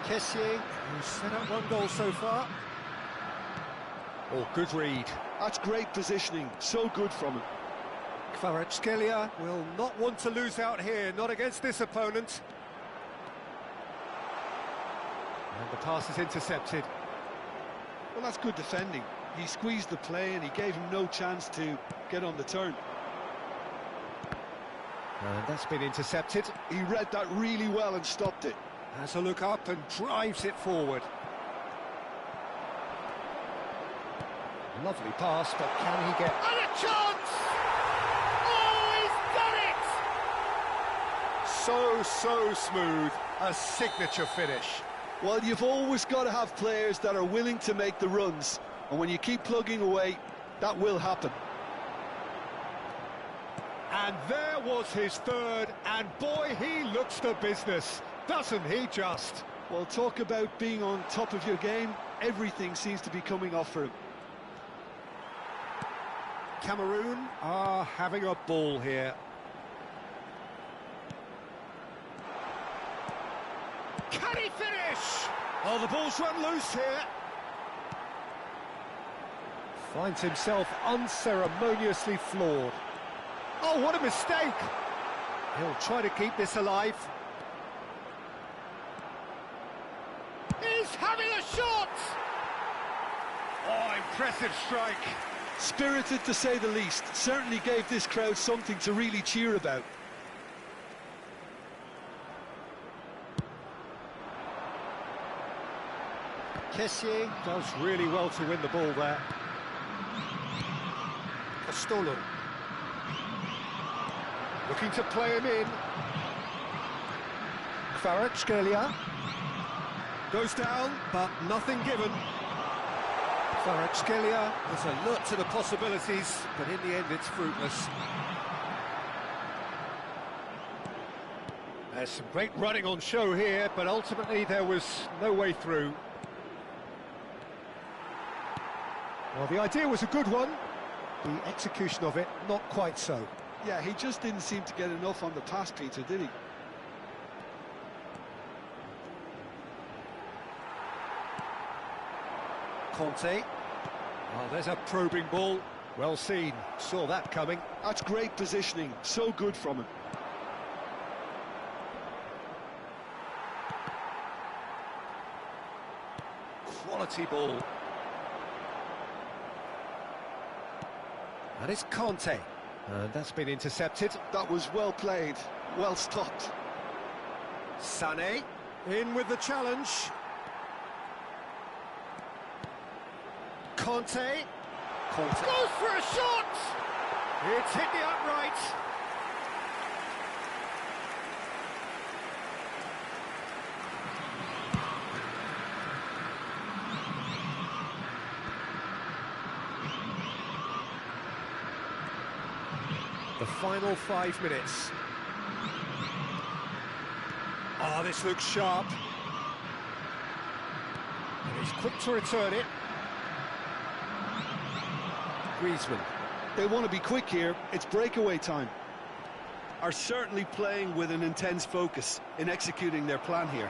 Kessié, who's set up one goal so far. Oh, good read. That's great positioning. So good from him. Kvaratskhelia will not want to lose out here, not against this opponent. And the pass is intercepted. Well, that's good defending. He squeezed the play and he gave him no chance to get on the turn. And that's been intercepted. He read that really well and stopped it. Has a look up and drives it forward. Lovely pass, but can he get... And a chance! Oh, he's done it! So smooth. A signature finish. Well, you've always got to have players that are willing to make the runs. And when you keep plugging away, that will happen. And there was his third, and boy, he looks the business, doesn't he just? Well, talk about being on top of your game. Everything seems to be coming off for him. Cameroon are having a ball here. Can he finish? Oh, the ball's run loose here. Finds himself unceremoniously floored. Oh, what a mistake! He'll try to keep this alive. He's having a shot! Oh, impressive strike. Spirited, to say the least. Certainly gave this crowd something to really cheer about. Kessié does really well to win the ball there. Castolo. Looking to play him in. Kvaratskhelia. Goes down, but nothing given. Kvaratskhelia was alert to the possibilities, but in the end it's fruitless. There's some great running on show here, but ultimately there was no way through. Well, the idea was a good one. The execution of it, not quite so. Yeah, he just didn't seem to get enough on the pass, Peter, did he? Conte. Oh, there's a probing ball. Well seen. Saw that coming. That's great positioning. So good from him. Quality ball. And it's Conte. And that's been intercepted. That was well played. Well stopped. Sané in with the challenge. Conte. Conte Goes for a shot! It's hit the upright. The final 5 minutes. Oh, this looks sharp. And he's quick to return it. Griezmann. They want to be quick here. It's breakaway time. Are certainly playing with an intense focus in executing their plan here.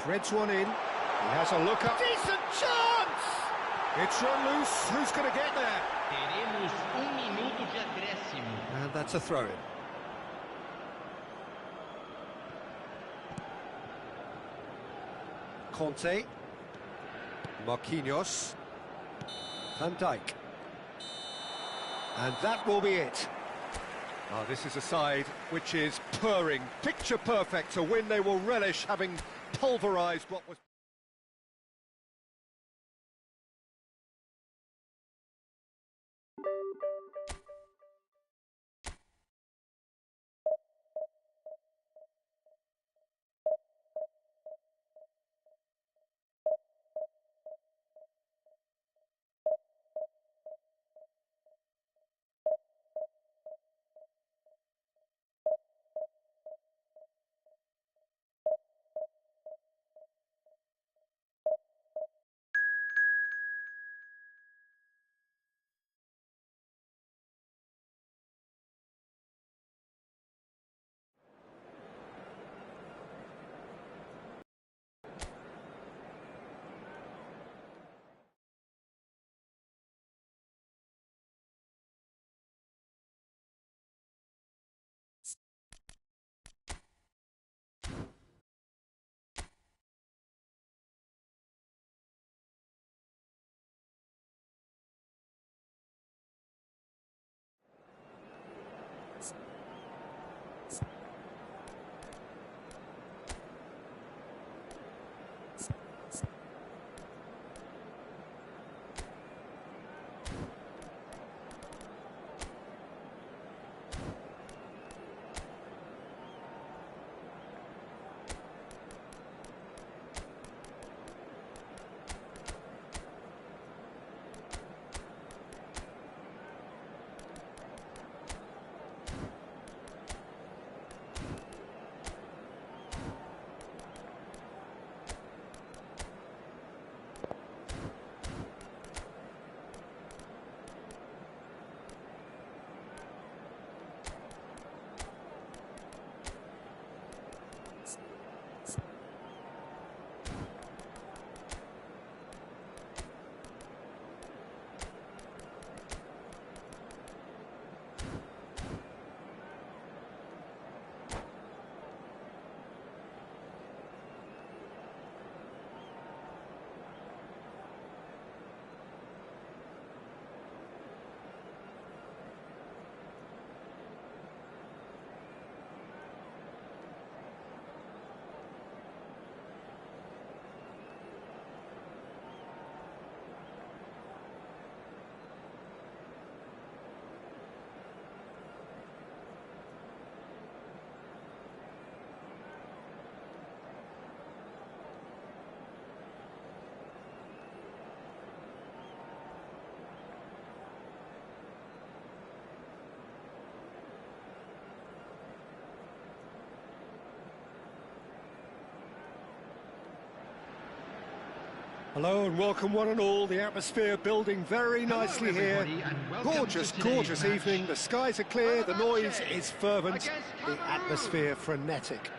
Threads one in. He has a look up. Decent chance! It's run loose. Who's going to get there? Teremos minuto de acréscimo. And that's a throw-in. Conte. Marquinhos. Van Dijk. And that will be it. Oh, this is a side which is purring, picture perfect, to win they will relish, having pulverised what was... Hello and welcome one and all. The atmosphere building very nicely here. Gorgeous, gorgeous evening. The skies are clear, the noise is fervent, the atmosphere frenetic.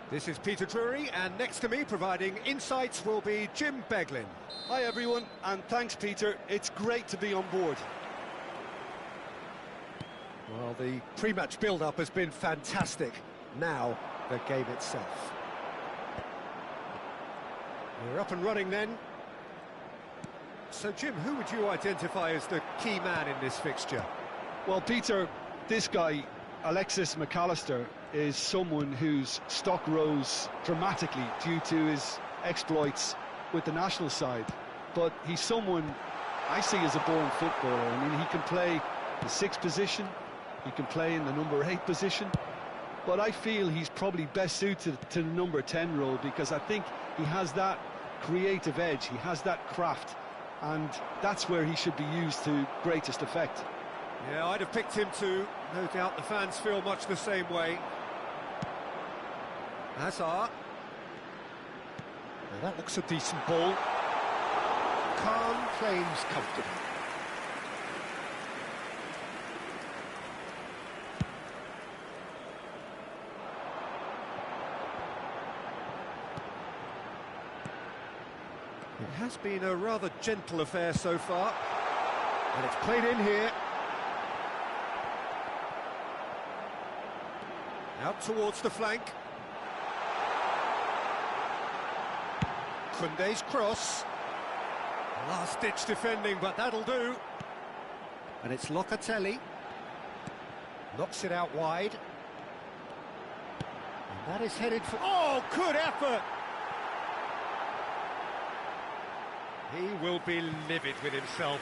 This is Peter Drury, and next to me providing insights will be Jim Beglin. Hi everyone, and thanks Peter, it's great to be on board. Well, the pre-match build-up has been fantastic. Now, the game itself. We're up and running then. So Jim, who would you identify as the key man in this fixture? Well Peter, this guy, Alexis McAllister, is someone whose stock rose dramatically due to his exploits with the national side. But he's someone I see as a born footballer. I mean, he can play the 6th position, he can play in the number 8 position, but I feel he's probably best suited to the number 10 role because I think he has that creative edge, he has that craft, and that's where he should be used to greatest effect. Yeah, I'd have picked him too. No doubt the fans feel much the same way. Hazard. Now that looks a decent ball. Khan claims comfortable. It has been a rather gentle affair so far. And it's played in here. Out towards the flank. Koundé's cross. Last-ditch defending, but that'll do. And it's Locatelli. Knocks it out wide. And that is headed for... Oh, good effort! He will be livid with himself.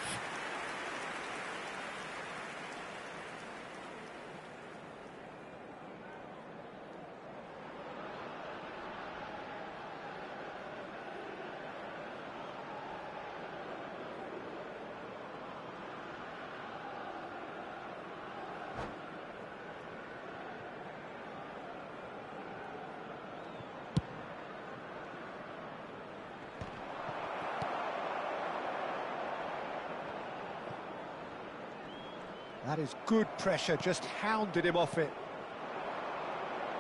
That is good pressure, just hounded him off it.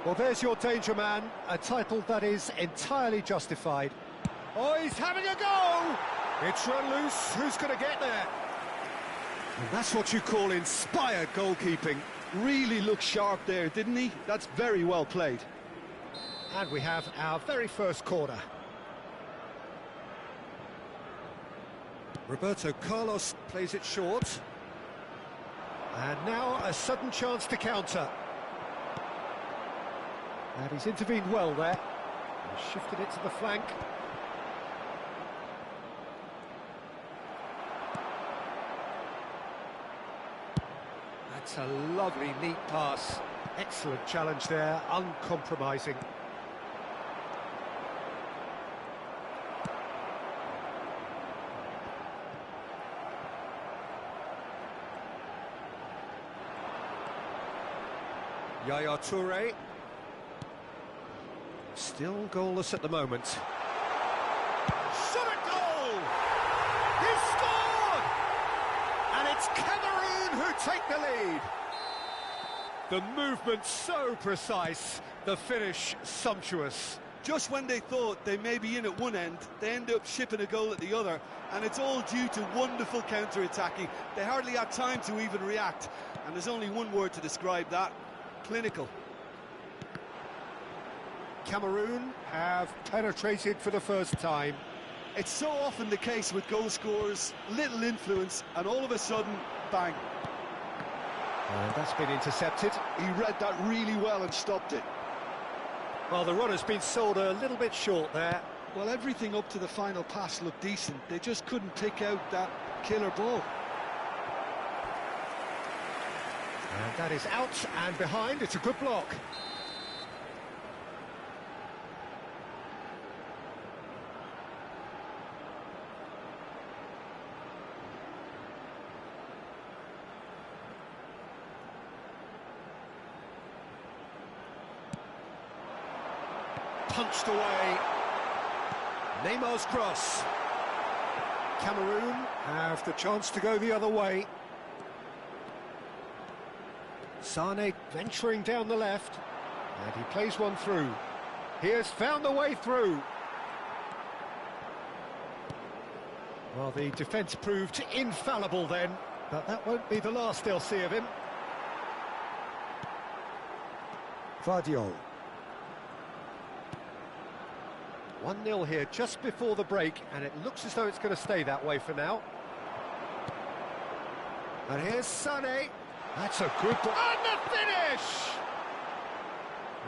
Well, there's your danger man, a title that is entirely justified. Oh, he's having a go! It's run loose, who's going to get there? And that's what you call inspired goalkeeping. Really looked sharp there, didn't he? That's very well played. And we have our very first corner. Roberto Carlos plays it short. And now a sudden chance to counter. And he's intervened well there. He's shifted it to the flank. That's a lovely, neat pass. Excellent challenge there, uncompromising. Yaya Touré. Still goalless at the moment. Shot at goal! He's scored! And it's Cameroon who take the lead. The movement so precise, the finish sumptuous. Just when they thought they may be in at one end, they end up shipping a goal at the other, and it's all due to wonderful counter-attacking. They hardly had time to even react, and there's only one word to describe that: clinical. Cameroon have penetrated for the first time. It's so often the case with goal scorers, little influence, and all of a sudden, bang. And that's been intercepted. He read that really well and stopped it. Well, the run has been sold a little bit short there. Well, everything up to the final pass looked decent. They just couldn't pick out that killer ball. And that is out and behind. It's a good block. Punched away. Neymar's cross. Cameroon have the chance to go the other way. Sane venturing down the left, and he plays one through. He has found the way through. Well, the defence proved infallible then, but that won't be the last they'll see of him. Vardio. 1-0 here just before the break, and it looks as though it's going to stay that way for now. And here's Sané. That's a good ball. And the finish!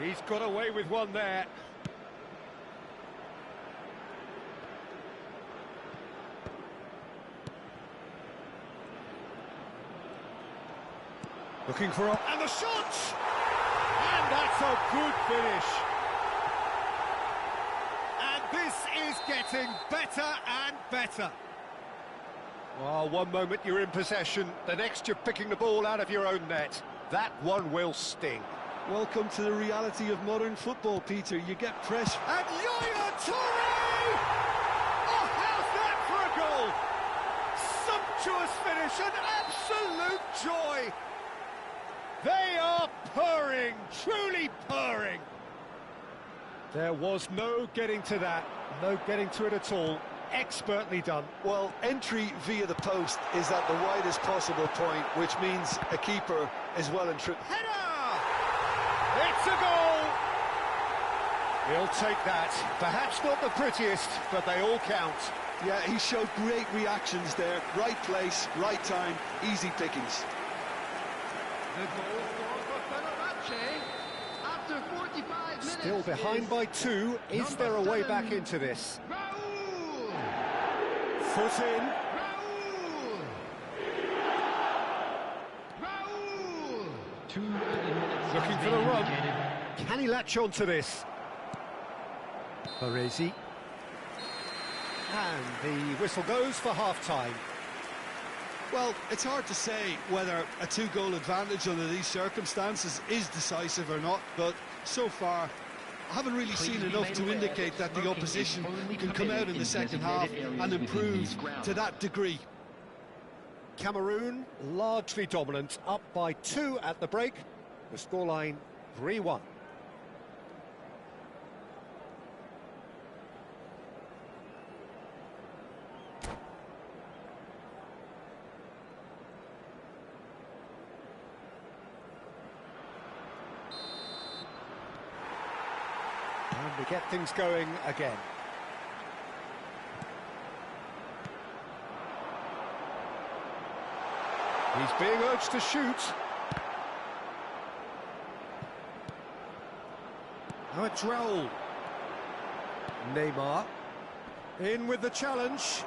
He's got away with one there. Looking for a... And the shot! And that's a good finish. And this is getting better and better. Well, one moment you're in possession, the next you're picking the ball out of your own net. That one will sting. Welcome to the reality of modern football, Peter. You get pressure. And Yaya Toure! Oh, how's that for a goal? Sumptuous finish, an absolute joy. They are purring, truly purring. There was no getting to that, no getting to it at all. Expertly done. Well, entry via the post is at the widest possible point, which means a keeper is well and true. Header! It's a goal! He'll take that. Perhaps not the prettiest, but they all count. Yeah, he showed great reactions there. Right place, right time, easy pickings. The goal scored for Fenerbahce after 45 minutes. Still behind by 2. Is there a way back into this? Raul! Foot in. Raul! Raul! 2 minutes. Looking for the run. Can he latch on to this? Baresi. And the whistle goes for half-time. Well, it's hard to say whether a 2-goal advantage under these circumstances is decisive or not, but so far I haven't really seen enough to indicate that the opposition can come out in the second half and improve to that degree. Cameroon largely dominant, up by 2 at the break. The scoreline 3-1. And we get things going again. He's being urged to shoot. Now it's Raul. Neymar. In with the challenge.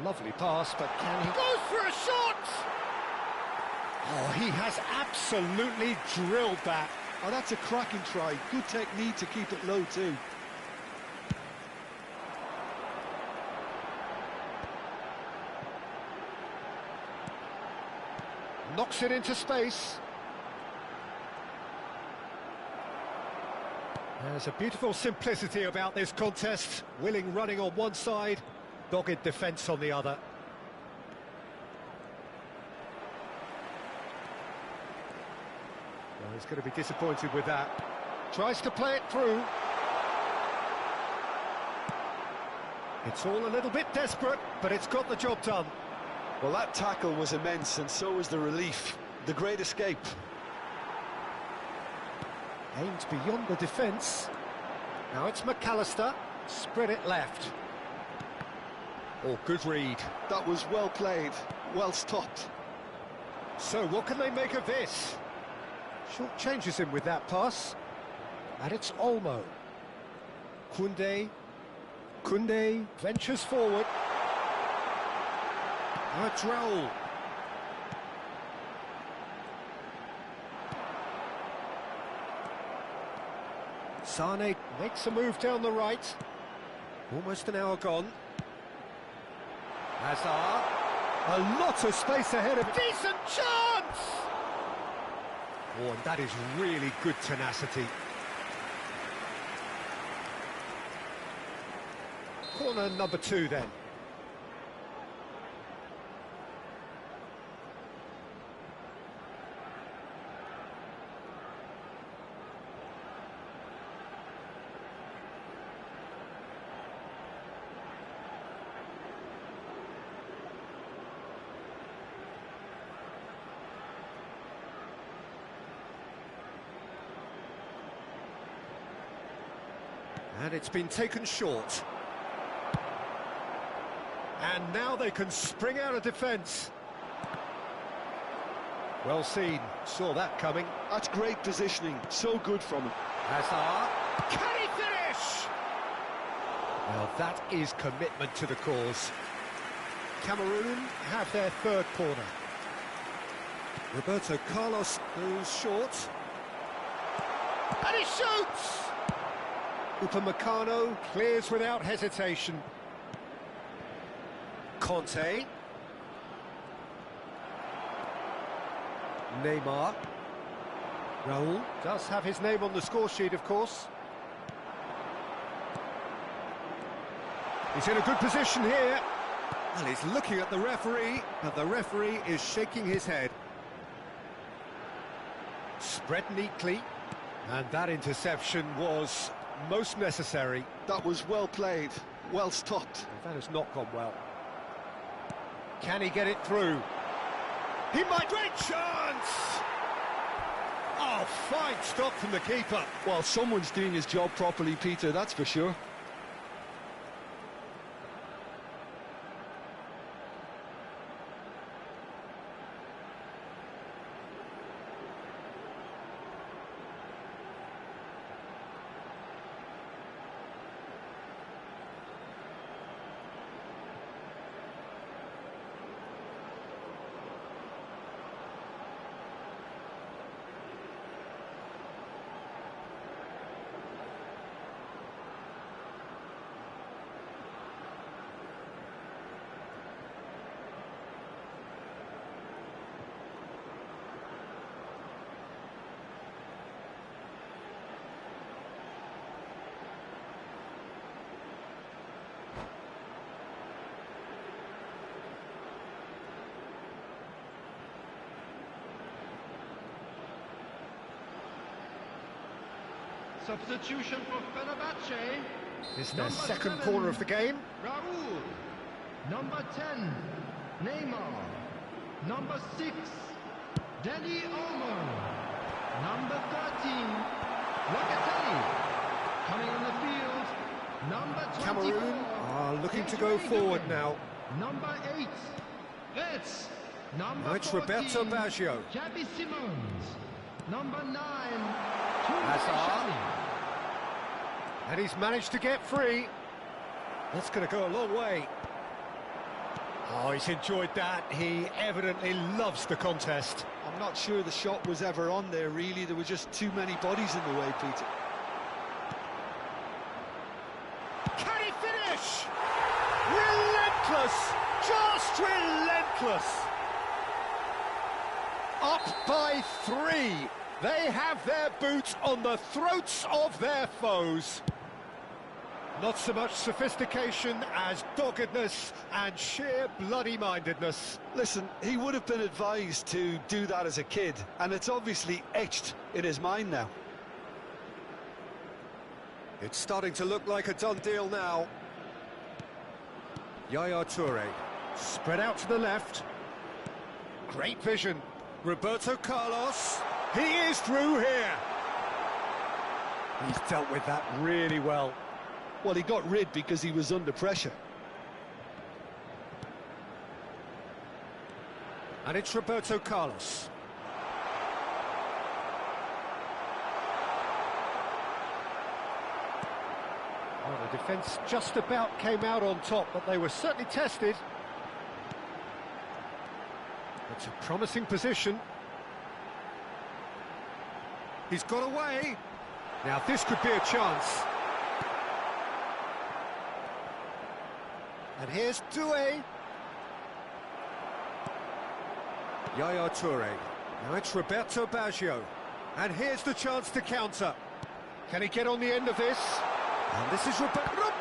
Lovely pass, but can he... Goes for a shot! Oh, he has absolutely drilled that. Oh, that's a cracking try. Good technique to keep it low too. Knocks it into space. There's a beautiful simplicity about this contest. Willing running on one side, dogged defence on the other. Well, he's going to be disappointed with that. Tries to play it through. It's all a little bit desperate, but it's got the job done. Well, that tackle was immense, and so was the relief. The great escape. Aimed beyond the defence. Now it's McAllister. Spread it left. Oh, good read. That was well played, well stopped. So what can they make of this? Short changes him with that pass. And it's Olmo. Koundé ventures forward. Now it's Raul. Sané makes a move down the right. Almost an hour gone. Hazard. A lot of space ahead of... Decent chance! Oh, and that is really good tenacity. Corner number 2 then. And it's been taken short. And now they can spring out of defence. Well seen, saw that coming. That's great positioning, so good from him. Hazard, can he finish? Well, that is commitment to the cause. Cameroon have their third corner. Roberto Carlos goes short. And he shoots! Upamecano clears without hesitation. Conte. Neymar. Raul does have his name on the score sheet, of course. He's in a good position here. And he's looking at the referee, but the referee is shaking his head. Spread neatly, and that interception was most necessary. That was well played, well stopped. That has not gone well. Can he get it through? He might. Great chance! Oh, fine stop from the keeper. Well, someone's doing his job properly, Peter, that's for sure. Substitution for Fenerbahce. This is their second corner of the game. Raul. Number 10, Neymar. Number 6, Deli Omer. Number 13, Locatelli. Coming on the field, number 24. Cameroon are looking to go forward now. Number 8, Reds. Number Now it's 14, Roberto Baggio. Xabi Simons. Number 9, Hazard. And he's managed to get free. That's going to go a long way. Oh, he's enjoyed that. He evidently loves the contest. I'm not sure the shot was ever on there, really. There were just too many bodies in the way, Peter. Can he finish? Relentless! Just relentless! Up by 3. They have their boots on the throats of their foes. Not so much sophistication as doggedness and sheer bloody-mindedness. Listen, he would have been advised to do that as a kid, and it's obviously etched in his mind now. It's starting to look like a done deal now. Yaya Toure, spread out to the left. Great vision. Roberto Carlos. He is through here. He's dealt with that really well. Well, he got rid because he was under pressure. And it's Roberto Carlos. Well, the defence just about came out on top, but they were certainly tested. It's a promising position. He's got away. Now this could be a chance. And here's Deux. Yaya Toure. Now it's Roberto Baggio. And here's the chance to counter. Can he get on the end of this? And this is Roberto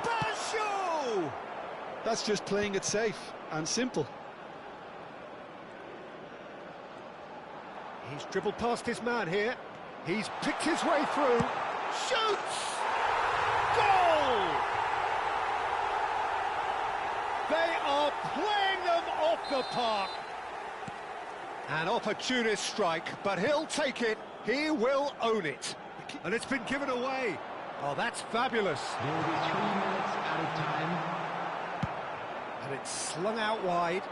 Baggio! That's just playing it safe and simple. He's dribbled past his man here. He's picked his way through. Shoots! Goal! They are playing them off the park. An opportunist strike, but he'll take it. He will own it. And it's been given away. Oh, that's fabulous. There will be 3 minutes added time. And it's slung out wide.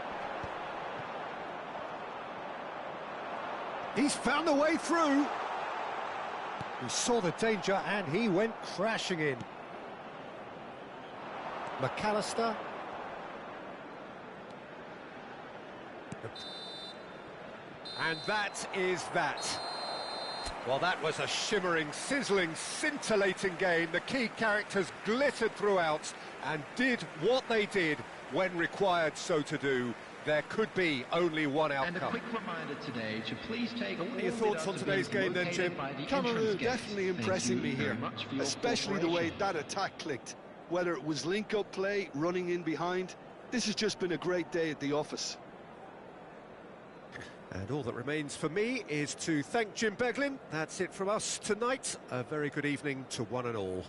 He's found the way through. He saw the danger and he went crashing in. McAllister. And that is that. Well, that was a shimmering, sizzling, scintillating game. The key characters glittered throughout and did what they did when required so to do. There could be only one outcome. And a quick reminder today to please take What are your thoughts on today's game then, Jim? Cameroon Cameroon definitely impressing me here, especially the way that attack clicked. Whether it was link-up play, running in behind, this has just been a great day at the office. And all that remains for me is to thank Jim Beglin. That's it from us tonight. A very good evening to one and all.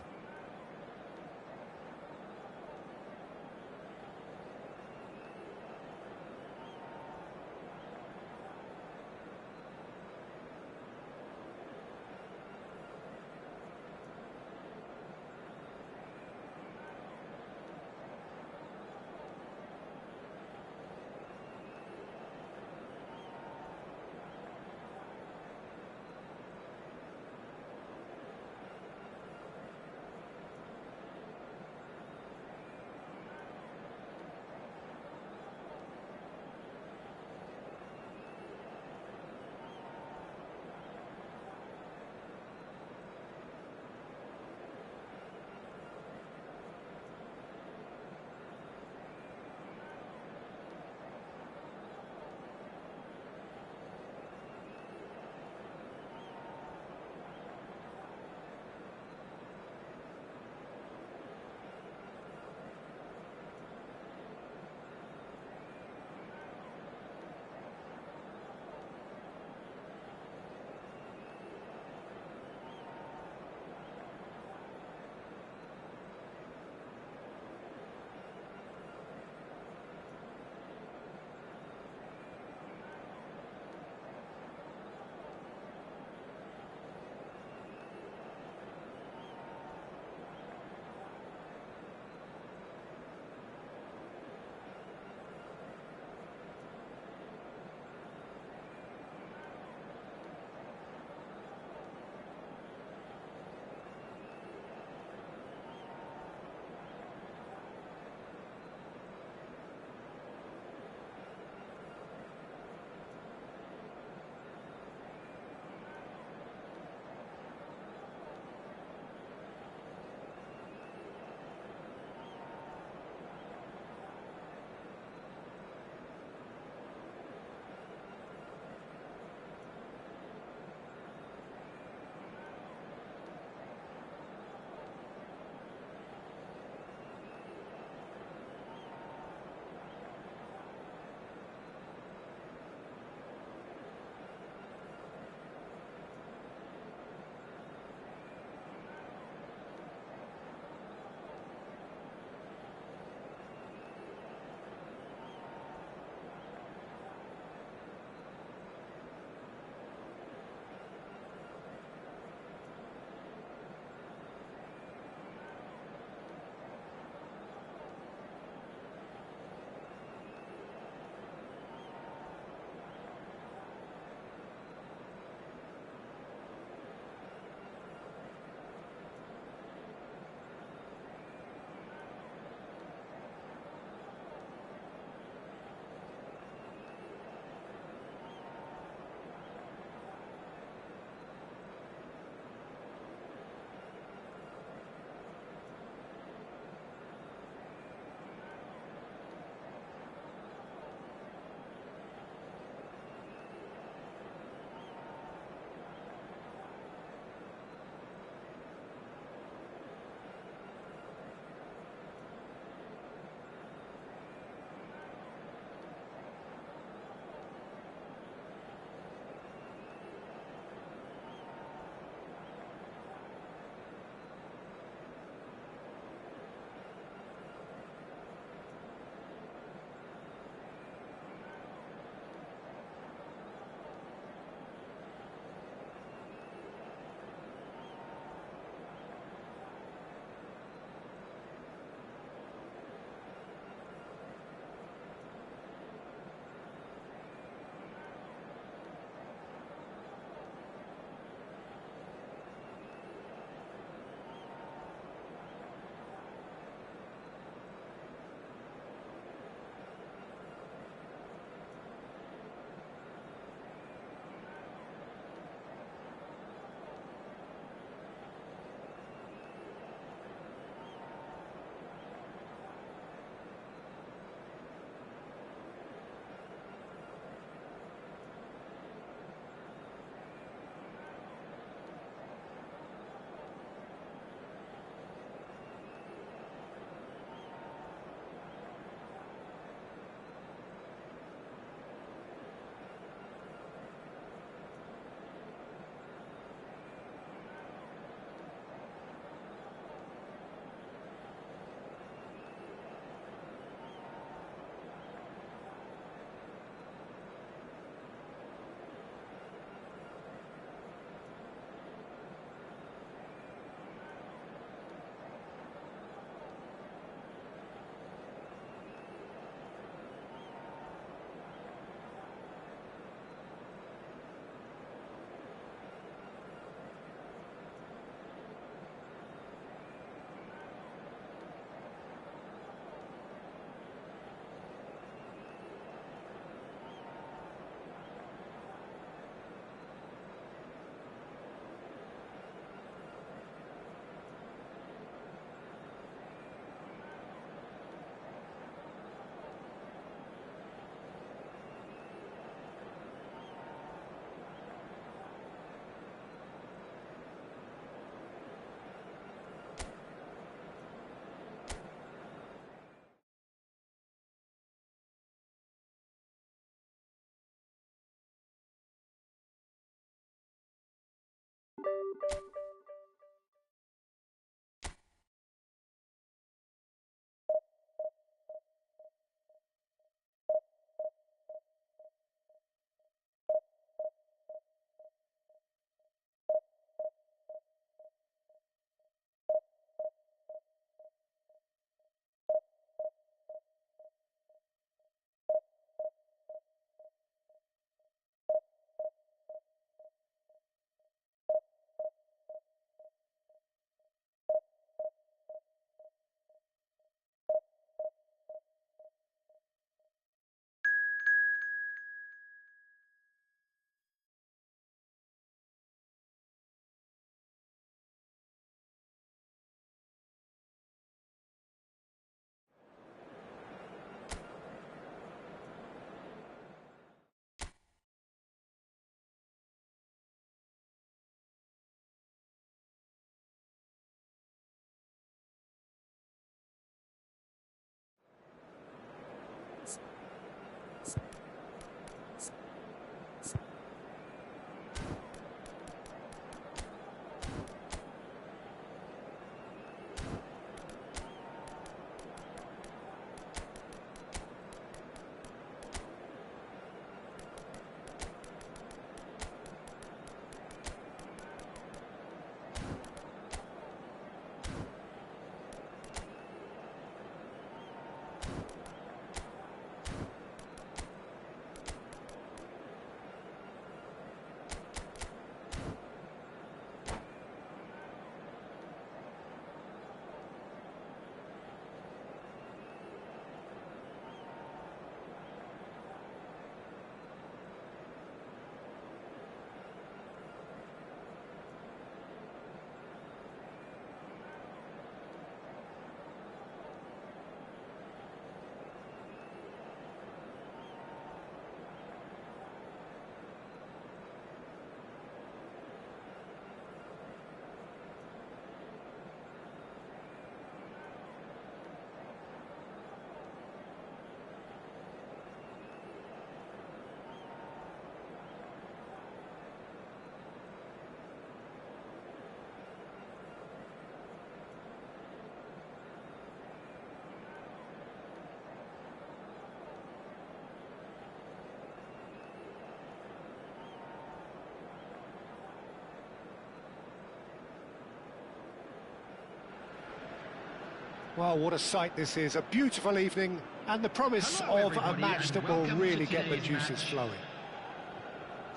Well, what a sight this is. A beautiful evening and the promise of a match that will really get the juices flowing.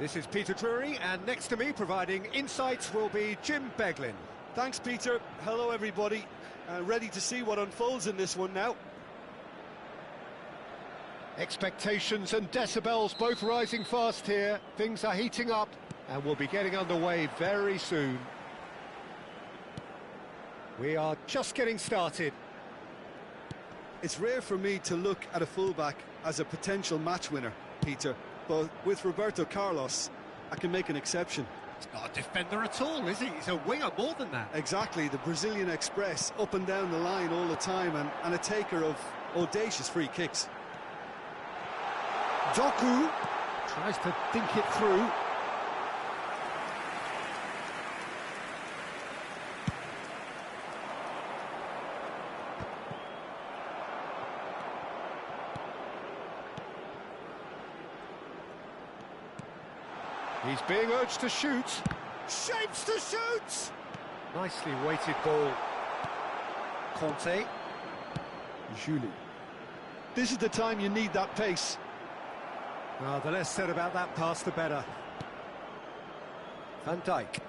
This is Peter Drury, and next to me providing insights will be Jim Beglin. Thanks, Peter. Hello, everybody. Ready to see what unfolds in this one now. Expectations and decibels both rising fast here. Things are heating up and we'll be getting underway very soon. We are just getting started. It's rare for me to look at a fullback as a potential match winner, Peter, but with Roberto Carlos, I can make an exception. He's not a defender at all, is he? He's a winger more than that. Exactly, the Brazilian Express, up and down the line all the time, and a taker of audacious free kicks. Doku tries to think it through. He's being urged to shoot. Shapes to shoot! Nicely weighted ball. Conte. Julie. This is the time you need that pace. Well, the less said about that pass, the better. Van Dijk.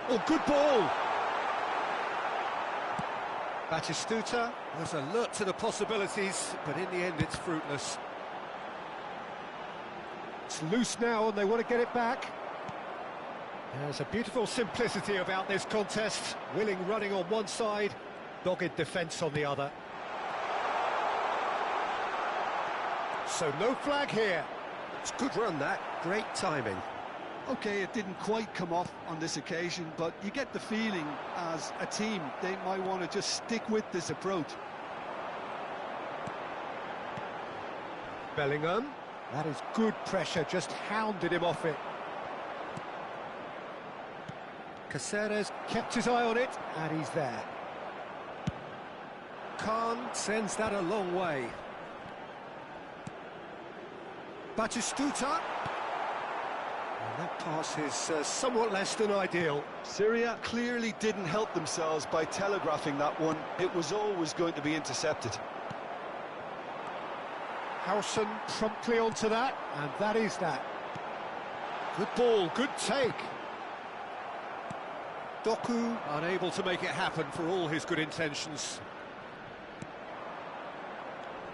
Oh, good ball! Batistuta was alert to the possibilities, but in the end it's fruitless. It's loose now and they want to get it back. There's a beautiful simplicity about this contest. Willing running on one side, dogged defence on the other. So no flag here. It's a good run, that. Great timing. Okay, it didn't quite come off on this occasion, but you get the feeling as a team they might want to just stick with this approach. Bellingham. That is good pressure, just hounded him off it. Caceres kept his eye on it, and he's there. Khan sends that a long way. Batistuta. And that pass is somewhat less than ideal. Syria clearly didn't help themselves by telegraphing that one. It was always going to be intercepted. Howson promptly onto that, and that is that. Good ball, good take. Doku unable to make it happen for all his good intentions.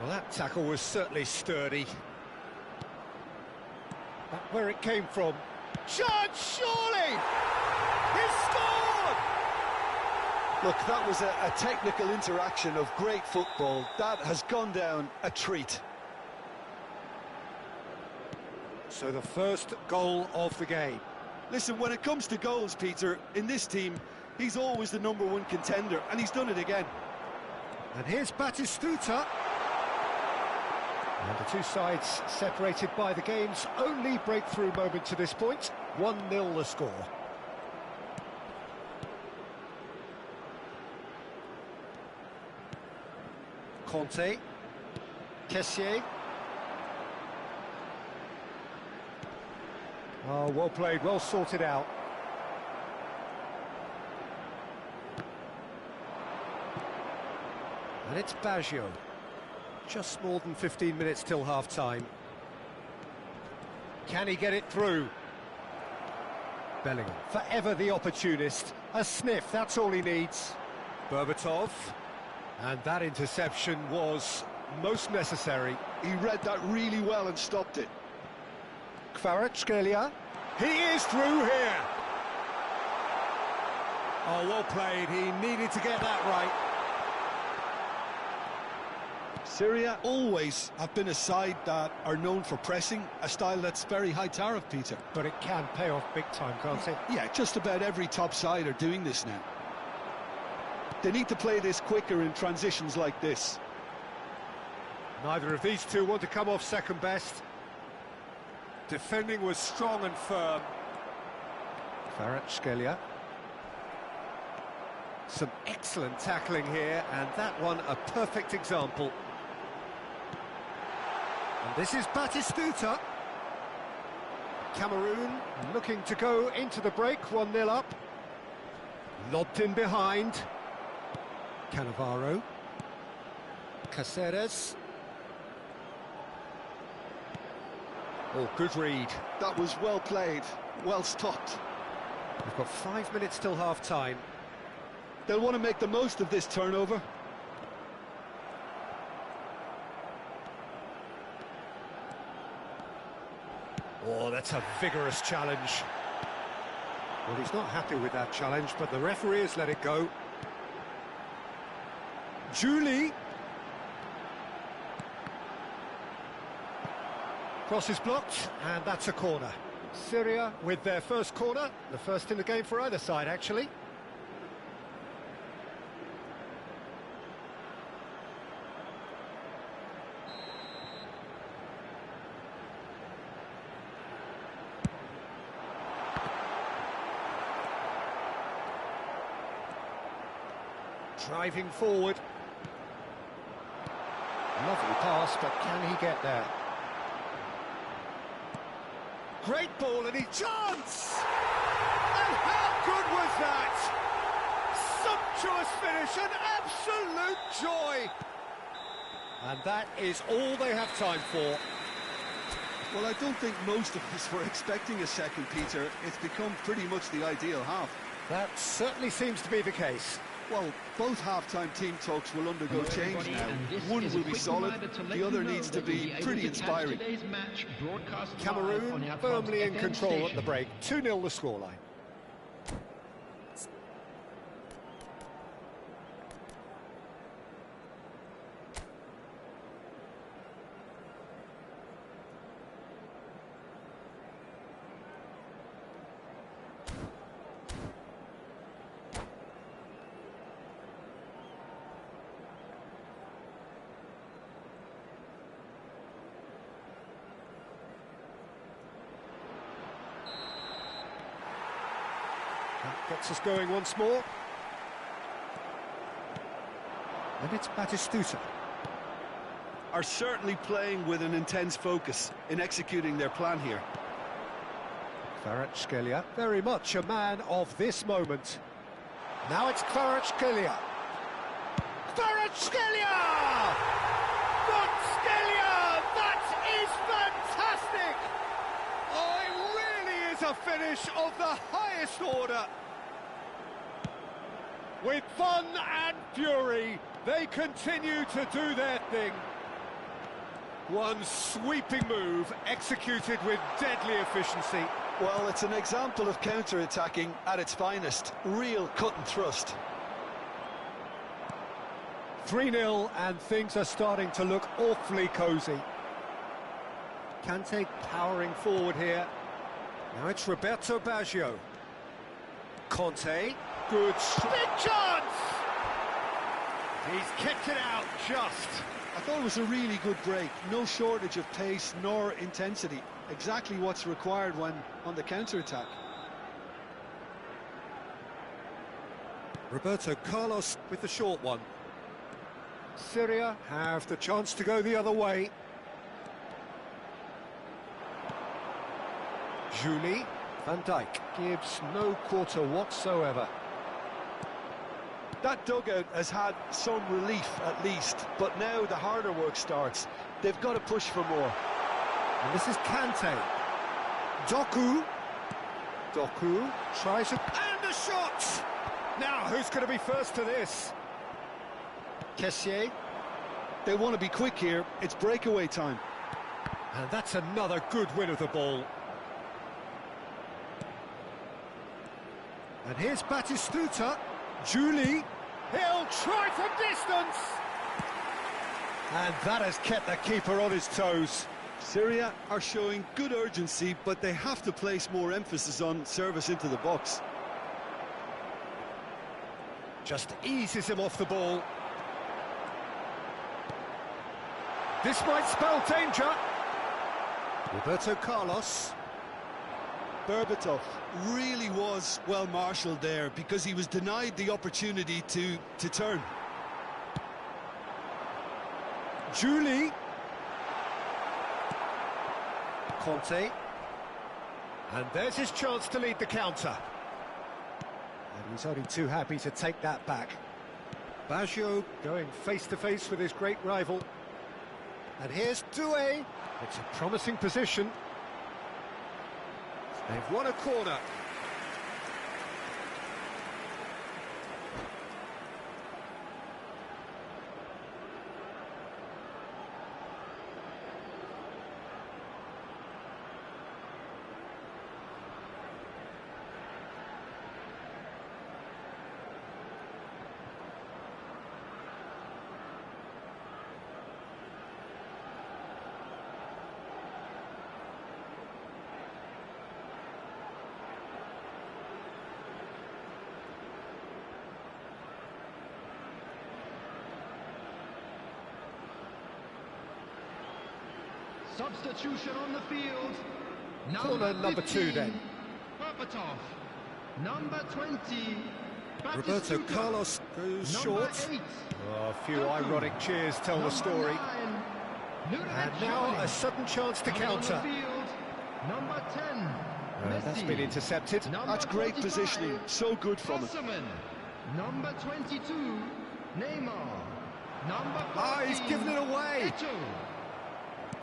Well, that tackle was certainly sturdy. That's where it came from. Chance, surely! He's scored! Look, that was a technical interaction of great football. That has gone down a treat. So the first goal of the game. Listen, when it comes to goals, Peter, in this team, he's always the #1 contender, and he's done it again. And here's Batistuta. And the two sides separated by the game's only breakthrough moment to this point. 1-0 the score. Conte. Kessié. Oh, well played, well sorted out. And it's Baggio. Just more than 15 minutes till half-time. Can he get it through? Bellingham, forever the opportunist. A sniff, that's all he needs. Berbatov. And that interception was most necessary. He read that really well and stopped it. Kvaratskhelia. He is through here. Oh, well played. He needed to get that right. Syria always have been a side that are known for pressing, a style that's very high tariff, Peter. But it can pay off big time, can't it? Yeah, just about every top side are doing this now. They need to play this quicker in transitions like this. Neither of these two want to come off second best. Defending was strong and firm. Kvaratskhelia. Some excellent tackling here, and that one a perfect example. And this is Batistuta. Cameroon looking to go into the break, 1-0 up. Lobbed in behind. Cannavaro. Caceres. Oh, good read. That was well played, well stopped. We've got 5 minutes till half-time. They'll want to make the most of this turnover. Oh, that's a vigorous challenge. Well, he's not happy with that challenge, but the referee has let it go. Julie. Cross is blocked, and that's a corner. Syria with their first corner, the first in the game for either side, actually. Driving forward. Lovely pass, but can he get there? Great ball, and he chance! And how good was that? Sumptuous finish, an absolute joy! And that is all they have time for. Well, I don't think most of us were expecting a second, Peter. It's become pretty much the ideal half. That certainly seems to be the case. Well, both half-time team talks will undergo change now. One will be solid, the other needs to be pretty inspiring. Cameroon firmly in control at the break. 2-0 the scoreline. Gets us going once more. And it's Batistuta. Are certainly playing with an intense focus in executing their plan here. Kvaratskhelia, very much a man of this moment. Now it's Kvaratskhelia. Kvaratskhelia! Kvaratskhelia! That is fantastic! Oh, it really is a finish of the highest order. With fun and fury, they continue to do their thing. One sweeping move executed with deadly efficiency. Well, it's an example of counter-attacking at its finest. Real cut and thrust. 3-0 and things are starting to look awfully cosy. Kante powering forward here. Now it's Roberto Baggio. Conte, good big chance! He's kicked it out just. I thought it was a really good break. No shortage of pace nor intensity. Exactly what's required when on the counter-attack. Roberto Carlos with the short one. Syria have the chance to go the other way. Julie, Van Dijk gives no quarter whatsoever. That dugout has had some relief at least, but now the harder work starts. They've got to push for more. And this is Kante. Doku. Doku tries it. And a shot! Now, who's going to be first to this? Kessié. They want to be quick here. It's breakaway time. And that's another good win of the ball. And here's Batistuta. Julie. He'll try from distance. And that has kept the keeper on his toes. Syria are showing good urgency, but they have to place more emphasis on service into the box. Just eases him off the ball. This might spell danger. Roberto Carlos. Berbatov really was well marshalled there because he was denied the opportunity to turn. Julie. Conte. And there's his chance to lead the counter. And he's only too happy to take that back. Baggio going face-to-face with his great rival. And here's Deux. It's a promising position. They've won a corner. Substitution on the field. Corner number 2 then. Berbatov. Number 20. Roberto Batistuta. Carlos goes Number short. 8. Oh, a few ironic cheers tell the story. And now a sudden chance to counter. Number 10. That's been intercepted. That's great positioning. So good from him. Number 22. Neymar. Number 14. Ah, he's given it away. Eto'o.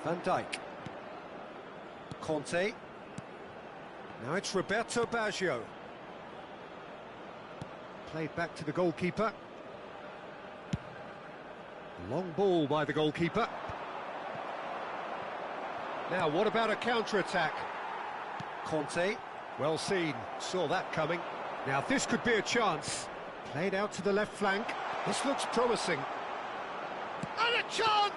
Van Dijk. Conte. Now it's Roberto Baggio. Played back to the goalkeeper. Long ball by the goalkeeper. Now, what about a counter-attack? Conte. Well seen. Saw that coming. Now, this could be a chance. Played out to the left flank. This looks promising. And a chance!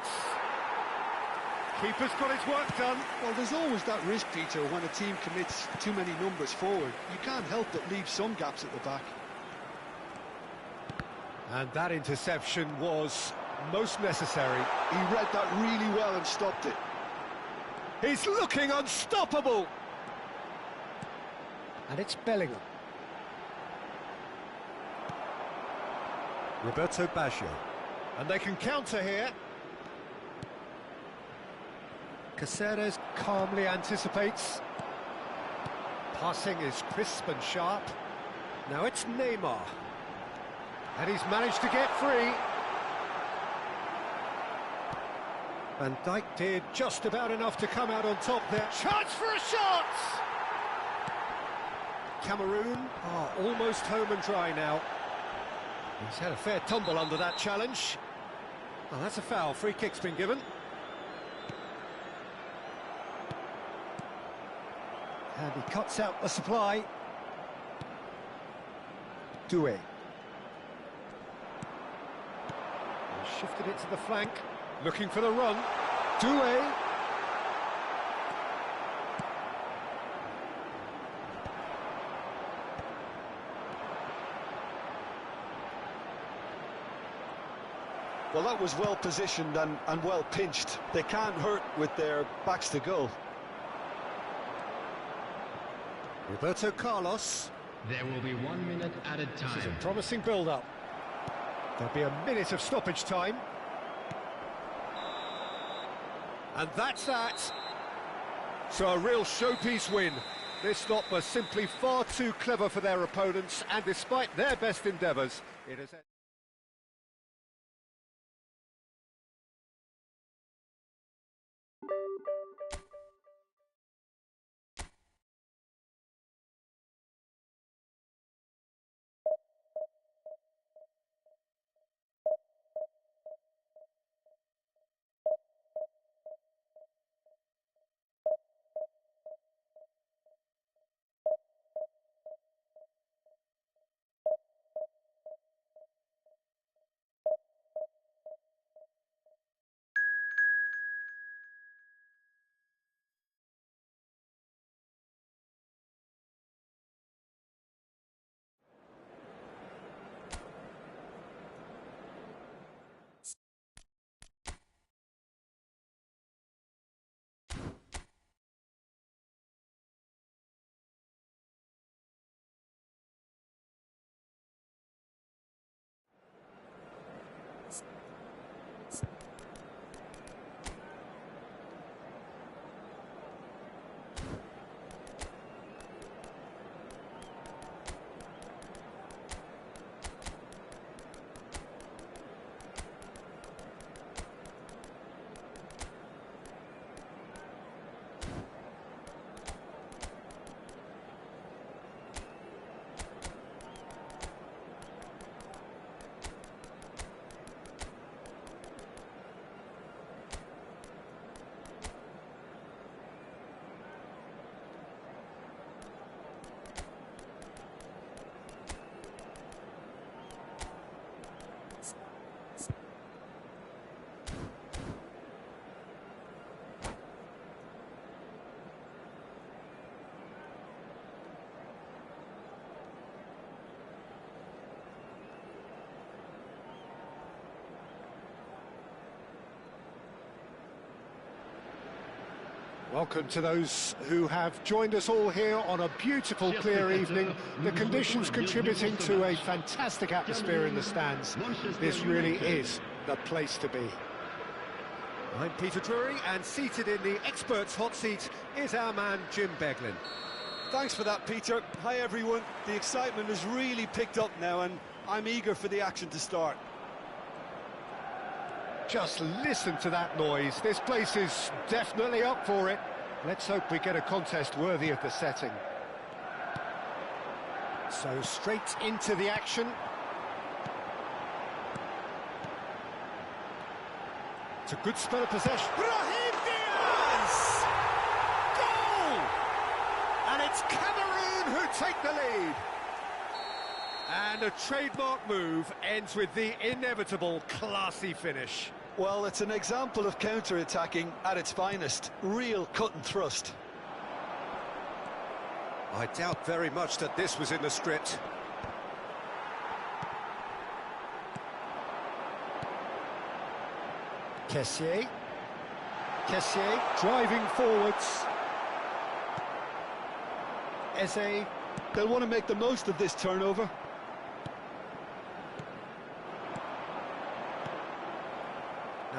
Keeper's got his work done. Well, there's always that risk, Peter, when a team commits too many numbers forward. You can't help but leave some gaps at the back. And that interception was most necessary. He read that really well and stopped it. He's looking unstoppable. And it's Bellingham. Roberto Baggio. And they can counter here. Caceres calmly anticipates. Passing is crisp and sharp. Now it's Neymar. And he's managed to get free. Van Dijk did just about enough to come out on top there. Chance for a shot! Cameroon are almost home and dry now. He's had a fair tumble under that challenge. Oh, that's a foul. Free kick's been given. And he cuts out the supply. Deux. He shifted it to the flank, looking for the run. Deux. Well, that was well positioned and well pinched. They can't hurt with their backs to goal. Roberto Carlos. There will be 1 minute added time. This is a promising build-up. There'll be a minute of stoppage time. And that's that. So a real showpiece win. This lot was simply far too clever for their opponents, and despite their best endeavours, it has... Welcome to those who have joined us all here on a beautiful, clear evening. The conditions contributing to a fantastic atmosphere in the stands. This really is the place to be. I'm Peter Drury, and seated in the experts' hot seat is our man Jim Beglin. Thanks for that, Peter. Hi, everyone. The excitement has really picked up now, and I'm eager for the action to start. Just listen to that noise. This place is definitely up for it. Let's hope we get a contest worthy of the setting. So straight into the action. It's a good spell of possession. Brahim Diaz! Goal! And it's Cameroon who take the lead. And a trademark move ends with the inevitable classy finish. Well, it's an example of counter-attacking at its finest. Real cut and thrust. I doubt very much that this was in the script. Kessié driving forwards. Eze. They'll want to make the most of this turnover.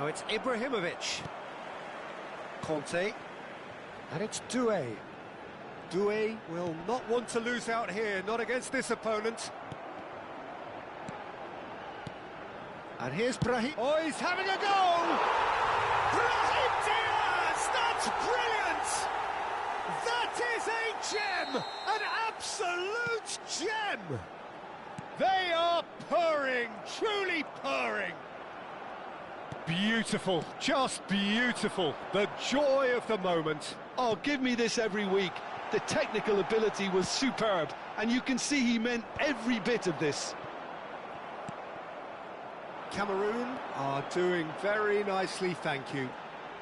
Now it's Ibrahimovic. Conte. And it's Deux. Deux will not want to lose out here, not against this opponent. And here's Brahim. Oh, he's having a go! Brahim Diaz! That's brilliant! That is a gem! An absolute gem! They are purring, truly purring. Beautiful, just beautiful. The joy of the moment. Oh, give me this every week. The technical ability was superb, and you can see he meant every bit of this. Cameroon are doing very nicely, thank you.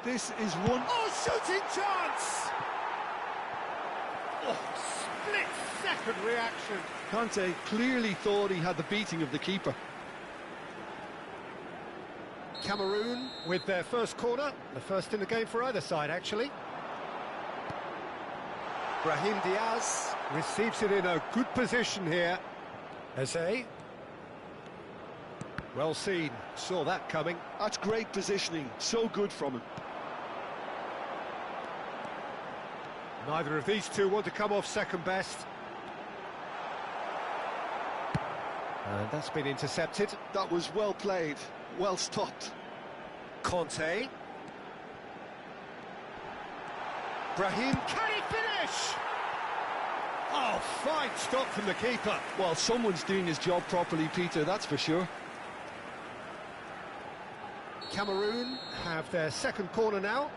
This is one... Oh, shooting chance! Oh, split-second reaction. Conte clearly thought he had the beating of the keeper. Cameroon with their first corner, the first in the game for either side, actually. Brahim Diaz receives it in a good position here. Eze. Well seen, saw that coming. That's great positioning, so good from him. Neither of these two want to come off second best. And that's been intercepted. That was well played, well stopped. Conte. Brahim, can he finish? Oh, fine stop from the keeper. Well, someone's doing his job properly, Peter, that's for sure. Cameroon have their second corner now.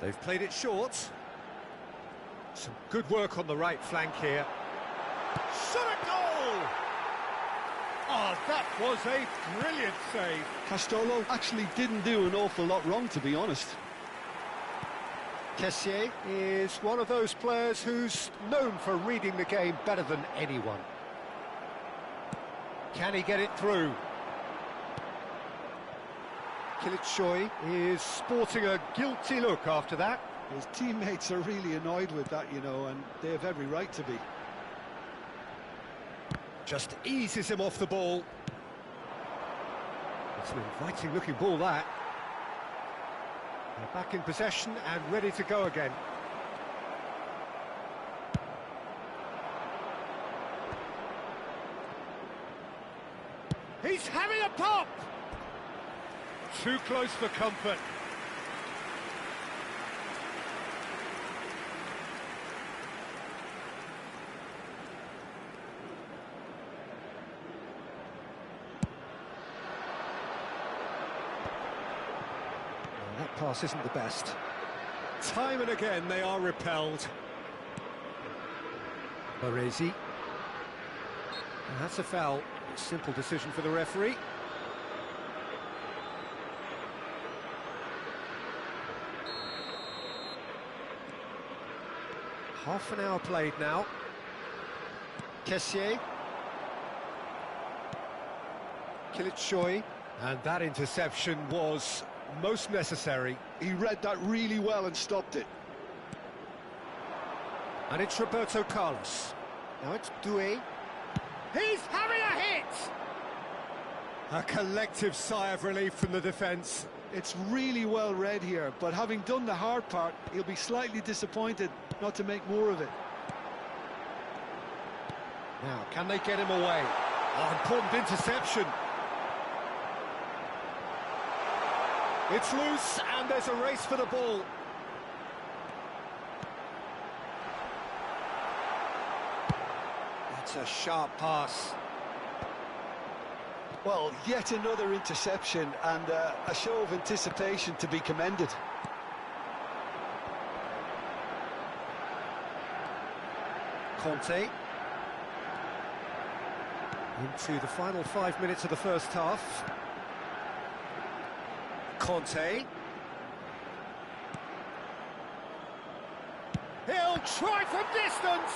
They've played it short. Some good work on the right flank here. Shot a goal! Oh, that was a brilliant save. Castolo actually didn't do an awful lot wrong, to be honest. Kessié is one of those players who's known for reading the game better than anyone. Can he get it through? Kilitshoy is sporting a guilty look after that. His teammates are really annoyed with that, you know, and they have every right to be. Just eases him off the ball. It's an inviting looking ball, that. They're back in possession and ready to go again. He's having a pop! Too close for comfort. That pass isn't the best. Time and again they are repelled. Baresi. And that's a foul. Simple decision for the referee. Half an hour played now. Kessié. Kilitshoy. And that interception was most necessary. He read that really well and stopped it. And it's Roberto Carlos. Now it's Deux. He's having a hit! A collective sigh of relief from the defence. It's really well read here, but having done the hard part, he'll be slightly disappointed not to make more of it. Now, can they get him away? Oh, important interception. It's loose, and there's a race for the ball. That's a sharp pass. Well, yet another interception, and a show of anticipation to be commended. Conte. Into the final 5 minutes of the first half. Conte. He'll try from distance.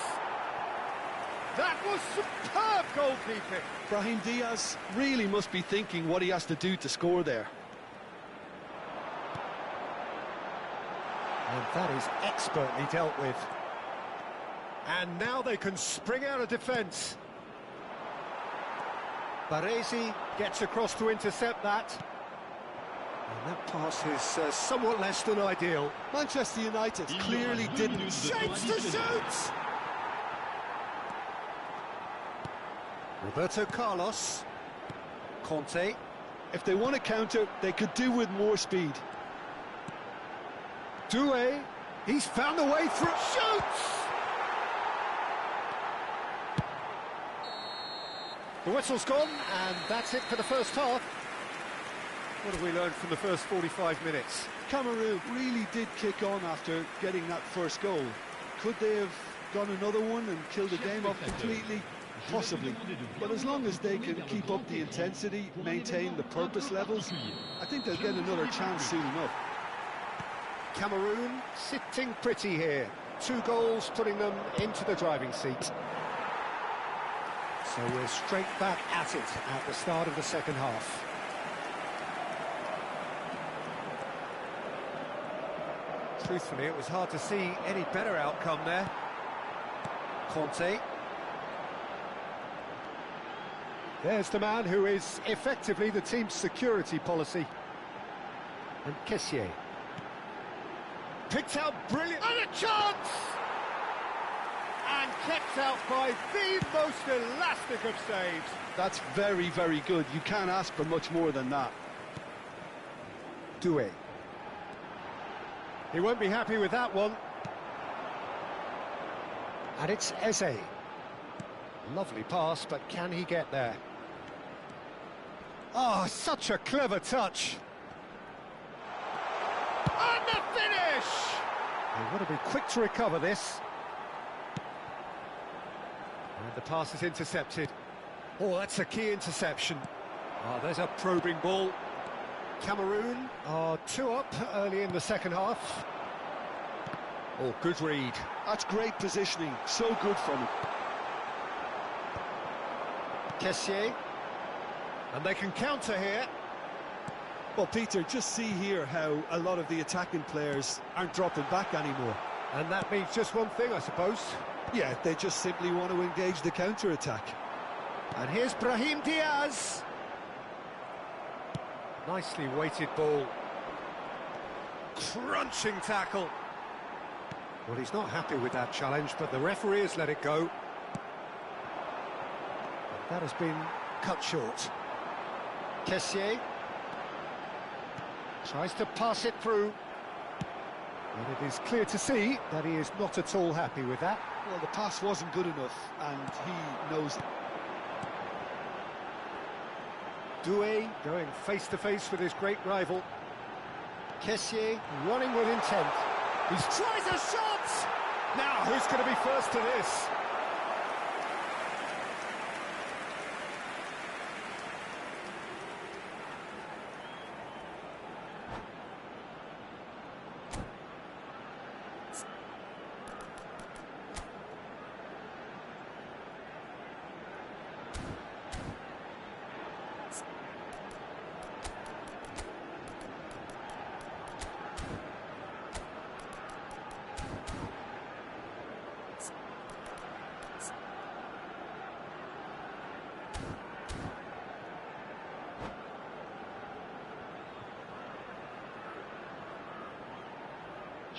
That was superb goalkeeping. Brahim Diaz really must be thinking what he has to do to score there. And that is expertly dealt with. And now they can spring out of defence. Baresi gets across to intercept that. And that pass is somewhat less than ideal. Manchester United clearly didn't. Shapes to shoot! Roberto Carlos. Conte. If they want to counter, they could do with more speed. Deux. He's found a way through. Shoots! The whistle's gone, and that's it for the first half. What have we learned from the first 45 minutes? Cameroon really did kick on after getting that first goal. Could they have gone another one and killed the game off completely? Possibly. But as long as they can keep up the intensity, maintain the purpose levels, I think they'll get another chance soon enough. Cameroon sitting pretty here. 2 goals putting them into the driving seat. So we're straight back at it at the start of the second half. Truthfully, it was hard to see any better outcome there. Conte. There's the man who is effectively the team's security policy. And Kessié. Picked out brilliant. And a chance! And kept out by the most elastic of saves. That's very, very good. You can't ask for much more than that. Deux. He won't be happy with that one. And it's Eze. Lovely pass, but can he get there? Oh, such a clever touch. And the finish! They want to be quick to recover this. And the pass is intercepted. Oh, that's a key interception. Oh, there's a probing ball. Cameroon are 2 up early in the second half. Oh, good read. That's great positioning. So good from him. Kessié. And they can counter here. Well, Peter, just see here how a lot of the attacking players aren't dropping back anymore. And that means just one thing, I suppose. Yeah, they just simply want to engage the counter-attack. And here's Brahim Diaz. Nicely weighted ball. Crunching tackle. Well, he's not happy with that challenge, but the referee has let it go. And that has been cut short. Kessié tries to pass it through. And it is clear to see that he is not at all happy with that. Well, the pass wasn't good enough, and he knows it. Deux going face-to-face with his great rival. Kessié running with intent. He tries a shot! Now, who's going to be first to this?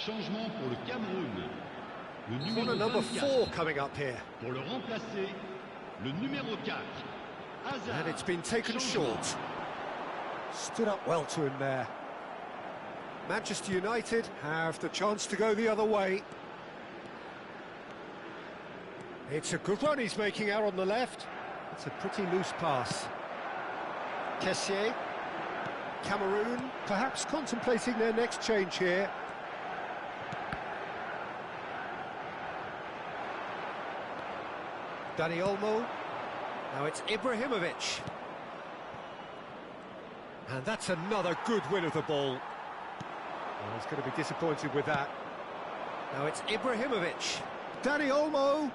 Changement pour le Cameroun. Le Corner numéro number 24. 4 coming up here. Pour le remplacer, le numéro 4. Hazard. And it's been taken Changement. short. Stood up well to him there. Manchester United have the chance to go the other way. It's a good run he's making out on the left. It's a pretty loose pass. Kessié. Cameroon perhaps contemplating their next change here. Dani Olmo. Now it's Ibrahimovic. And that's another good win of the ball. Well, he's going to be disappointed with that. Now it's Ibrahimovic. Dani Olmo.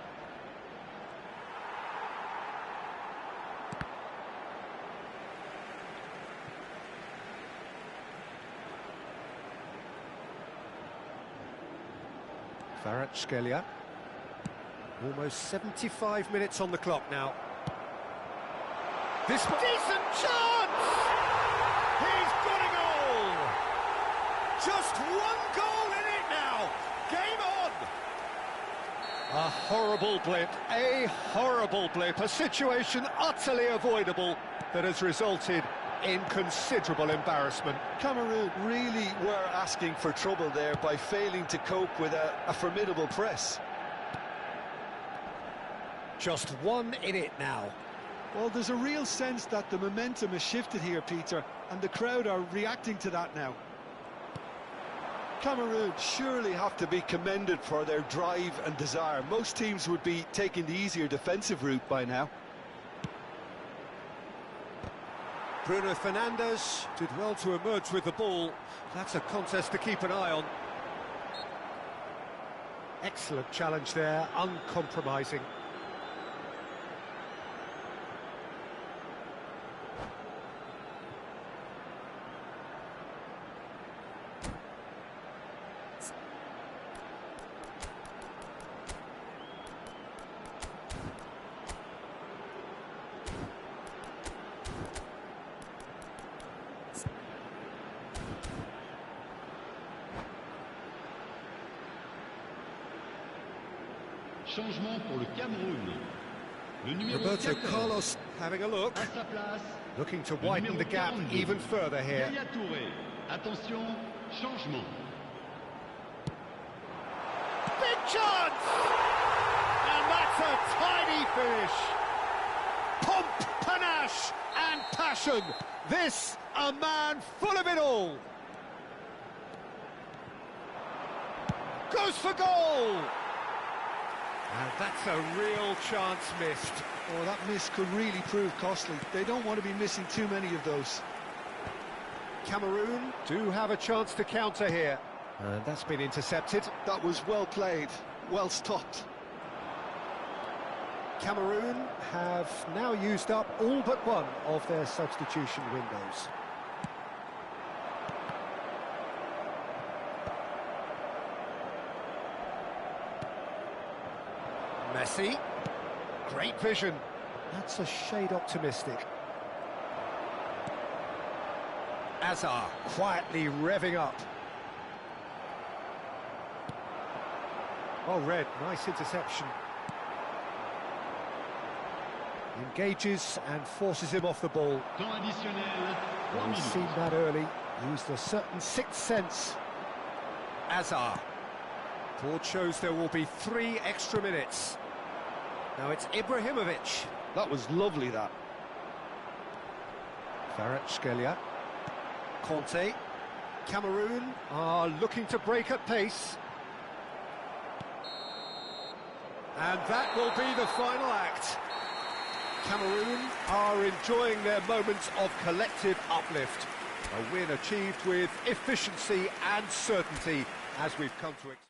Kvaratskhelia. Almost 75 minutes on the clock now. This decent chance! He's got a goal! Just one goal in it now! Game on! A horrible blip, a situation utterly avoidable that has resulted in considerable embarrassment. Cameroon really were asking for trouble there by failing to cope with a formidable press. Just one in it now. Well, there's a real sense that the momentum has shifted here, Peter, and the crowd are reacting to that now. Cameroon surely have to be commended for their drive and desire. Most teams would be taking the easier defensive route by now. Bruno Fernandes did well to emerge with the ball. That's a contest to keep an eye on. Excellent challenge there, uncompromising. Changement pour le Cameroun. Le numéro Roberto 14, Carlos having a look, à sa place. looking to Le widen numéro the gap 42, even further here. Yaya Touré. Attention, changement. Big chance! And that's a tiny finish. Pomp, panache and passion. This, a man full of it all. Goes for goal! And that's a real chance missed. Oh, that miss could really prove costly. They don't want to be missing too many of those. Cameroon do have a chance to counter here. And that's been intercepted. That was well played, well stopped. Cameroon have now used up all but one of their substitution windows. Messi, great vision. That's a shade optimistic. Azar quietly revving up. Well read, nice interception. Engages and forces him off the ball. Temps additionnel, 3 We've seen minutes. that early, used a certain sixth sense. Azar. Board shows there will be 3 extra minutes. Now it's Ibrahimovic. That was lovely, that. Kvaratskhelia. Conte. Cameroon are looking to break at pace. And that will be the final act. Cameroon are enjoying their moments of collective uplift. A win achieved with efficiency and certainty, as we've come to expect.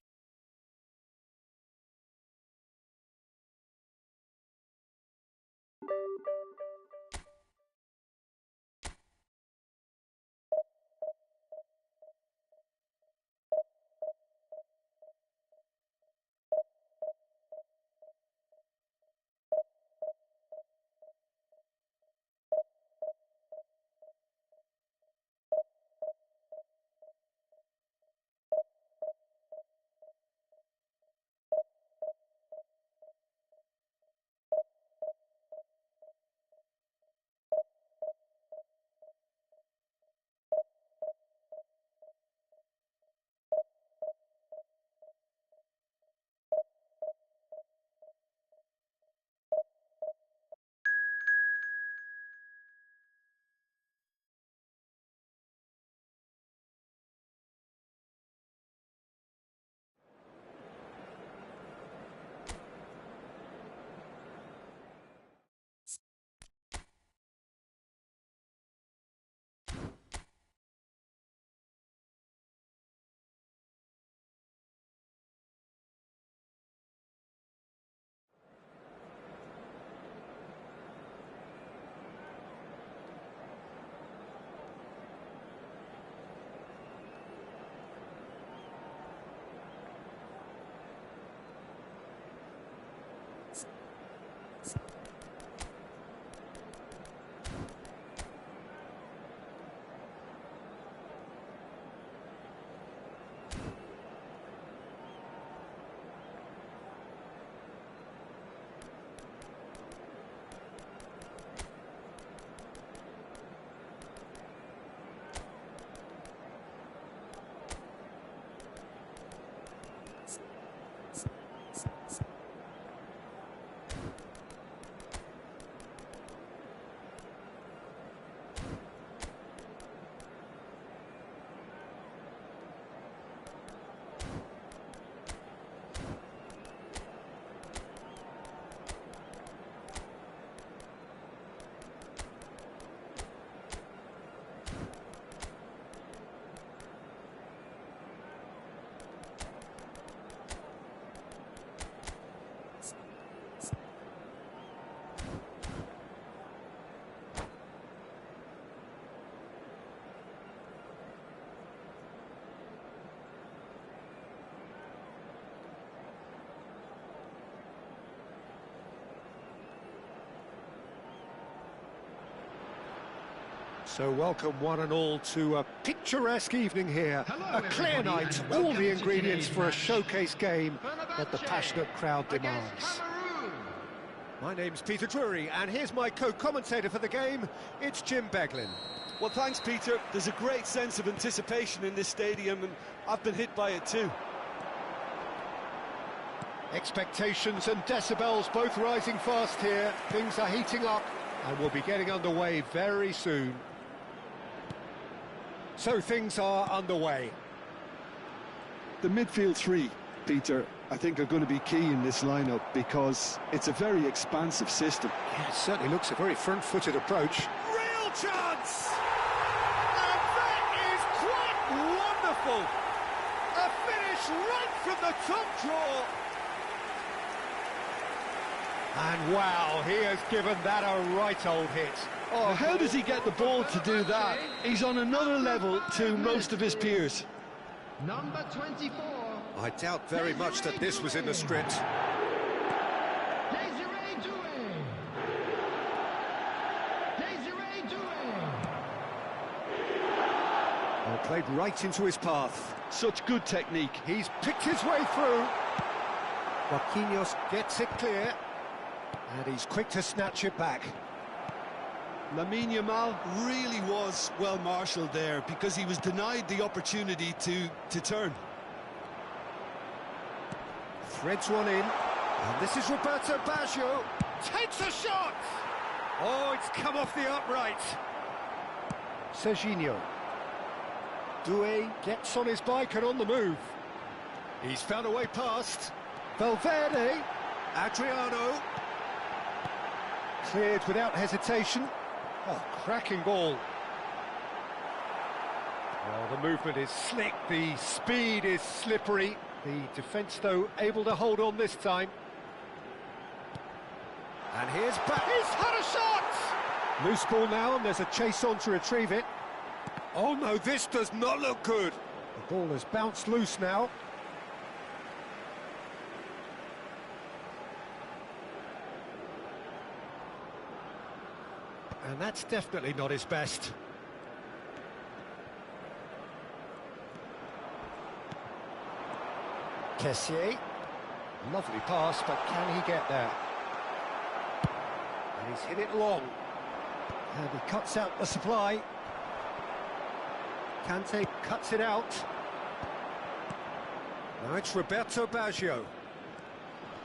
So welcome one and all to a picturesque evening here. A clear night, all the ingredients for a showcase game that the passionate crowd demands. My name's Peter Drury, and here's my co-commentator for the game, it's Jim Beglin. Well, thanks, Peter. There's a great sense of anticipation in this stadium, and I've been hit by it too. Expectations and decibels both rising fast here. Things are heating up, and we'll be getting underway very soon. So things are underway. The midfield three, Peter, I think are going to be key in this lineup because it's a very expansive system. Yeah, it certainly looks a very front-footed approach. Real chance! And that is quite wonderful! A finish right from the top draw. And wow, he has given that a right old hit. Oh, how does he get the ball to do that? He's on another level to most of his peers. Number 24. I doubt very much that this was in the script. Well, played right into his path. Such good technique. He's picked his way through. Marquinhos gets it clear. And he's quick to snatch it back. Lamine Yamal really was well marshalled there because he was denied the opportunity to turn. Threads one in. And this is Roberto Baggio. Takes a shot! Oh, it's come off the upright. Serginho. Deux gets on his bike and on the move. He's found a way past. Valverde. Adriano. Cleared without hesitation. Oh, cracking ball. Oh, the movement is slick, the speed is slippery. The defence, though, able to hold on this time. And here's back. He's had a shot! Loose ball now, and there's a chase on to retrieve it. Oh no, this does not look good. The ball has bounced loose now. And that's definitely not his best. Kessié. Lovely pass, but can he get there? And he's hit it long. And he cuts out the supply. Kante cuts it out. Now it's Roberto Baggio.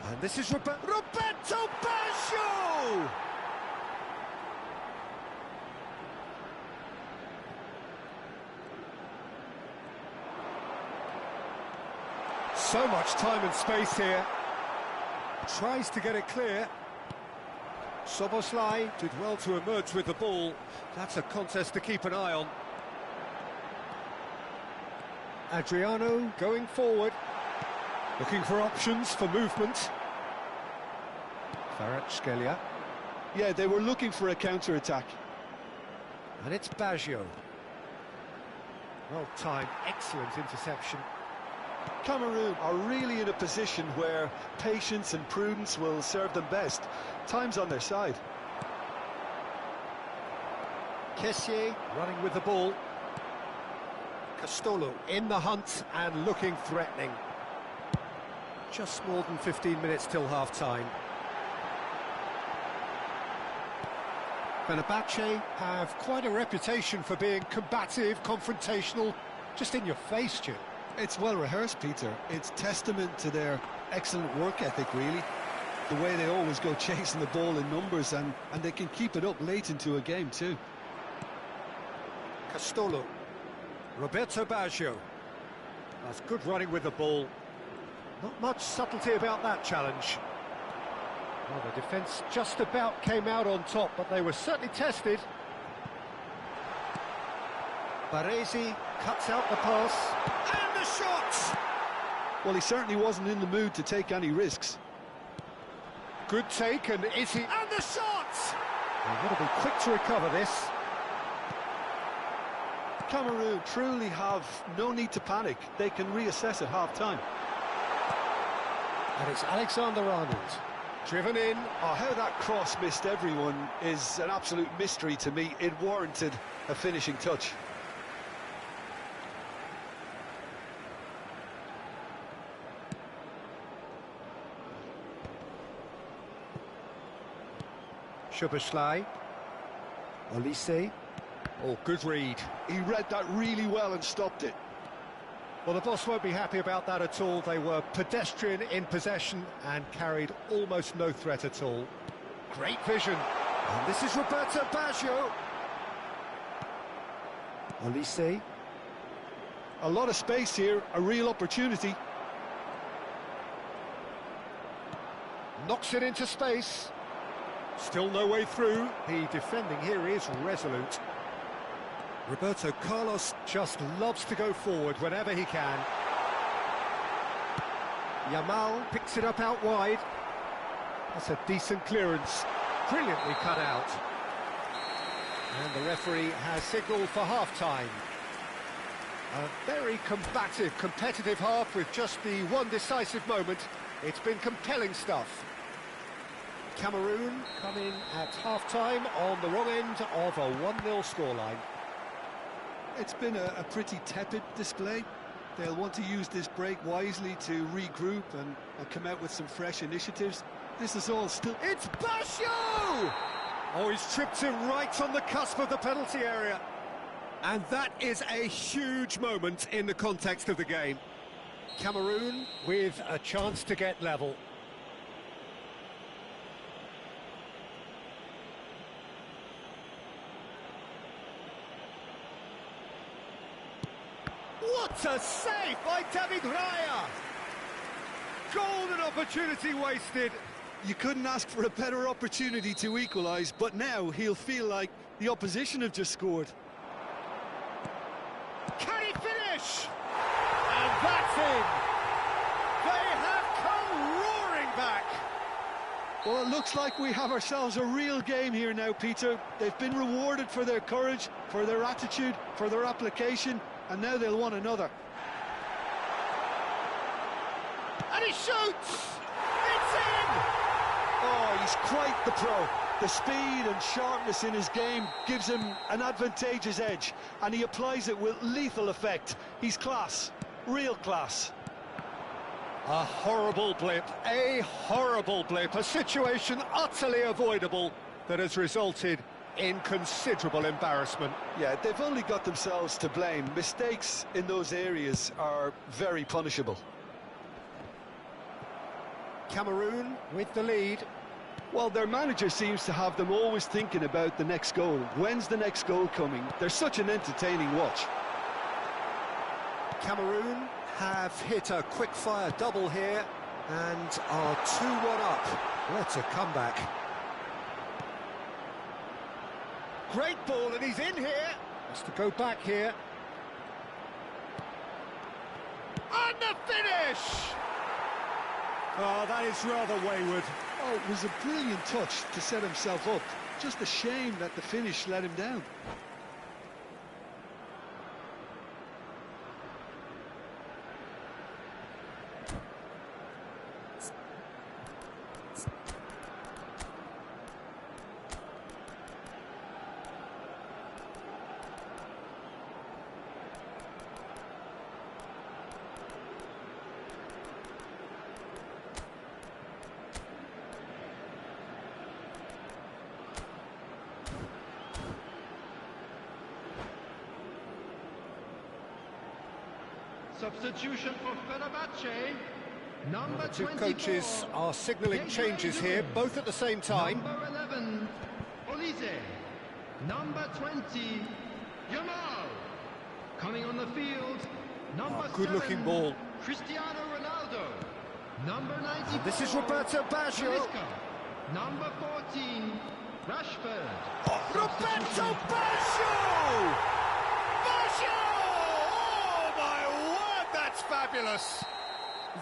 And this is Roberto Baggio! So much time and space here. Tries to get it clear. Szoboszlai did well to emerge with the ball. That's a contest to keep an eye on. Adriano going forward. Looking for options for movement. Kvaratskhelia. Yeah, they were looking for a counter-attack. And it's Baggio. Well timed, excellent interception. Cameroon are really in a position where patience and prudence will serve them best. Time's on their side. Kessié running with the ball. Castolo in the hunt and looking threatening. Just more than 15 minutes till half-time. Fenerbahce have quite a reputation for being combative, confrontational, just in your face, Jim. It's well rehearsed, Peter. It's testament to their excellent work ethic, really. The way they always go chasing the ball in numbers, and they can keep it up late into a game too. Castolo. Roberto Baggio. That's good running with the ball. Not much subtlety about that challenge. Well, the defence just about came out on top, but they were certainly tested. Baresi cuts out the pass. And the shot! Well, he certainly wasn't in the mood to take any risks. Good take, and is he... And the shot! They've got to be quick to recover this. Cameroon truly have no need to panic. They can reassess at half-time. And it's Alexander-Arnold. Driven in. Oh, how that cross missed everyone is an absolute mystery to me. It warranted a finishing touch. Szoboszlai. Olise. Oh, good read. He read that really well and stopped it. Well, the boss won't be happy about that at all. They were pedestrian in possession and carried almost no threat at all. Great vision. And this is Roberto Baggio. Olise. A lot of space here, a real opportunity. Knocks it into space. Still no way through. The defending here is resolute. Roberto Carlos just loves to go forward whenever he can. Yamal picks it up out wide. That's a decent clearance. Brilliantly cut out. And the referee has signalled for half-time. A very combative, competitive half with just the one decisive moment. It's been compelling stuff. Cameroon come in at half-time on the wrong end of a 1-0 scoreline. It's been a pretty tepid display. They'll want to use this break wisely to regroup and come out with some fresh initiatives. This is all still... It's Baggio! Oh, he's tripped him right on the cusp of the penalty area. And that is a huge moment in the context of the game. Cameroon with a chance to get level. What a save by David Raya! Golden opportunity wasted. You couldn't ask for a better opportunity to equalise, but now he'll feel like the opposition have just scored. Can he finish? And that's in. They have come roaring back. Well, it looks like we have ourselves a real game here now, Peter. They've been rewarded for their courage, for their attitude, for their application, and now they'll want another. And he shoots! It's in! Oh, he's quite the pro. The speed and sharpness in his game gives him an advantageous edge, and he applies it with lethal effect. He's class, real class. A horrible blip, a situation utterly avoidable that has resulted in considerable embarrassment. Yeah, they've only got themselves to blame. Mistakes in those areas are very punishable. Cameroon with the lead. Well, their manager seems to have them always thinking about the next goal. When's the next goal coming? They're such an entertaining watch. Cameroon have hit a quick-fire double here and are 2-1 up. What a comeback. Great ball, and he's in here. Has to go back here. And the finish! Oh, that is rather wayward. Oh, it was a brilliant touch to set himself up. Just a shame that the finish let him down. Substitution for Fenerbahce. Number The two 24. coaches are signalling changes here, both at the same time. Number 11, Olise. Number 20, Yamal. Coming on the field, number 7, good-looking ball. Cristiano Ronaldo. Number 94. This is Roberto Baggio. Talisca. Number 14, Rashford. Roberto Baggio! Baggio! Oh, my word, that's fabulous!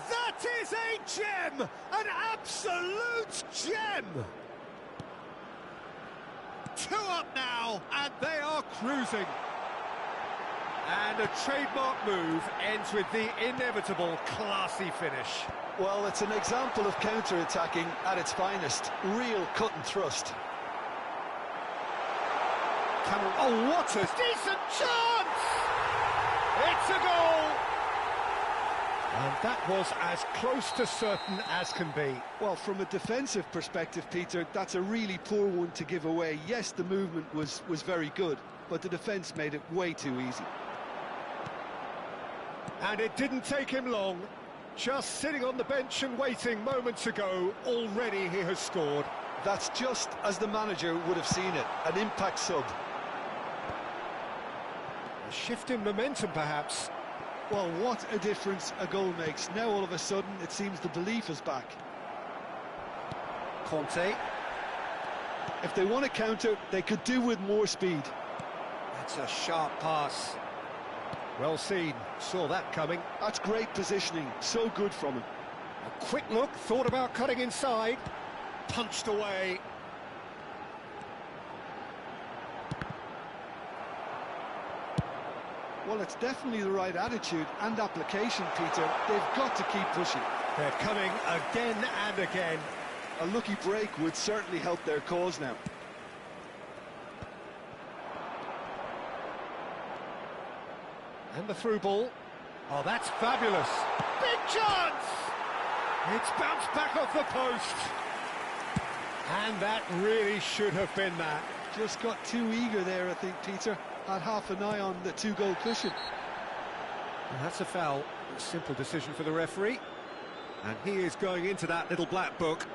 That is a gem! An absolute gem! 2 up now, and they are cruising. And a trademark move ends with the inevitable classy finish. Well, it's an example of counter-attacking at its finest. Real cut and thrust. Oh, what a decent chance! It's a goal! And that was as close to certain as can be. Well, from a defensive perspective, Peter, that's a really poor one to give away. Yes, the movement was very good, but the defence made it way too easy. And it didn't take him long. Just sitting on the bench and waiting moments ago, already he has scored. That's just as the manager would have seen it, an impact sub. A shift in momentum, perhaps. Well, what a difference a goal makes. Now, all of a sudden, it seems the belief is back. Conte. If they want to counter, they could do with more speed. That's a sharp pass. Well seen, saw that coming. That's great positioning, so good from him. A quick look, thought about cutting inside, punched away. Well, it's definitely the right attitude and application, Peter. They've got to keep pushing. They're coming again and again. A lucky break would certainly help their cause now. And the through ball. Oh, that's fabulous. Big chance! It's bounced back off the post. And that really should have been that. Just got too eager there, I think, Peter. Had half an eye on the two-goal cushion. And that's a foul. A simple decision for the referee. And he is going into that little black book.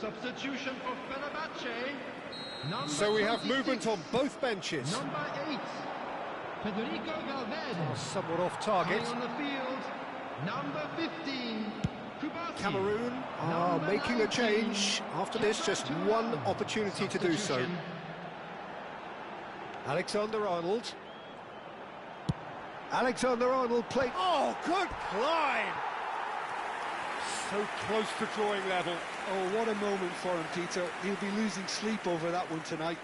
Substitution for Fenerbahce. So we have 26, movement on both benches. Number 8, Federico Valverde. Somewhat off target. High on the field, number 15, Kubasi. Cameroon are making a change. After this, just one opportunity to do so. Alexander-Arnold. Alexander-Arnold played... Oh, good climb! So close to drawing level. Oh, what a moment for him, Peter. He'll be losing sleep over that one tonight.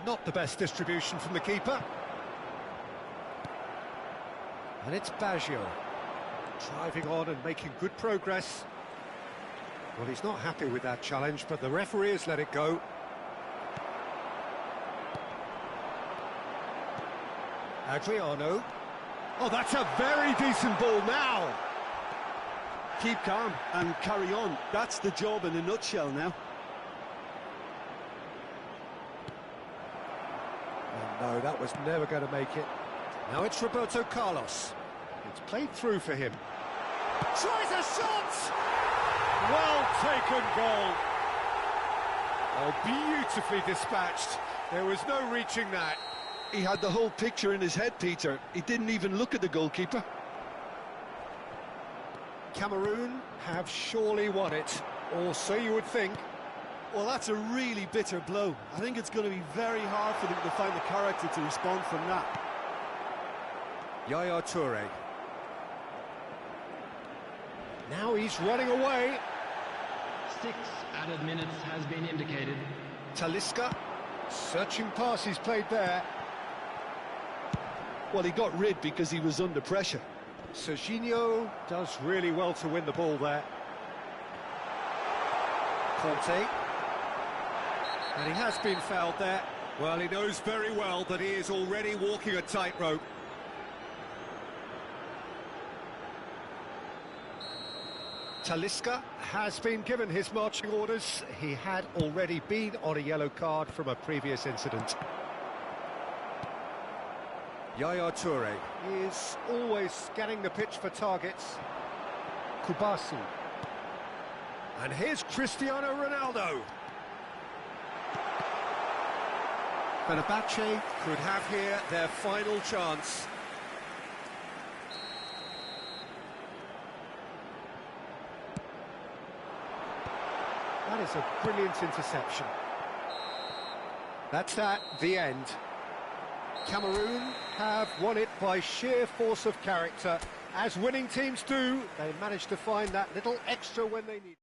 Not the best distribution from the keeper. And it's Baggio. Driving on and making good progress. Well, he's not happy with that challenge, but the referee has let it go. Adriano. Oh, that's a very decent ball now. Keep calm and carry on. That's the job in a nutshell now. Oh, no, that was never going to make it. Now it's Roberto Carlos. It's played through for him. Tries a shot! Well taken goal. Oh, beautifully dispatched. There was no reaching that. He had the whole picture in his head, Peter. He didn't even look at the goalkeeper. Cameroon have surely won it, or so you would think. Well, that's a really bitter blow. I think it's going to be very hard for them to find the character to respond from that. Yaya Toure. Now he's running away. 6 added minutes has been indicated. Talisca. Searching pass he's played there. Well, he got rid because he was under pressure. Serginho does really well to win the ball there. Conte. And he has been fouled there. Well, he knows very well that he is already walking a tightrope. Talisca has been given his marching orders. He had already been on a yellow card from a previous incident. Yaya Toure is always scanning the pitch for targets. Kubasi. And here's Cristiano Ronaldo. Fenerbahce could have here their final chance. That is a brilliant interception. That's the end. Cameroon have won it by sheer force of character. As winning teams do, they managed to find that little extra when they need.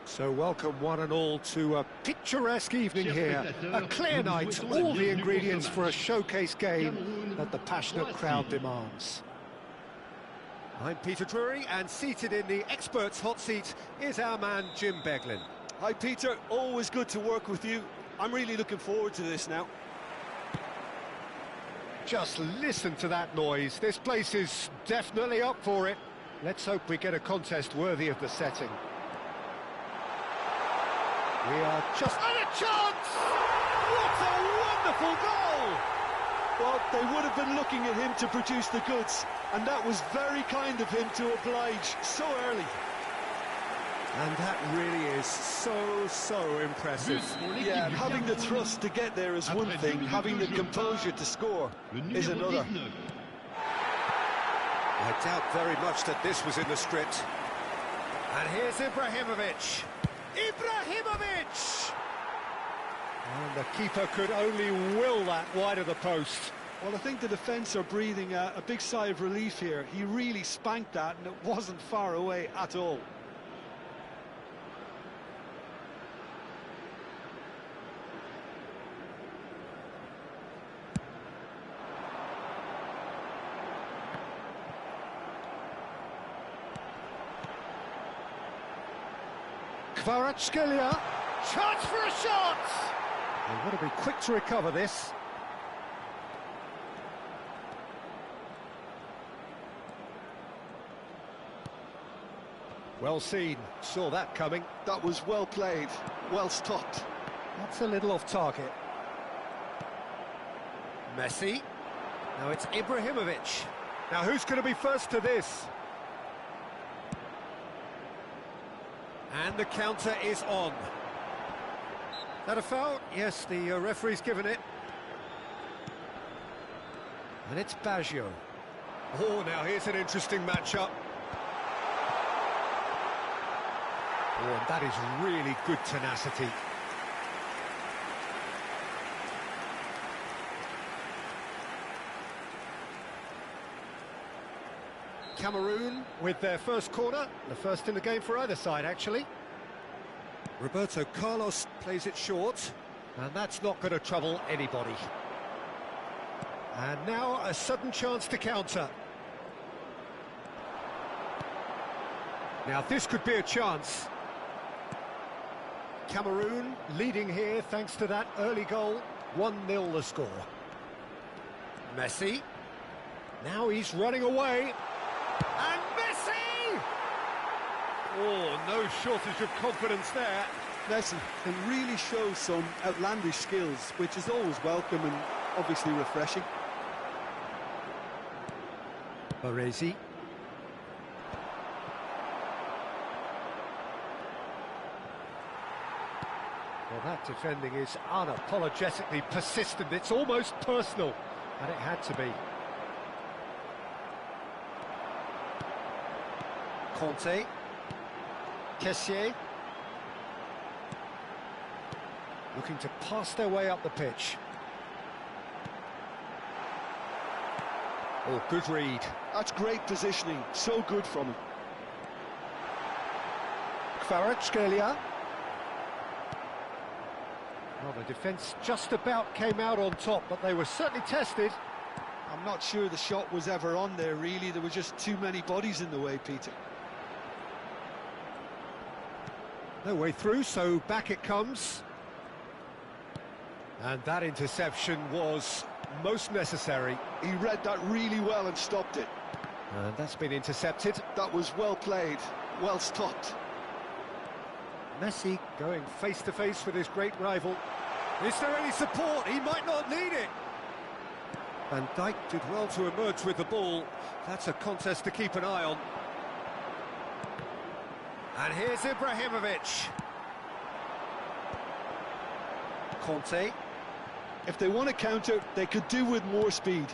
So welcome one and all to a picturesque evening here. A clear night, all the ingredients for a showcase game that the passionate crowd demands. I'm Peter Drury, and seated in the experts' hot seat is our man Jim Beglin. Hi Peter, always good to work with you. I'm really looking forward to this now. Just listen to that noise. This place is definitely up for it. Let's hope we get a contest worthy of the setting. We are just... And a chance! What a wonderful goal! Well, they would have been looking at him to produce the goods, and that was very kind of him to oblige so early. And that really is so impressive. Yeah, having the thrust to get there is one thing, having the composure to score is another. I doubt very much that this was in the script. And here's Ibrahimovic. Ibrahimovic! And the keeper could only will that wide of the post. Well, I think the defence are breathing a big sigh of relief here. He really spanked that, and it wasn't far away at all. Kvaratskhelia, chance for a shot! They've got to be quick to recover this. Well seen, saw that coming. That was well played, well stopped. That's a little off target. Messi. Now it's Ibrahimovic. Now who's going to be first to this? And the counter is on. That a foul? Yes, the referee's given it. And it's Baggio. Oh, now here's an interesting matchup. Oh, and that is really good tenacity. Cameroon with their first corner, the first in the game for either side, actually. Roberto Carlos plays it short, and that's not going to trouble anybody. And now a sudden chance to counter. Now this could be a chance. Cameroon leading here thanks to that early goal. 1-0 the score. Messi. Now he's running away. And Messi! Oh, no shortage of confidence there. Messi can really show some outlandish skills, which is always welcome and obviously refreshing. Baresi. Well, that defending is unapologetically persistent. It's almost personal, and it had to be. Conte. Kessié. Looking to pass their way up the pitch. Oh, good read. That's great positioning, so good from him. Kvaratskhelia. Well, the defence just about came out on top, but they were certainly tested. I'm not sure the shot was ever on there, really. There were just too many bodies in the way, Peter. No way through, so back it comes. And that interception was most necessary. He read that really well and stopped it. And that's been intercepted. That was well played, well stopped. Messi going face-to-face with his great rival. Is there any support? He might not need it. Van Dijk did well to emerge with the ball. That's a contest to keep an eye on. And here's Ibrahimovic. Conte. If they want to counter, they could do with more speed.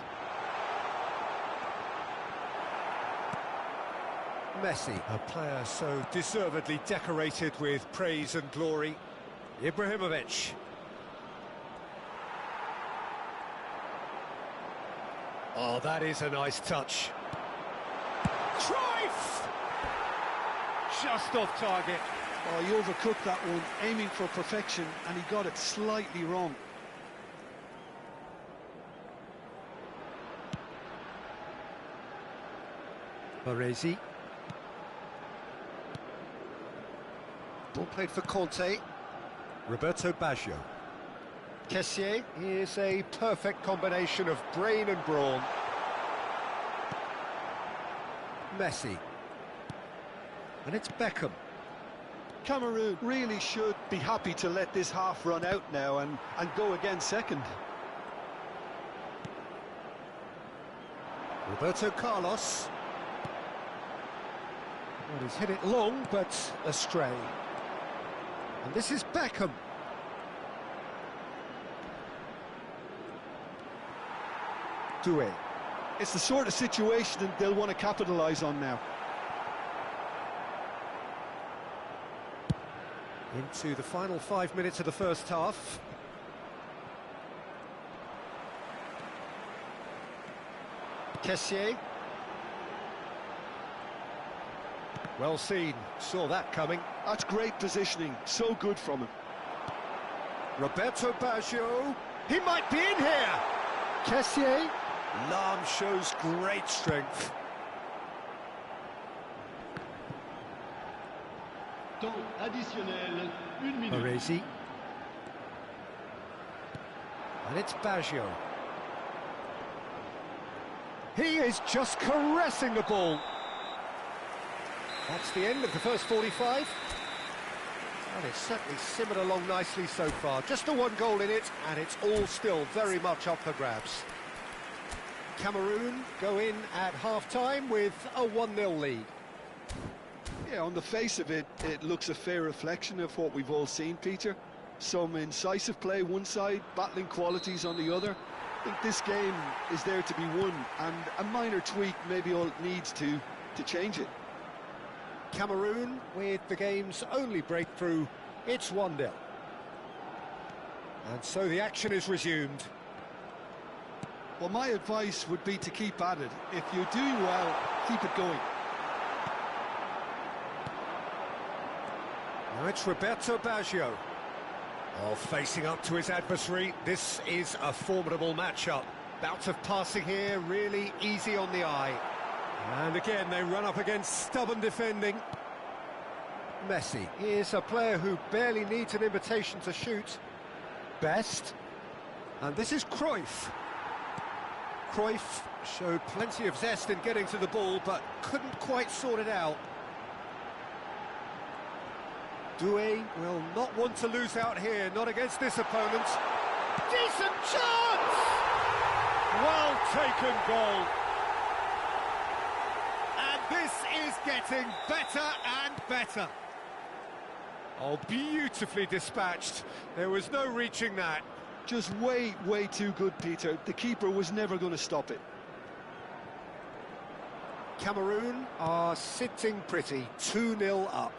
Messi, a player so deservedly decorated with praise and glory. Ibrahimovic. Oh, that is a nice touch. Cruyff! Just off target. Oh, he overcooked that one, aiming for perfection, and he got it slightly wrong. Baresi. Ball played for Conte. Roberto Baggio. Kessié is a perfect combination of brain and brawn. Messi. And it's Beckham. Cameroon really should be happy to let this half run out now and go again second. Roberto Carlos. Well, he's hit it long, but astray. And this is Beckham. Deux. It's the sort of situation that they'll want to capitalise on now. Into the final 5 minutes of the first half. Kessié. Well seen, saw that coming. That's great positioning, so good from him. Roberto Baggio, he might be in here! Kessié, Lahm shows great strength. Temps additionnel, 1 minute. Baresi. And it's Baggio. He is just caressing the ball. That's the end of the first 45. And it's certainly simmered along nicely so far. Just the one goal in it, and it's all still very much up for grabs. Cameroon go in at half-time with a 1-0 lead. Yeah, on the face of it, it looks a fair reflection of what we've all seen, Peter. Some incisive play one side, battling qualities on the other. I think this game is there to be won, and a minor tweak maybe all it needs to change it. Cameroon with the game's only breakthrough. It's 1-0. And so the action is resumed. Well, my advice would be to keep at it. If you're doing well, keep it going. Now it's Roberto Baggio. Oh, facing up to his adversary. This is a formidable matchup. Bout of passing here, really easy on the eye. And again, they run up against stubborn defending. Messi is a player who barely needs an invitation to shoot. Best. And this is Cruyff. Cruyff showed plenty of zest in getting to the ball, but couldn't quite sort it out. Deux will not want to lose out here, not against this opponent. Decent chance! Well taken goal. And this is getting better and better. Oh, beautifully dispatched. There was no reaching that. Just way too good, Peter. The keeper was never going to stop it. Cameroon are sitting pretty, 2-0 up.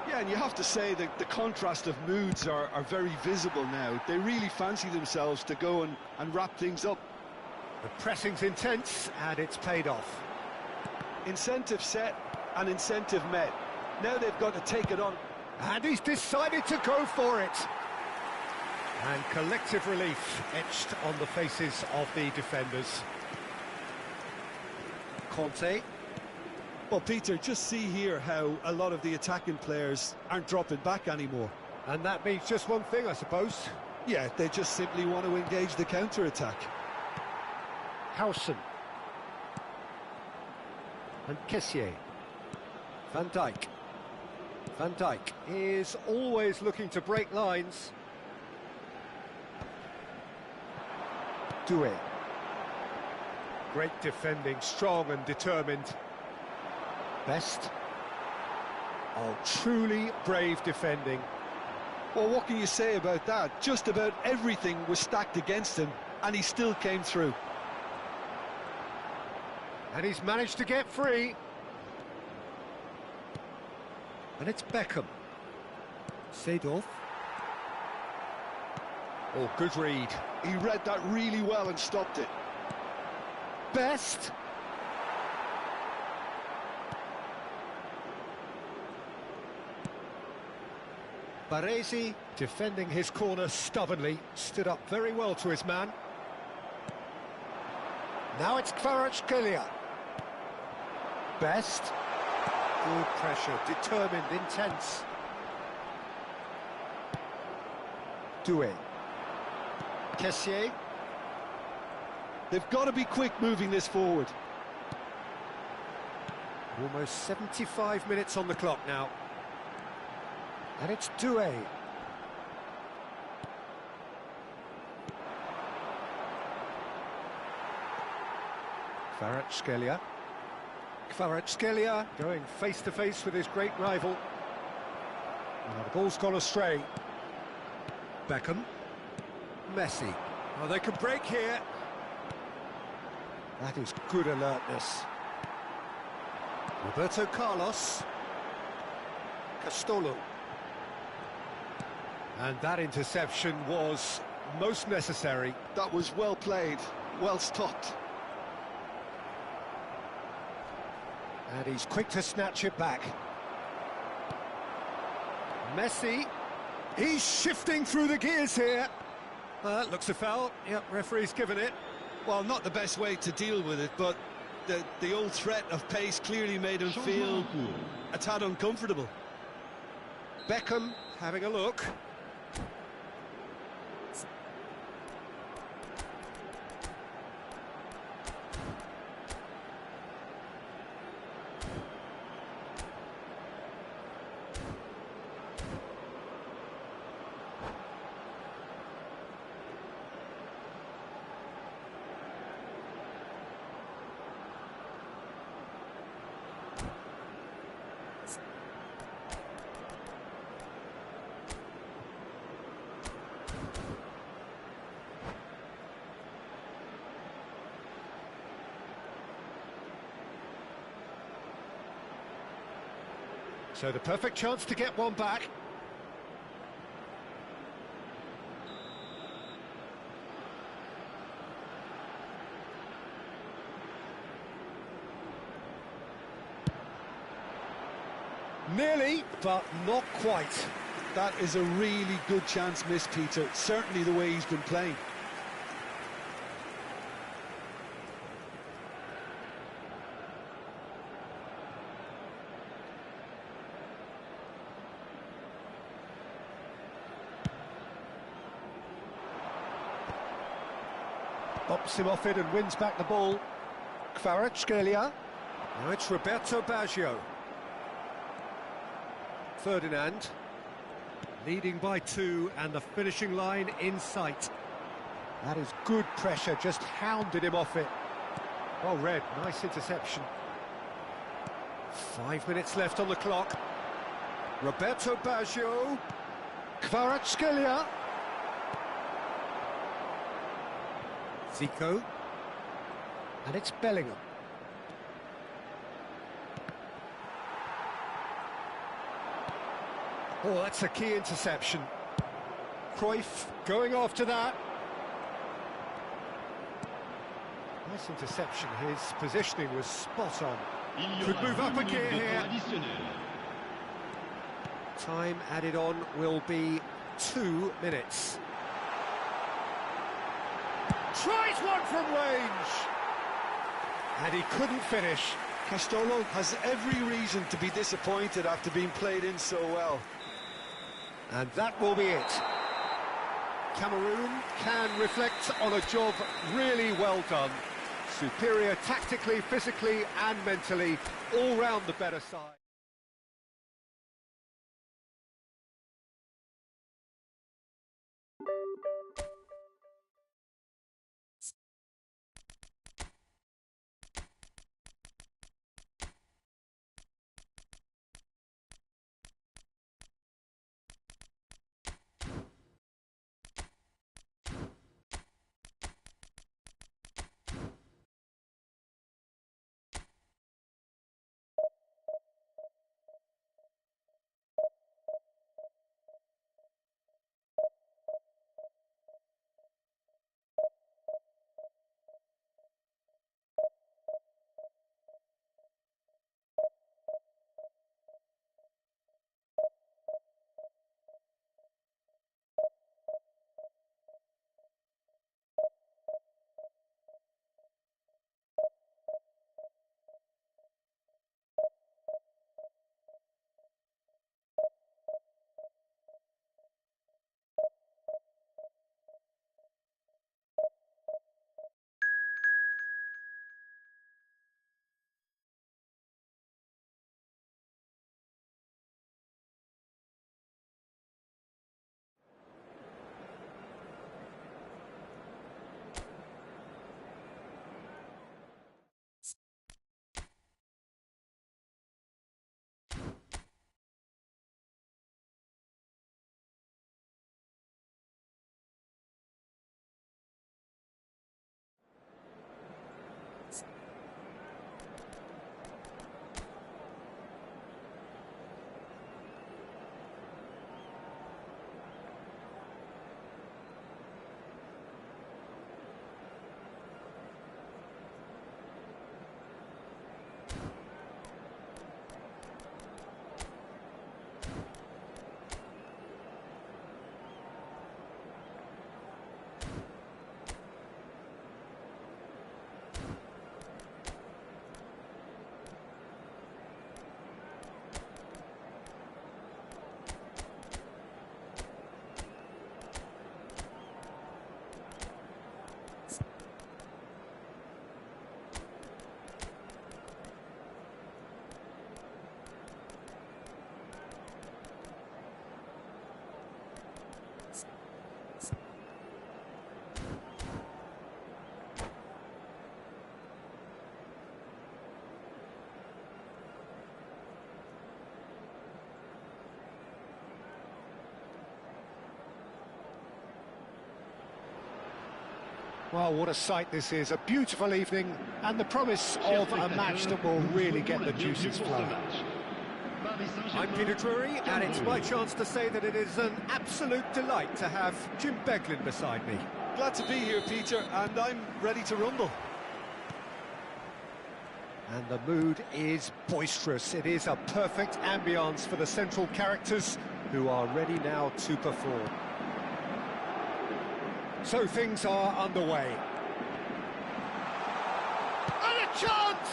Yeah, and you have to say that the contrast of moods are very visible now. They really fancy themselves to go and wrap things up. The pressing's intense, and it's paid off. Incentive set and incentive met. Now they've got to take it on. And he's decided to go for it. And collective relief etched on the faces of the defenders. Conte. Well, Peter, just see here how a lot of the attacking players aren't dropping back anymore. And that means just one thing, I suppose. Yeah, they just simply want to engage the counter-attack. Howson. And Kessié. Van Dijk. Van Dijk is always looking to break lines. Deux. Great defending, strong and determined. Best. Oh, truly brave defending. Well, what can you say about that? Just about everything was stacked against him, and he still came through. And he's managed to get free. And it's Beckham. Seedorf. Oh, good read. He read that really well and stopped it. Best. Baresi, defending his corner stubbornly, stood up very well to his man. Now it's Kvaratskhelia. Best. Good pressure, determined, intense. Deux. Kessié. They've got to be quick moving this forward. Almost 75 minutes on the clock now. And it's Deux. Kvaratskhelia. Kvaratskhelia going face-to-face with his great rival. And the ball's gone astray. Beckham. Messi. Oh, they can break here. That is good alertness. Roberto Carlos. Castolo. And that interception was most necessary. That was well played, well stopped. And he's quick to snatch it back. Messi. He's shifting through the gears here. That looks a foul. Yep, referee's given it. Well, not the best way to deal with it, but the old threat of pace clearly made him feel a tad uncomfortable. Beckham having a look. So the perfect chance to get one back. Nearly, but not quite. That is a really good chance missed, Peter. Certainly the way he's been playing. Bops him off it and wins back the ball. Kvaratskhelia. Now it's Roberto Baggio. Ferdinand. Leading by 2 and the finishing line in sight. That is good pressure, just hounded him off it. Well read, nice interception. 5 minutes left on the clock. Roberto Baggio. Kvaratskhelia. Zico. And it's Bellingham. Oh, that's a key interception. Cruyff going after that. Nice interception. His positioning was spot on. Could move up a gear here. Time added on will be 2 minutes. Tries one from range. And he couldn't finish. Castolo has every reason to be disappointed after being played in so well. And that will be it. Cameroon can reflect on a job really well done. Superior tactically, physically and mentally, all round the better side. Well, what a sight this is. A beautiful evening and the promise of a match that will really get the juices flowing. Paris I'm Saint-Germain. Peter Drury, and it's my chance to say that it is an absolute delight to have Jim Beglin beside me. Glad to be here, Peter, and I'm ready to rumble. And the mood is boisterous. It is a perfect ambience for the central characters who are ready now to perform. So things are underway. And a chance!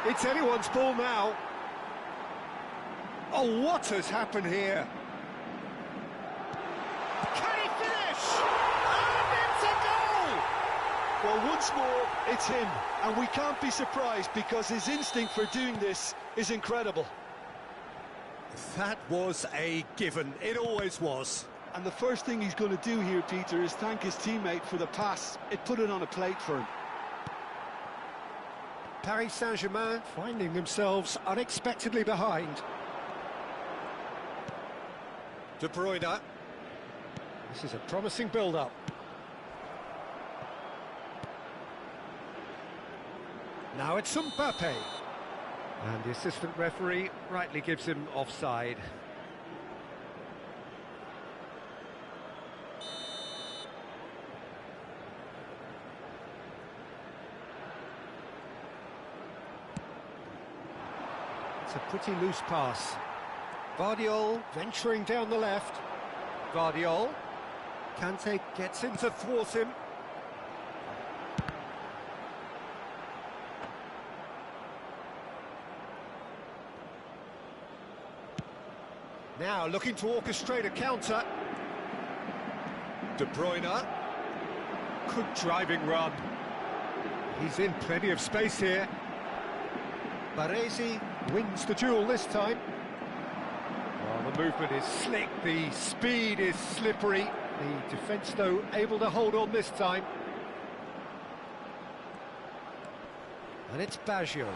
It's anyone's ball now. Oh, what has happened here? Can he finish? And it's a goal! Well, once more, it's him, and we can't be surprised because his instinct for doing this is incredible. That was a given. It always was. And the first thing he's going to do here, Peter, is thank his teammate for the pass. It put it on a plate for him. Paris Saint-Germain finding themselves unexpectedly behind. De Bruyne. This is a promising build-up. Now it's Mbappe. And the assistant referee rightly gives him offside. It's a pretty loose pass. Vardiol venturing down the left. Vardiol. Kante gets in to thwart him. Now looking to orchestrate a counter. De Bruyne. Good driving run. He's in plenty of space here. Baresi wins the duel this time. Well, the movement is slick, the speed is slippery. The defence, though, able to hold on this time. And it's Baggio.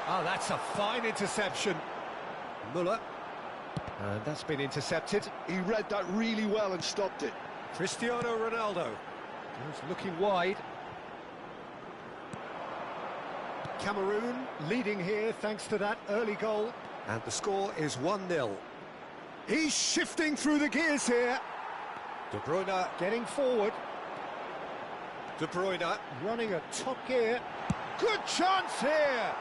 Oh, that's a fine interception. Muller. And that's been intercepted. He read that really well and stopped it. Cristiano Ronaldo. He's looking wide. Cameroon leading here thanks to that early goal. And the score is 1-0. He's shifting through the gears here. De Bruyne getting forward. De Bruyne running at top gear. Good chance here.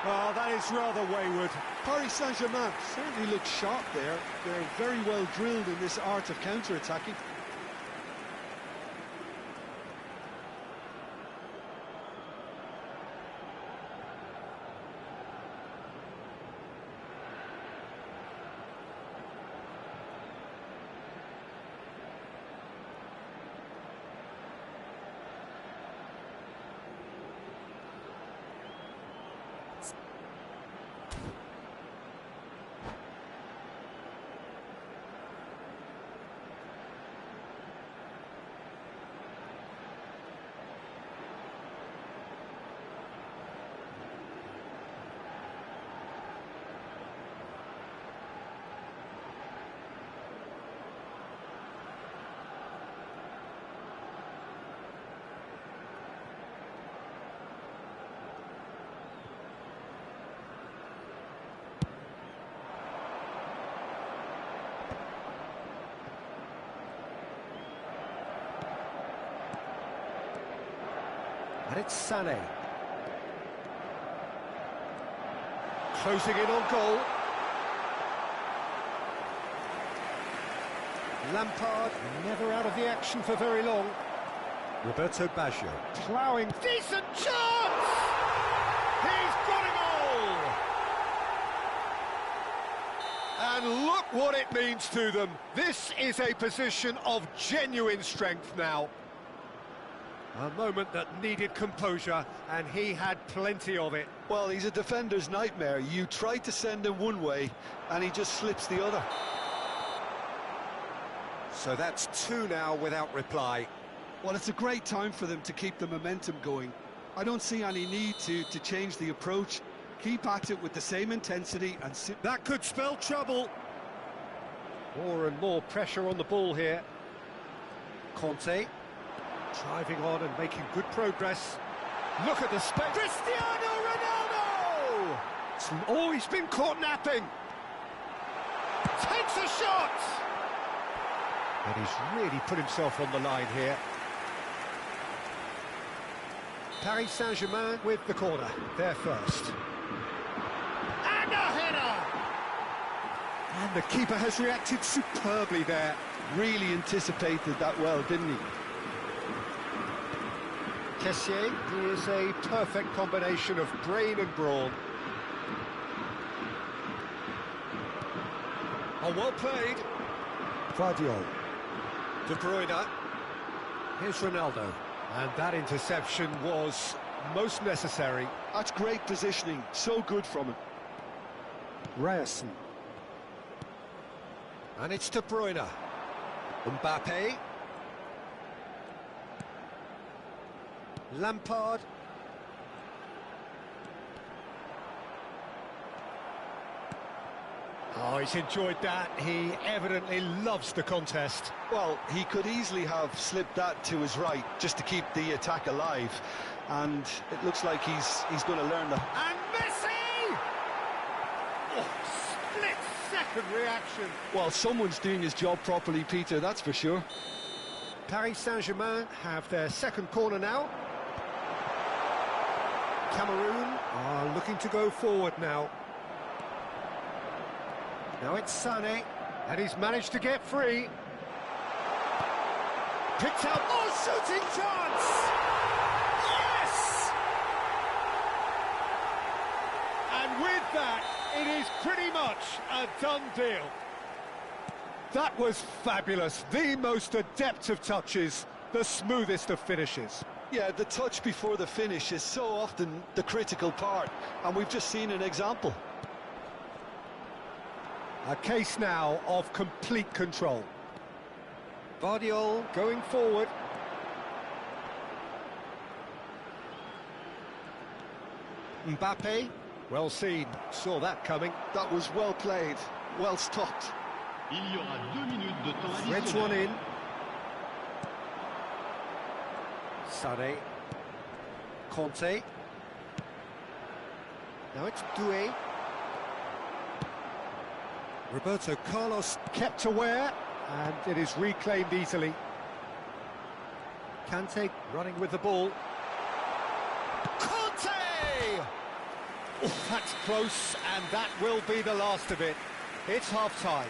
Oh, that is rather wayward. Paris Saint-Germain certainly looks sharp there. They're very well drilled in this art of counter-attacking. And it's Sané. Closing in on goal. Lampard never out of the action for very long. Roberto Baggio ploughing. Decent chance! He's got a goal! And look what it means to them. This is a position of genuine strength now. A moment that needed composure, and he had plenty of it. Well, he's a defender's nightmare. You try to send him one way, and he just slips the other. So that's two now without reply. Well, it's a great time for them to keep the momentum going. I don't see any need to change the approach. Keep at it with the same intensity and... That could spell trouble. More and more pressure on the ball here. Conte. Driving on and making good progress. Look at the space. Cristiano Ronaldo! Ryerson. Oh, he's been caught napping. Takes a shot! And he's really put himself on the line here. Paris Saint-Germain with the corner. They're first. And a header! And the keeper has reacted superbly there. Really anticipated that well, didn't he? Kessié, he is a perfect combination of brain and brawn. Oh, well played. Guardiola. De Bruyne. Here's Ronaldo. And that interception was most necessary. That's great positioning, so good from him. Ryerson. And it's De Bruyne. Mbappe. Lampard. Oh, he's enjoyed that. He evidently loves the contest. Well, he could easily have slipped that to his right just to keep the attack alive. And it looks like he's going to learn that. And Messi! Oh, split-second reaction. Well, someone's doing his job properly, Peter, that's for sure. Paris Saint-Germain have their second corner now. Cameroon are looking to go forward now. Now it's Sané, and he's managed to get free. Picked up, oh, shooting chance! Yes! And with that, it is pretty much a done deal. That was fabulous, the most adept of touches, the smoothest of finishes. Yeah, the touch before the finish is so often the critical part, and we've just seen an example. A case now of complete control. Guardiola going forward. Mbappe, well seen, saw that coming. That was well played, well stopped. Il y aura 2 minutes de temps Threads one additionnel. in. Sané. Conte. Now it's Deux. Roberto Carlos kept aware, and it is reclaimed easily. Kante running with the ball. Conte! Oh, that's close, and that will be the last of it. It's half-time.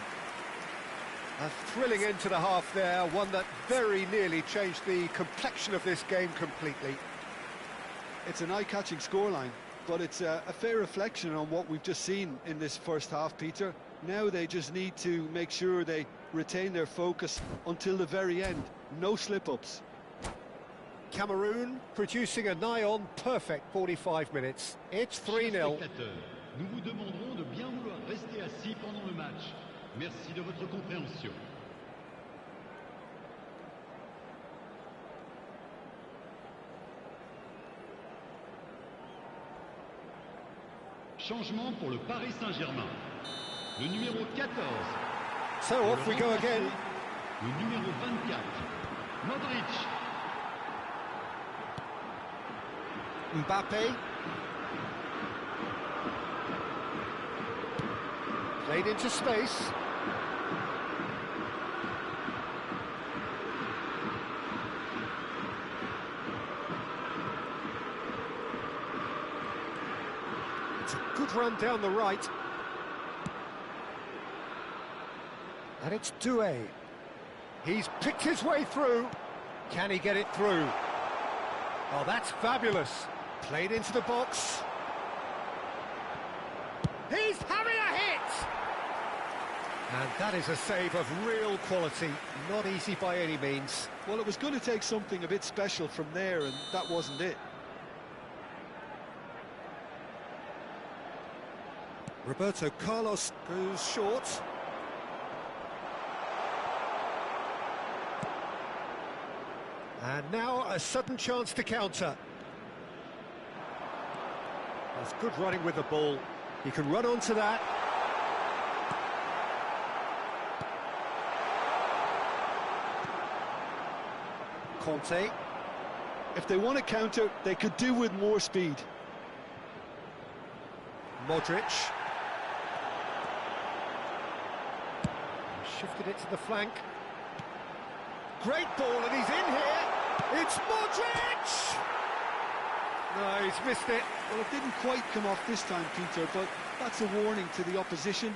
A thrilling end to the half there, one that very nearly changed the complexion of this game completely. It's an eye-catching scoreline, but it's a fair reflection on what we've just seen in this first half, Peter. Now they just need to make sure they retain their focus until the very end. No slip-ups. Cameroon producing a nigh-on perfect 45 minutes. It's 3-0. Spectateurs, nous vous demanderons de bien vouloir rester assis pendant le match. Merci de votre compréhension. Changement pour le Paris Saint-Germain. Le numéro 14. So off we go again. Le numéro 24. Modric. Mbappe. Played into space. It's a good run down the right. And it's Deux. He's picked his way through. Can he get it through? Oh, that's fabulous. Played into the box. He's having a hit! And that is a save of real quality. Not easy by any means. Well, it was going to take something a bit special from there, and that wasn't it. Roberto Carlos goes short. And now a sudden chance to counter. There's good running with the ball. He can run onto that. Conte. If they want to counter, they could do with more speed. Modric. Shifted it to the flank. Great ball, and he's in here. It's Modric! No, he's missed it. Well, it didn't quite come off this time, Peter, but that's a warning to the opposition.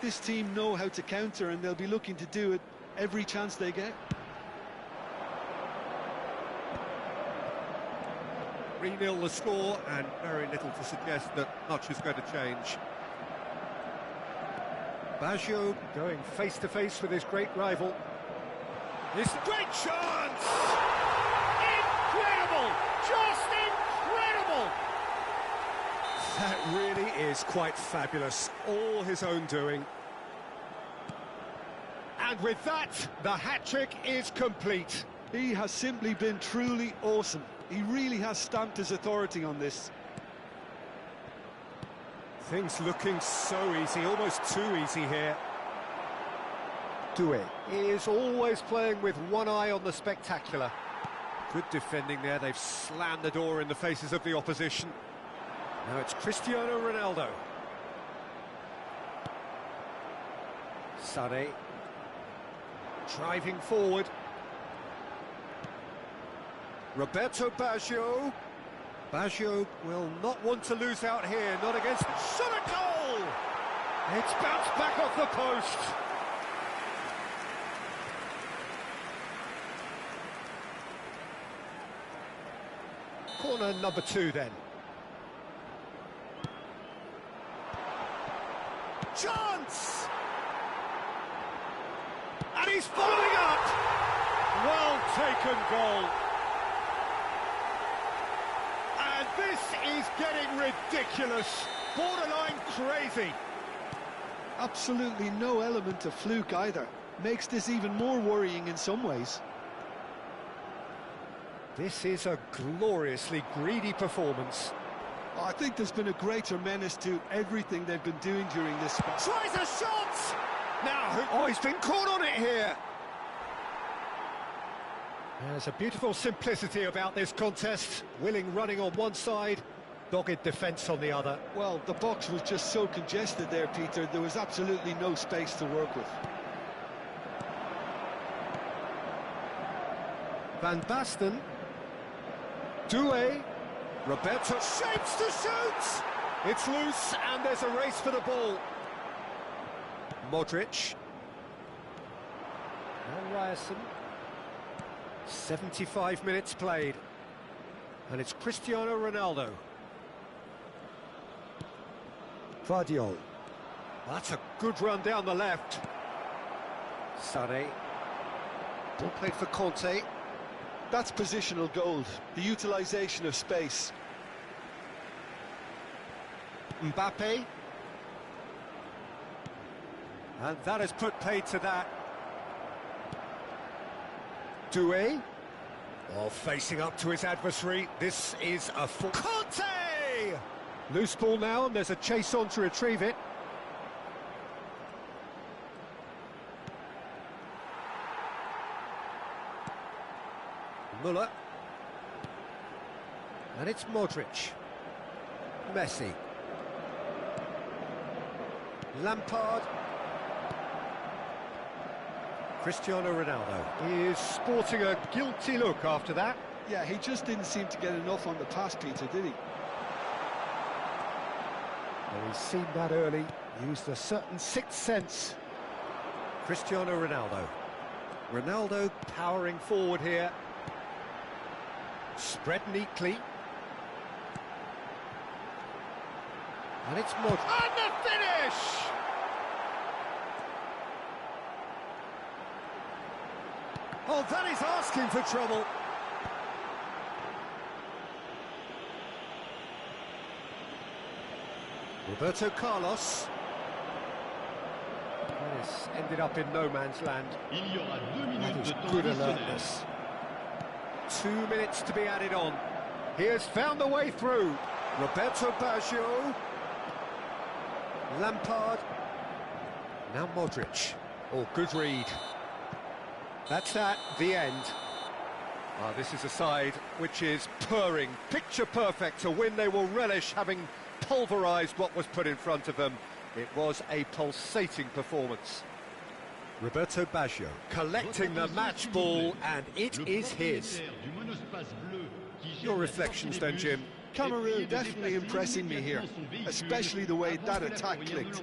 This team know how to counter, and they'll be looking to do it every chance they get. 3-0 the score, and very little to suggest that much is going to change. Baggio going face-to-face with his great rival. It's a great chance! Incredible! Just incredible! That really is quite fabulous. All his own doing. And with that, the hat-trick is complete. He has simply been truly awesome. He really has stamped his authority on this. Things looking so easy, almost too easy here. Deux is always playing with one eye on the spectacular. Good defending there, they've slammed the door in the faces of the opposition. Now it's Cristiano Ronaldo. Sané. Driving forward. Roberto Baggio. Baggio will not want to lose out here, not against... Shot a goal! It's bounced back off the post. Corner number 2 then. Chance! And he's following up! Well taken goal. And this is getting ridiculous. Borderline crazy. Absolutely no element of fluke either. Makes this even more worrying in some ways. This is a gloriously greedy performance. I think there's been a greater menace to everything they've been doing during this spell. Tries a shot! Now, oh, he's been caught on it here. There's a beautiful simplicity about this contest. Willing running on one side, dogged defence on the other. Well, the box was just so congested there, Peter. There was absolutely no space to work with. Van Basten. Deux. Roberto shapes to shoot! It's loose, and there's a race for the ball. Modric. Now Ryerson. 75 minutes played. And it's Cristiano Ronaldo. Vardiol. That's a good run down the left. Sané. Ball played for Conte. That's positional gold, the utilisation of space. Mbappe. And that has put paid to that. Deux. Oh, facing up to his adversary. This is a full... Conte! Loose ball now, and there's a chase on to retrieve it. Müller. And it's Modric. Messi. Lampard. Cristiano Ronaldo is sporting a guilty look after that. Yeah, he just didn't seem to get enough on the pass, Peter, did he? Well, he's seen that early, used a certain sixth sense. Cristiano Ronaldo. Ronaldo powering forward here. Spread neatly. And it's Modric. And the finish! Oh, that is asking for trouble. Roberto Carlos. This ended up in no man's land. Il y aura 2 That minutes is de temps good additionnel. alertness. 2 minutes to be added on. He has found the way through. Roberto Baggio. Lampard. Now Modric. Oh, good read. That's that, the end. This is a side which is purring, picture perfect, a win they will relish, having pulverised what was put in front of them. It was a pulsating performance. Roberto Baggio collecting the match ball, and it is his. Your reflections then, Jim? Cameroon definitely impressing me here, especially the way that attack clicked.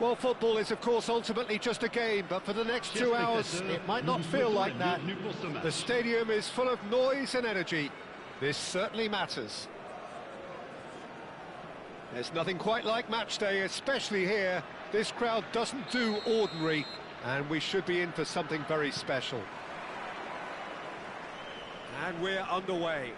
Well, football is, of course, ultimately just a game, but for the next 2 hours, it might not feel like that. The stadium is full of noise and energy. This certainly matters. There's nothing quite like match day, especially here. This crowd doesn't do ordinary, and we should be in for something very special. And we're underway.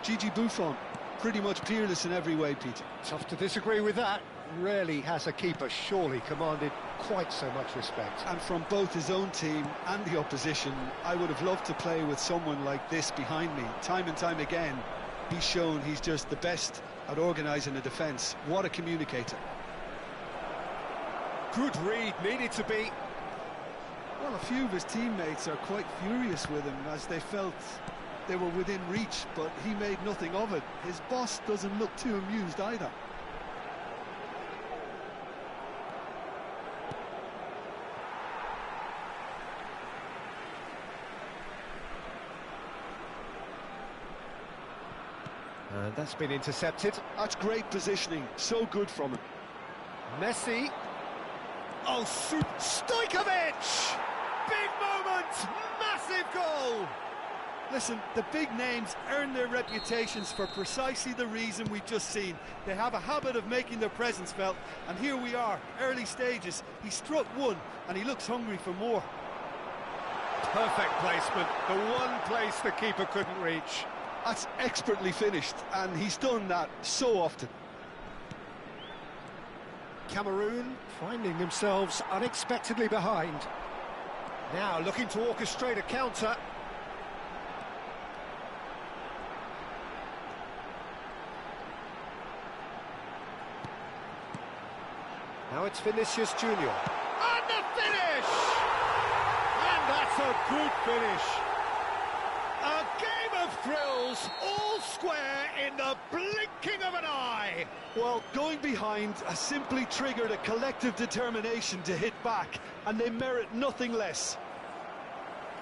Gigi Buffon, pretty pretty much peerless in every way, Peter. Tough to disagree with that. Rarely has a keeper surely commanded quite so much respect. And from both his own team and the opposition, I would have loved to play with someone like this behind me. Time and time again, he's shown he's just the best at organising a defence. What a communicator. Good read, needed to be. Well, a few of his teammates are quite furious with him as they felt they were within reach, but he made nothing of it. His boss doesn't look too amused either. And that's been intercepted. That's great positioning, so good from him. Messi. Oh, shoot! Stojkovic! Big moment! Massive goal! Listen, the big names earn their reputations for precisely the reason we've just seen. They have a habit of making their presence felt, and here we are, early stages. He struck one, and he looks hungry for more. Perfect placement, the one place the keeper couldn't reach. That's expertly finished, and he's done that so often. Cameroon finding themselves unexpectedly behind. Now looking to orchestrate a counter. Now it's Vinicius Junior. And the finish! And that's a good finish. A game of thrills, all square in the blinking of an eye. Well, going behind has simply triggered a collective determination to hit back, and they merit nothing less.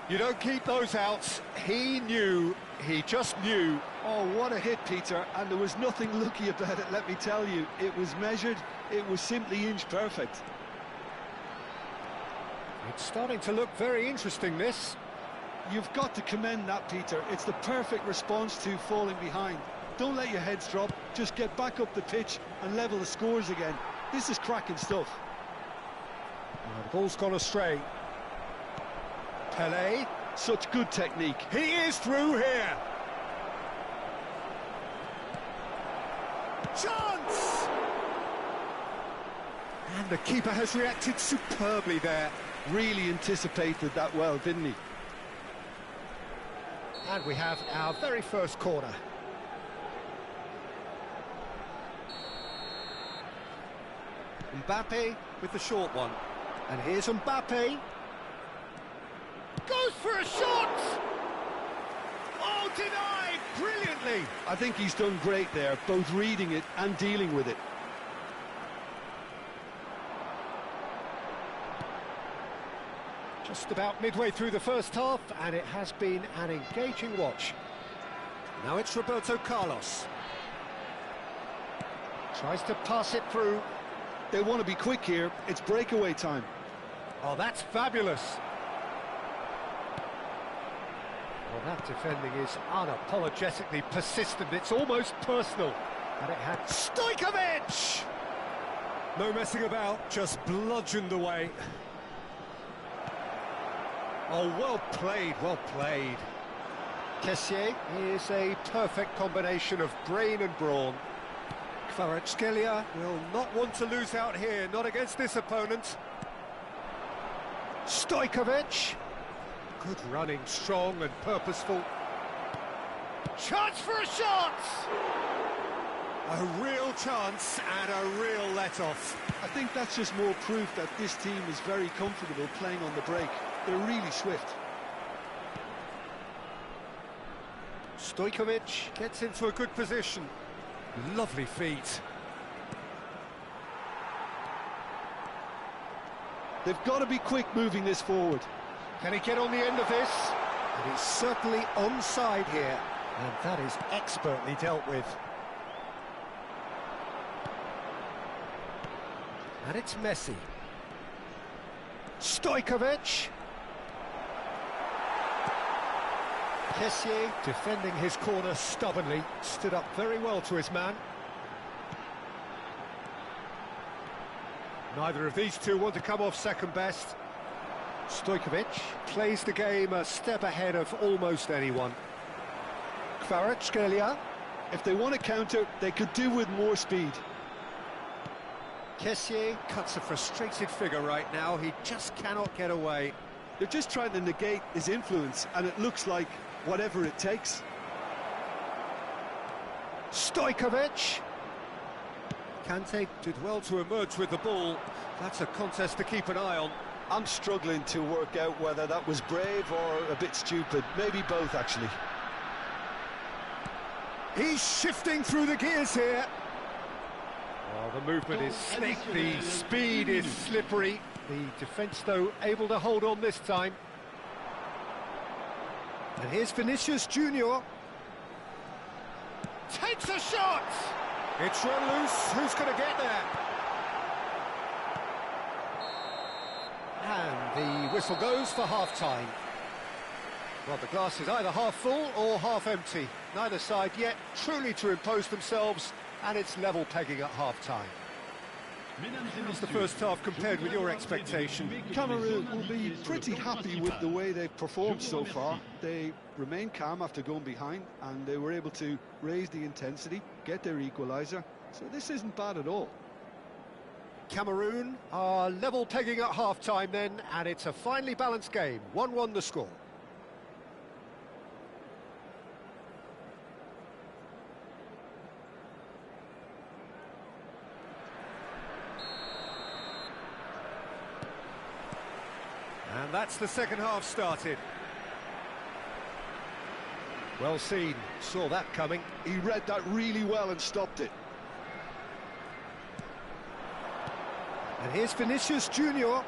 You don't keep those outs. He knew, he just knew. Oh, what a hit, Peter, and there was nothing lucky about it, let me tell you. It was measured, it was simply inch perfect. It's starting to look very interesting, this. You've got to commend that, Peter. It's the perfect response to falling behind. Don't let your heads drop, just get back up the pitch and level the scores again. This is cracking stuff. The ball's gone astray. Pelé. Such good technique. He is through here. Chance! And the keeper has reacted superbly there. Really anticipated that well, didn't he? And we have our very first corner. Mbappe with the short one. And here's Mbappe. Goes for a shot! Oh, denied brilliantly! I think he's done great there, both reading it and dealing with it. Just about midway through the first half, and it has been an engaging watch. Now it's Roberto Carlos. Tries to pass it through. They want to be quick here, it's breakaway time. Oh, that's fabulous. Well, that defending is unapologetically persistent. It's almost personal. And it had Stojkovic! no messing about, just bludgeoned away. Oh, well played, well played. Kessié is a perfect combination of brain and brawn. Kvaratskhelia will not want to lose out here, not against this opponent. Stojkovic. Good running, strong and purposeful. Chance for a shot! A real chance and a real let-off. I think that's just more proof that this team is very comfortable playing on the break. They're really swift. Stojkovic gets into a good position. Lovely feet. They've got to be quick moving this forward. Can he get on the end of this? And he's certainly onside here. And that is expertly dealt with. And it's Messi. Stojkovic. Kessié defending his corner stubbornly, stood up very well to his man. Neither of these two want to come off second best. Stojkovic plays the game a step ahead of almost anyone. Kvaratskhelia. If they want to counter, they could do with more speed. Kessié cuts a frustrated figure right now, he just cannot get away. They're just trying to negate his influence, and it looks like whatever it takes. Stojkovic. Kante did well to emerge with the ball. That's a contest to keep an eye on. I'm struggling to work out whether that was brave or a bit stupid. Maybe both, actually. He's shifting through the gears here. Oh, the movement is slick, the speed is slippery. The defence, though, able to hold on this time. And here's Vinicius Junior. Takes a shot! It's run loose, who's going to get there? And the whistle goes for half-time. Well, the glass is either half full or half empty. Neither side yet truly to impose themselves, and it's level pegging at half-time. How's the first half compared with your expectation? Cameroon will be pretty happy with the way they've performed so far. They remain calm after going behind, and they were able to raise the intensity, get their equaliser. So this isn't bad at all. Cameroon are level pegging at half-time then, and it's a finely balanced game. 1-1 the score. And that's the second half started. Well seen, saw that coming. He read that really well and stopped it. And here's Vinicius Junior.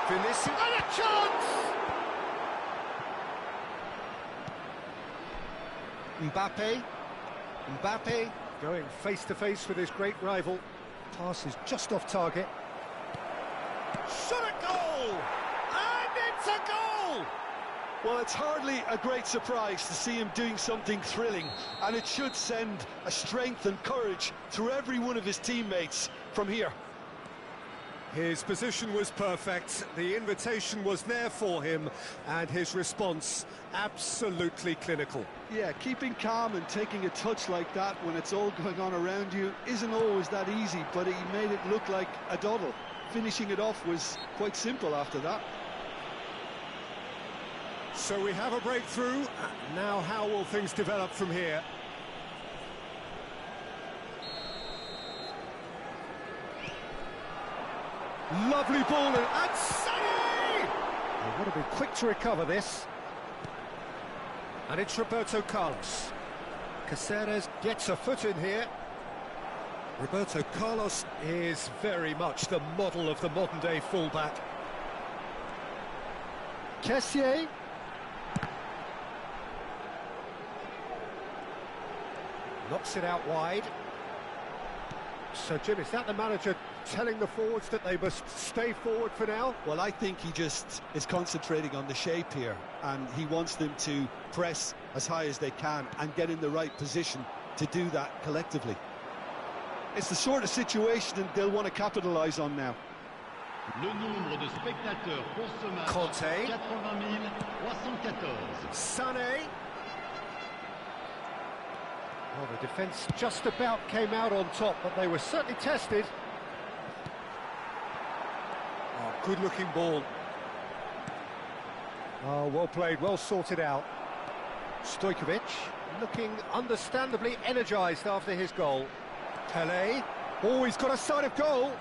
Vinicius, and a chance! Mbappe going face to face with his great rival. Pass is just off target. Shot a goal! And it's a goal! Well, it's hardly a great surprise to see him doing something thrilling, and it should send a strength and courage through every one of his teammates from here. His position was perfect, the invitation was there for him, and his response absolutely clinical. Yeah, keeping calm and taking a touch like that when it's all going on around you isn't always that easy, but he made it look like a doddle. Finishing it off was quite simple after that. So we have a breakthrough. Now how will things develop from here? Lovely ball and Sané! They want to be quick to recover this. And it's Roberto Carlos. Caceres gets a foot in here. Roberto Carlos is very much the model of the modern-day fullback. Kessié. Knocks it out wide. So, Jim, is that the manager telling the forwards that they must stay forward for now? Well, I think he just is concentrating on the shape here, and he wants them to press as high as they can and get in the right position to do that collectively. It's the sort of situation that they'll want to capitalise on now. Le nombre de spectateurs pour ce match, Conte. 80 314. Sané. Well, the defence just about came out on top, but they were certainly tested. Oh, good-looking ball. Oh, well played, well sorted out. Stojkovic looking understandably energised after his goal. Pelé. Oh, he's got a sight of goal.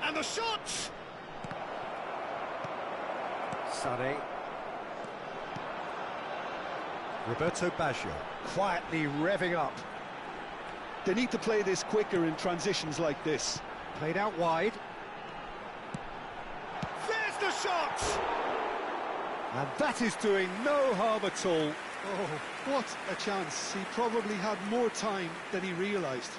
And the shot! Sané. Roberto Baggio quietly revving up. They need to play this quicker in transitions like this. Played out wide. There's the shot! And that is doing no harm at all. Oh, what a chance. He probably had more time than he realised.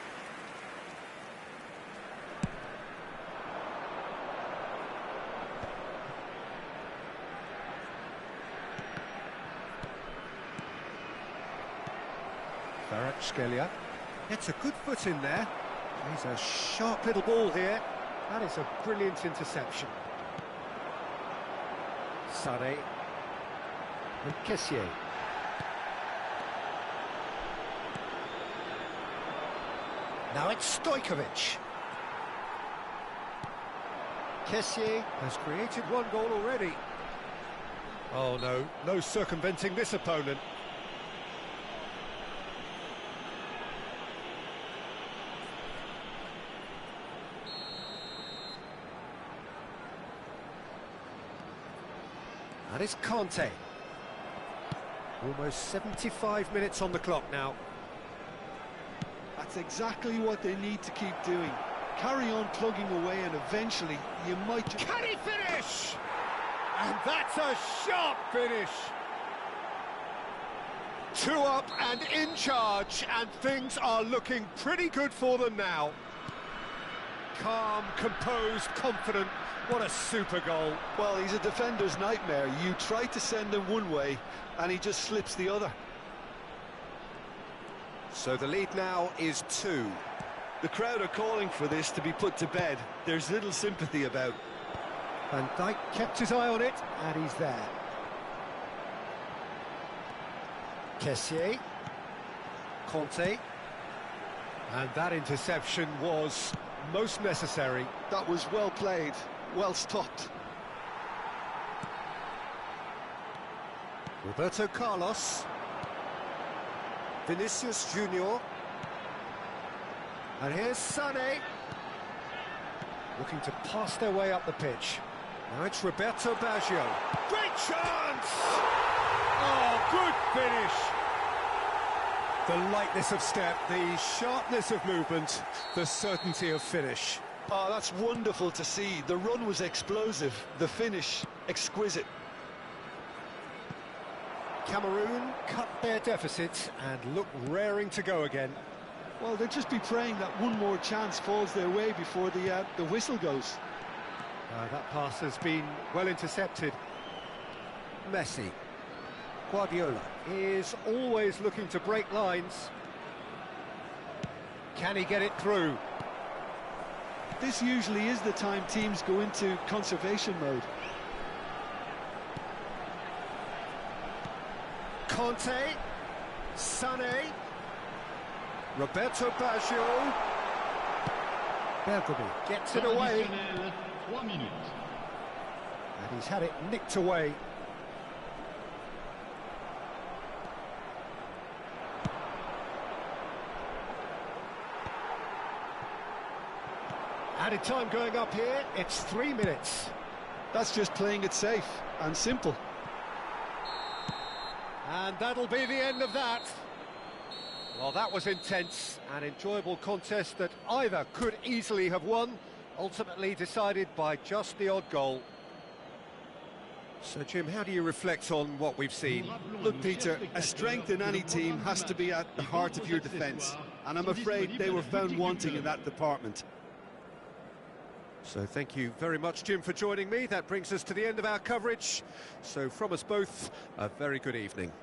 Kvaratskhelia gets a good foot in there. He's a sharp little ball here. That is a brilliant interception. Sade and Kessié. Now it's Stojkovic. Kessié has created one goal already. Oh no, no circumventing this opponent. That is Conte. Almost 75 minutes on the clock now. That's exactly what they need to keep doing. Carry on plugging away and eventually you might just... Can he finish? And that's a sharp finish. 2 up and in charge, and things are looking pretty good for them now. Calm, composed, confident. What a super goal. Well, he's a defender's nightmare. You try to send him one way and he just slips the other. So the lead now is 2. The crowd are calling for this to be put to bed. There's little sympathy about. Van Dijk kept his eye on it, and he's there. Kessié. Conte. And that interception was most necessary. That was well played, well stopped. Roberto Carlos. Vinicius Junior. And here's Sané. Looking to pass their way up the pitch. Now it's Roberto Baggio. Great chance! Oh, good finish! The lightness of step, the sharpness of movement, the certainty of finish. Oh, that's wonderful to see. The run was explosive, the finish exquisite. Cameroon cut their deficit and look raring to go again. Well, they'll just be praying that one more chance falls their way before the whistle goes. That pass has been well intercepted. Messi. Guardiola is always looking to break lines. Can he get it through? This usually is the time teams go into conservation mode. Conte. Sané. Roberto Baggio. Bergomi gets it away. 3 minutes. And he's had it nicked away. Added time going up here, it's 3 minutes. That's just playing it safe and simple. And that'll be the end of that. Well, that was intense, an enjoyable contest that either could easily have won, ultimately decided by just the odd goal. So, Jim, how do you reflect on what we've seen? Look, Peter, a strength in any team has to be at the heart of your defence, and I'm afraid they were found wanting in that department. So thank you very much, Jim, for joining me. That brings us to the end of our coverage. So from us both, a very good evening.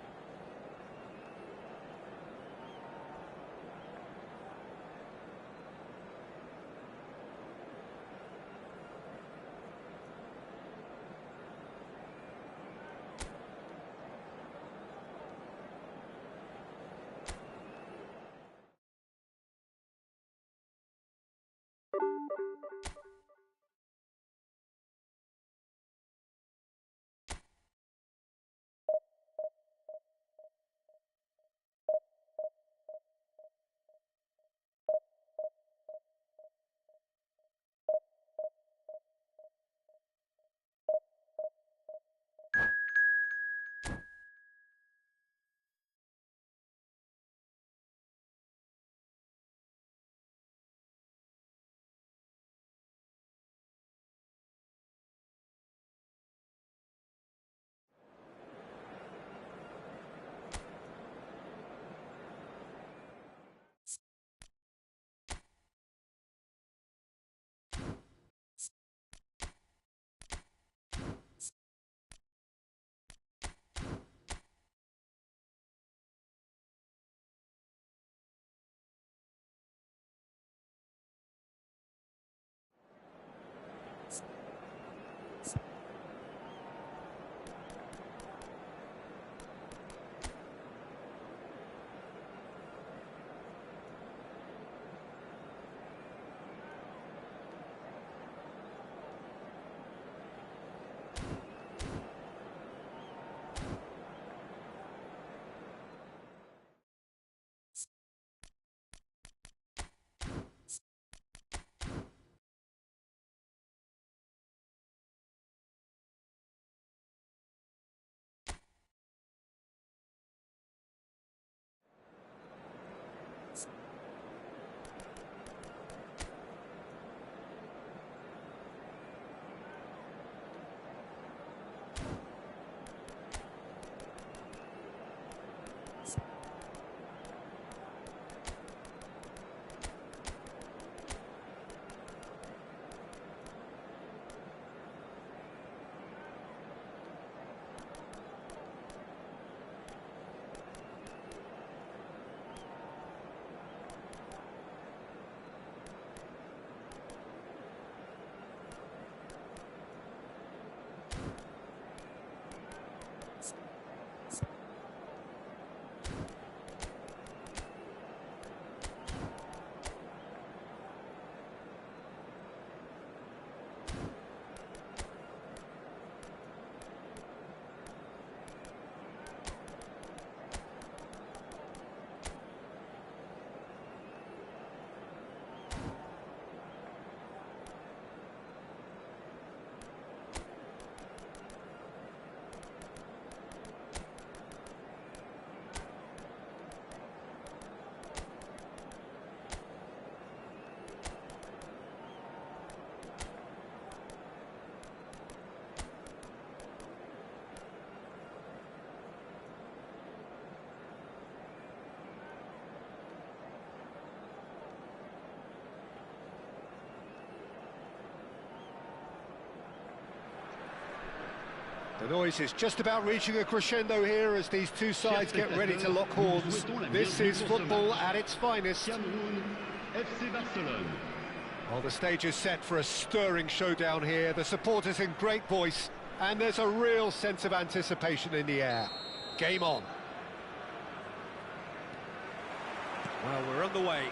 The noise is just about reaching a crescendo here as these two sides get ready to lock horns. This is football at its finest. Cameroun, FC Barcelone. Well, the stage is set for a stirring showdown here. The supporters in great voice, and there's a real sense of anticipation in the air. Game on. Well, we're on the way.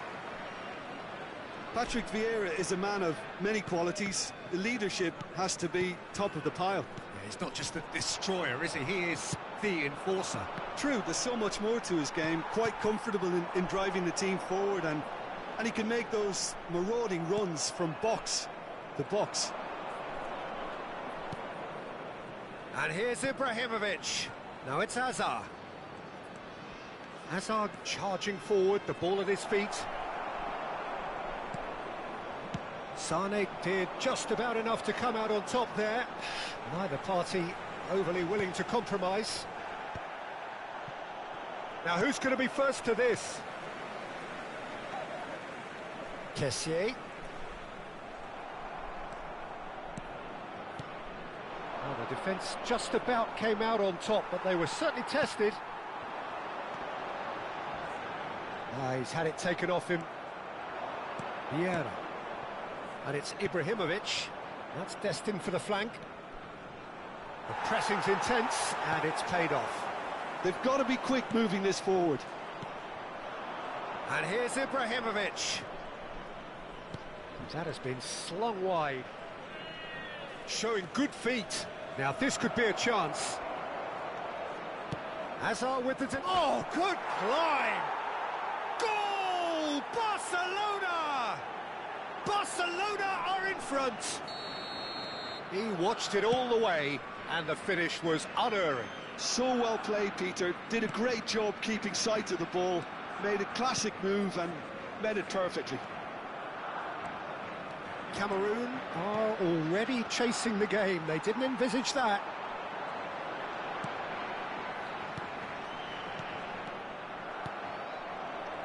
Patrick Vieira is a man of many qualities. The leadership has to be top of the pile. Yeah, he's not just a destroyer, is he? He is the enforcer. True, there's so much more to his game. Quite comfortable in driving the team forward, and he can make those marauding runs from box to box. And here's Ibrahimovic. Now it's Hazard. Hazard charging forward, the ball at his feet. Sane did just about enough to come out on top there. Neither party overly willing to compromise. Now who's going to be first to this? Kessié. Well, the defence just about came out on top, but they were certainly tested. He's had it taken off him. Vieira. And it's Ibrahimovic. That's destined for the flank. The pressing's intense, and it's paid off. They've got to be quick moving this forward. And here's Ibrahimovic. That has been slung wide. Showing good feet. Now this could be a chance. Hazard with the... Oh, good climb! Goal! Barcelona! Barcelona are in front. He watched it all the way, and the finish was unerring. So well played, Peter. Did a great job keeping sight of the ball. Made a classic move and met it perfectly. Cameroon are already chasing the game. They didn't envisage that.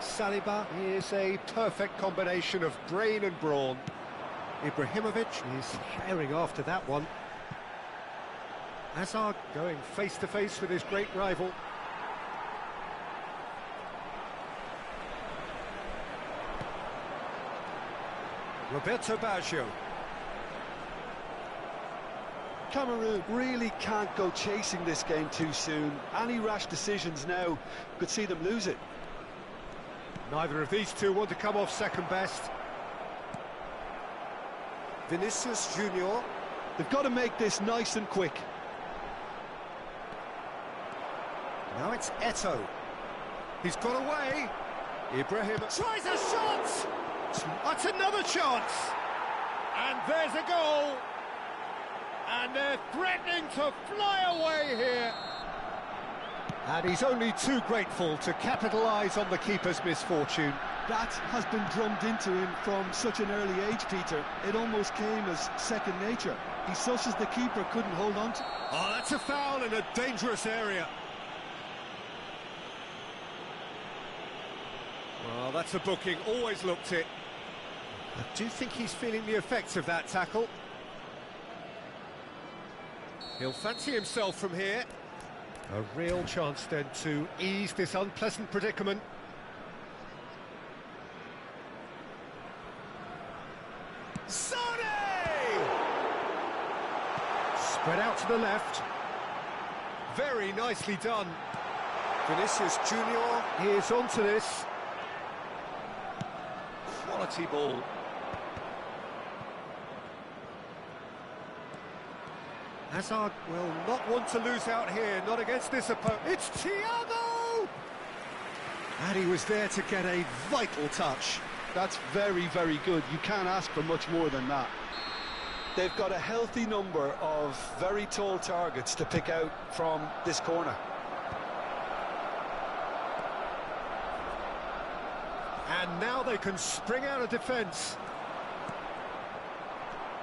Saliba is a perfect combination of brain and brawn. Ibrahimovic is herring after that one. Hazard going face-to-face with his great rival. Roberto Baggio. Cameroon really can't go chasing this game too soon. Any rash decisions now could see them lose it. Neither of these two want to come off second best. Vinicius Junior. They've got to make this nice and quick. Now it's Eto'o. He's got away. Ibrahim tries a shot. That's another chance. And there's a goal. And they're threatening to fly away here. And he's only too grateful to capitalise on the keeper's misfortune. That has been drummed into him from such an early age, Peter. It almost came as second nature. He's such as the keeper couldn't hold on to. Oh, that's a foul in a dangerous area. Well, that's a booking, always looked it. I do think he's feeling the effects of that tackle. He'll fancy himself from here. A real chance then to ease this unpleasant predicament. Sane! Spread out to the left. Very nicely done. Vinicius Junior is onto this. Quality ball. Hazard will not want to lose out here, not against this opponent. It's Thiago! And he was there to get a vital touch. That's very, very good. You can't ask for much more than that. They've got a healthy number of very tall targets to pick out from this corner. And now they can spring out of defence.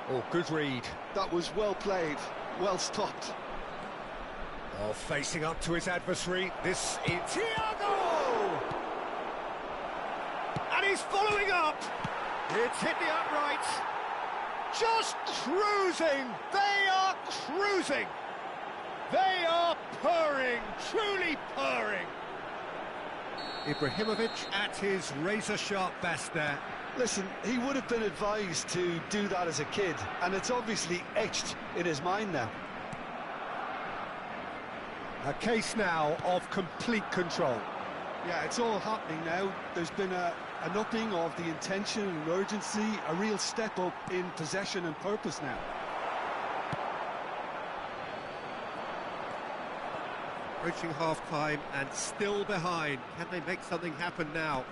Oh, good read. That was well played, well stopped. Oh, facing up to his adversary, this is Thiago! And he's following up! It's hit the upright. Just cruising! They are cruising! They are purring, truly purring. Ibrahimovic at his razor-sharp best there. Listen, he would have been advised to do that as a kid, and it's obviously etched in his mind now. A case now of complete control. Yeah, it's all happening now. There's been an upping of the intention and urgency, a real step up in possession and purpose now. Approaching half-time and still behind. Can they make something happen now?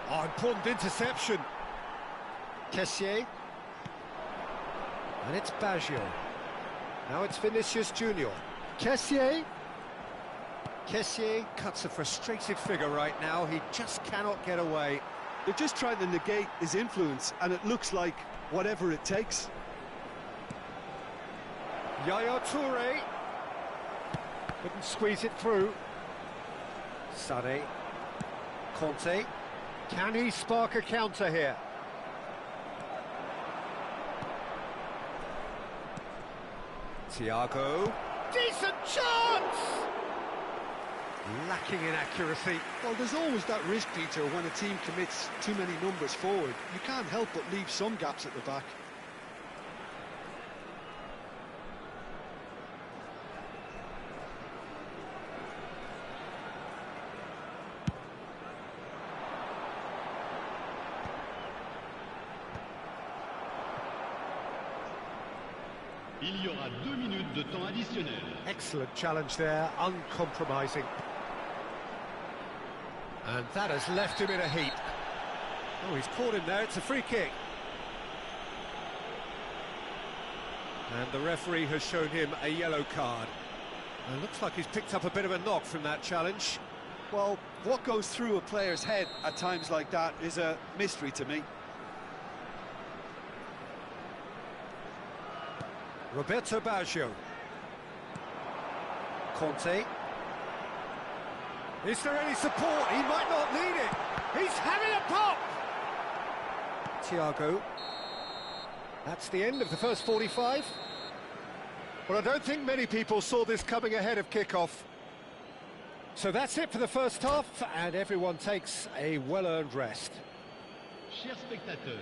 Oh, important interception. Kessié. And it's Baggio. Now it's Vinicius Junior. Kessié. Kessié cuts a frustrated figure right now. He just cannot get away. They're just trying to negate his influence, and it looks like whatever it takes. Yaya Touré. Couldn't squeeze it through. Sané. Conte. Can he spark a counter here? Thiago. Decent chance! Lacking in accuracy. Well, there's always that risk, Peter, when a team commits too many numbers forward. You can't help but leave some gaps at the back. Il y aura 2 minutes de temps additionnel. Excellent challenge there, uncompromising. And that has left him in a heap. Oh, he's caught him there, it's a free kick. And the referee has shown him a yellow card. And it looks like he's picked up a bit of a knock from that challenge. Well, what goes through a player's head at times like that is a mystery to me. Roberto Baggio. Conte. Is there any support? He might not need it. He's having a pop! Thiago. That's the end of the first 45. Well, I don't think many people saw this coming ahead of kick-off. So that's it for the first half, and everyone takes a well-earned rest. Chers spectateurs,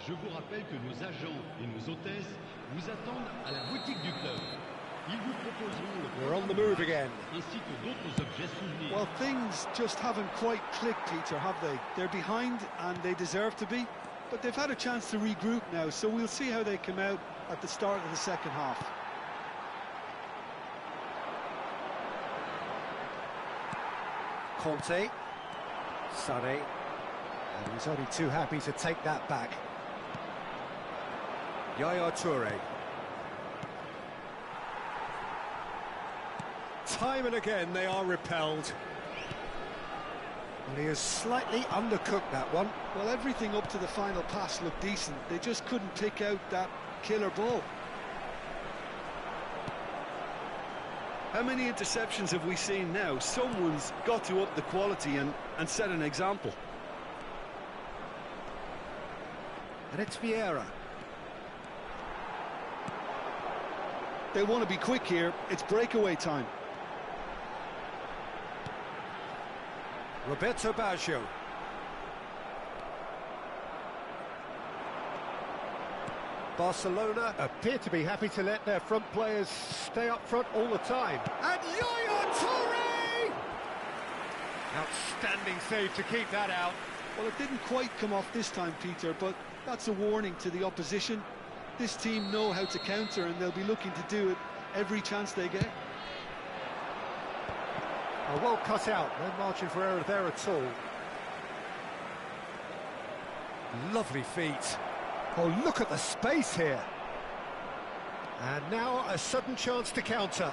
je vous rappelle que nos agents et nos hôtesses vous attendent à la boutique du club. Ils vous proposeront le We're on the move again. ainsi que d'autres objets souvenirs. Well, things just haven't quite clicked, Peter, have they? They're behind, and they deserve to be. But they've had a chance to regroup now, so we'll see how they come out at the start of the second half. Conte. Sané. And he's only too happy to take that back. Yaya Touré. Time and again they are repelled. And he has slightly undercooked that one. Well, everything up to the final pass looked decent. They just couldn't pick out that killer ball. How many interceptions have we seen now? Someone's got to up the quality and set an example. And it's Vieira. They want to be quick here. It's breakaway time. Roberto Baggio. Barcelona appear to be happy to let their front players stay up front all the time. And Yaya Touré! Outstanding save to keep that out. Well, it didn't quite come off this time, Peter, but that's a warning to the opposition. This team know how to counter, and they'll be looking to do it every chance they get. Oh, well cut out, no margin for error there at all. Lovely feet. Oh, look at the space here. And now a sudden chance to counter.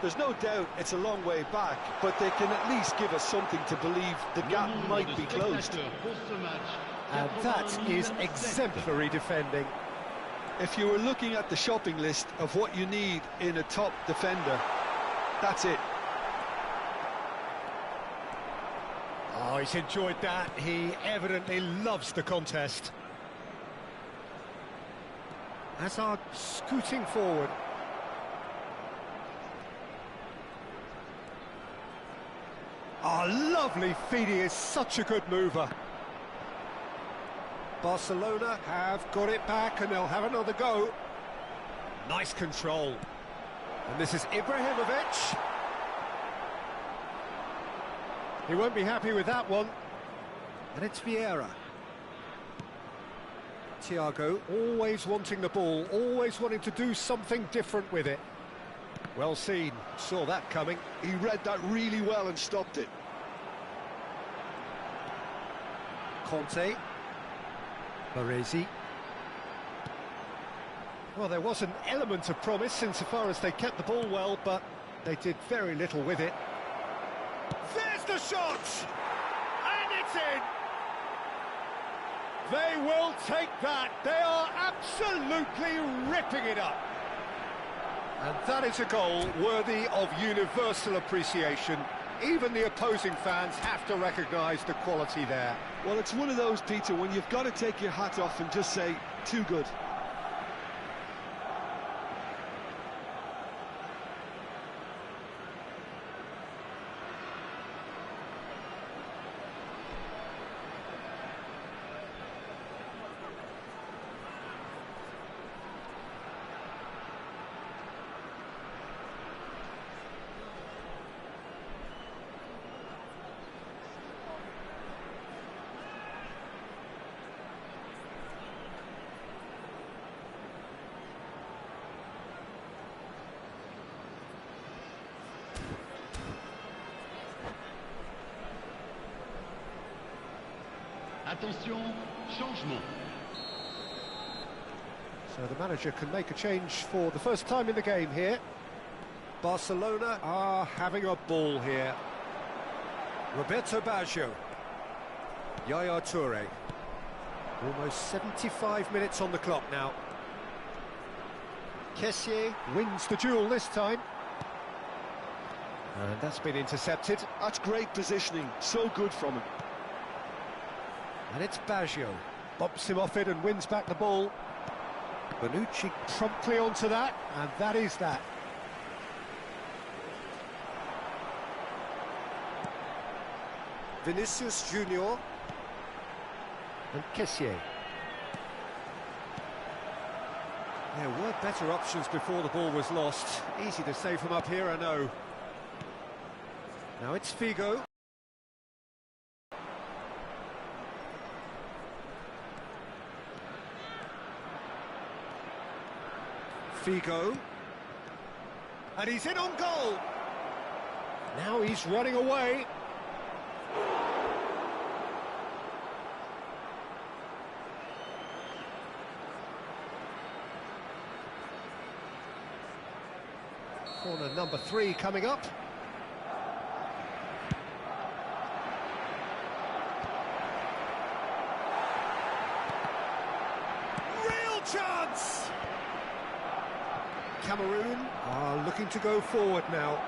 There's no doubt it's a long way back, but they can at least give us something to believe the gap might be closed. And that is exemplary defending. If you were looking at the shopping list of what you need in a top defender, that's it. Oh, he's enjoyed that. He evidently loves the contest. Hazard scooting forward. Lovely feed, he is such a good mover. Barcelona have got it back and they'll have another go. Nice control. And this is Ibrahimovic. He won't be happy with that one. And it's Vieira. Thiago, always wanting the ball, always wanting to do something different with it. Well seen, saw that coming. He read that really well and stopped it. Conte. Baresi. Well, there was an element of promise insofar as they kept the ball well, but they did very little with it. There's the shot! And it's in! They will take that. They are absolutely ripping it up. And that is a goal worthy of universal appreciation. Even the opposing fans have to recognise the quality there. Well, it's one of those, Peter, when you've got to take your hat off and just say, too good. Attention, changement. So the manager can make a change for the first time in the game here. Barcelona are having a ball here. Roberto Baggio. Yaya Toure. Almost 75 minutes on the clock now. Kessié wins the duel this time. And that's been intercepted. That's great positioning, so good from him. And it's Baggio. Bumps him off it and wins back the ball. Bonucci promptly onto that, and that is that. Vinicius Junior. And Kessié. There were better options before the ball was lost. Easy to say from up here, I know. Now it's Figo. Figo. And he's in on goal. Now he's running away. Corner number 3 coming up. Real chance! Cameroon are looking to go forward now.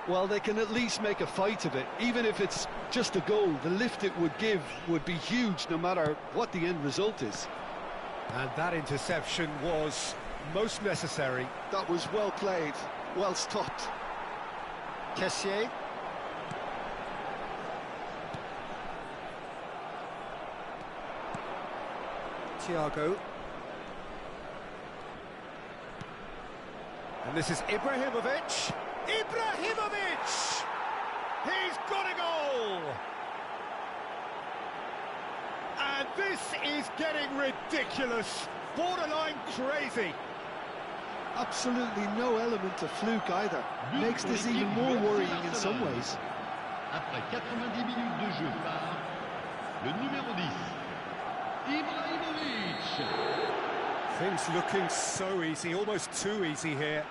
Well, they can at least make a fight of it. Even if it's just a goal, the lift it would give would be huge no matter what the end result is. And that interception was most necessary. That was well played, well stopped. Kessié. Thiago. And this is Ibrahimovic. Ibrahimovic! He's got a goal! And this is getting ridiculous, borderline crazy. Absolutely no element of fluke either. Makes this even more worrying in some ways. Après 90 minutes de jeu par le numéro 10, Ibrahimovic. Things looking so easy, almost too easy here.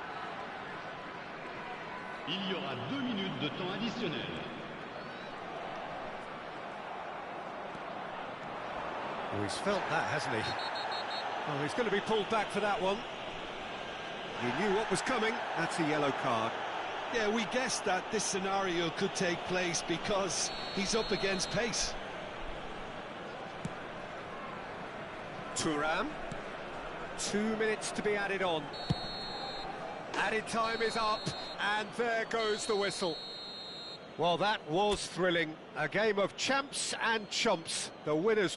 Il y aura 2 minutes de temps additionnel. Oh, he's felt that, hasn't he? Oh, he's going to be pulled back for that one. He knew what was coming. That's a yellow card. Yeah, we guessed that this scenario could take place because he's up against pace. Thuram. 2 minutes to be added on. Added time is up, and there goes the whistle. Well, that was thrilling. A game of champs and chumps. The winners...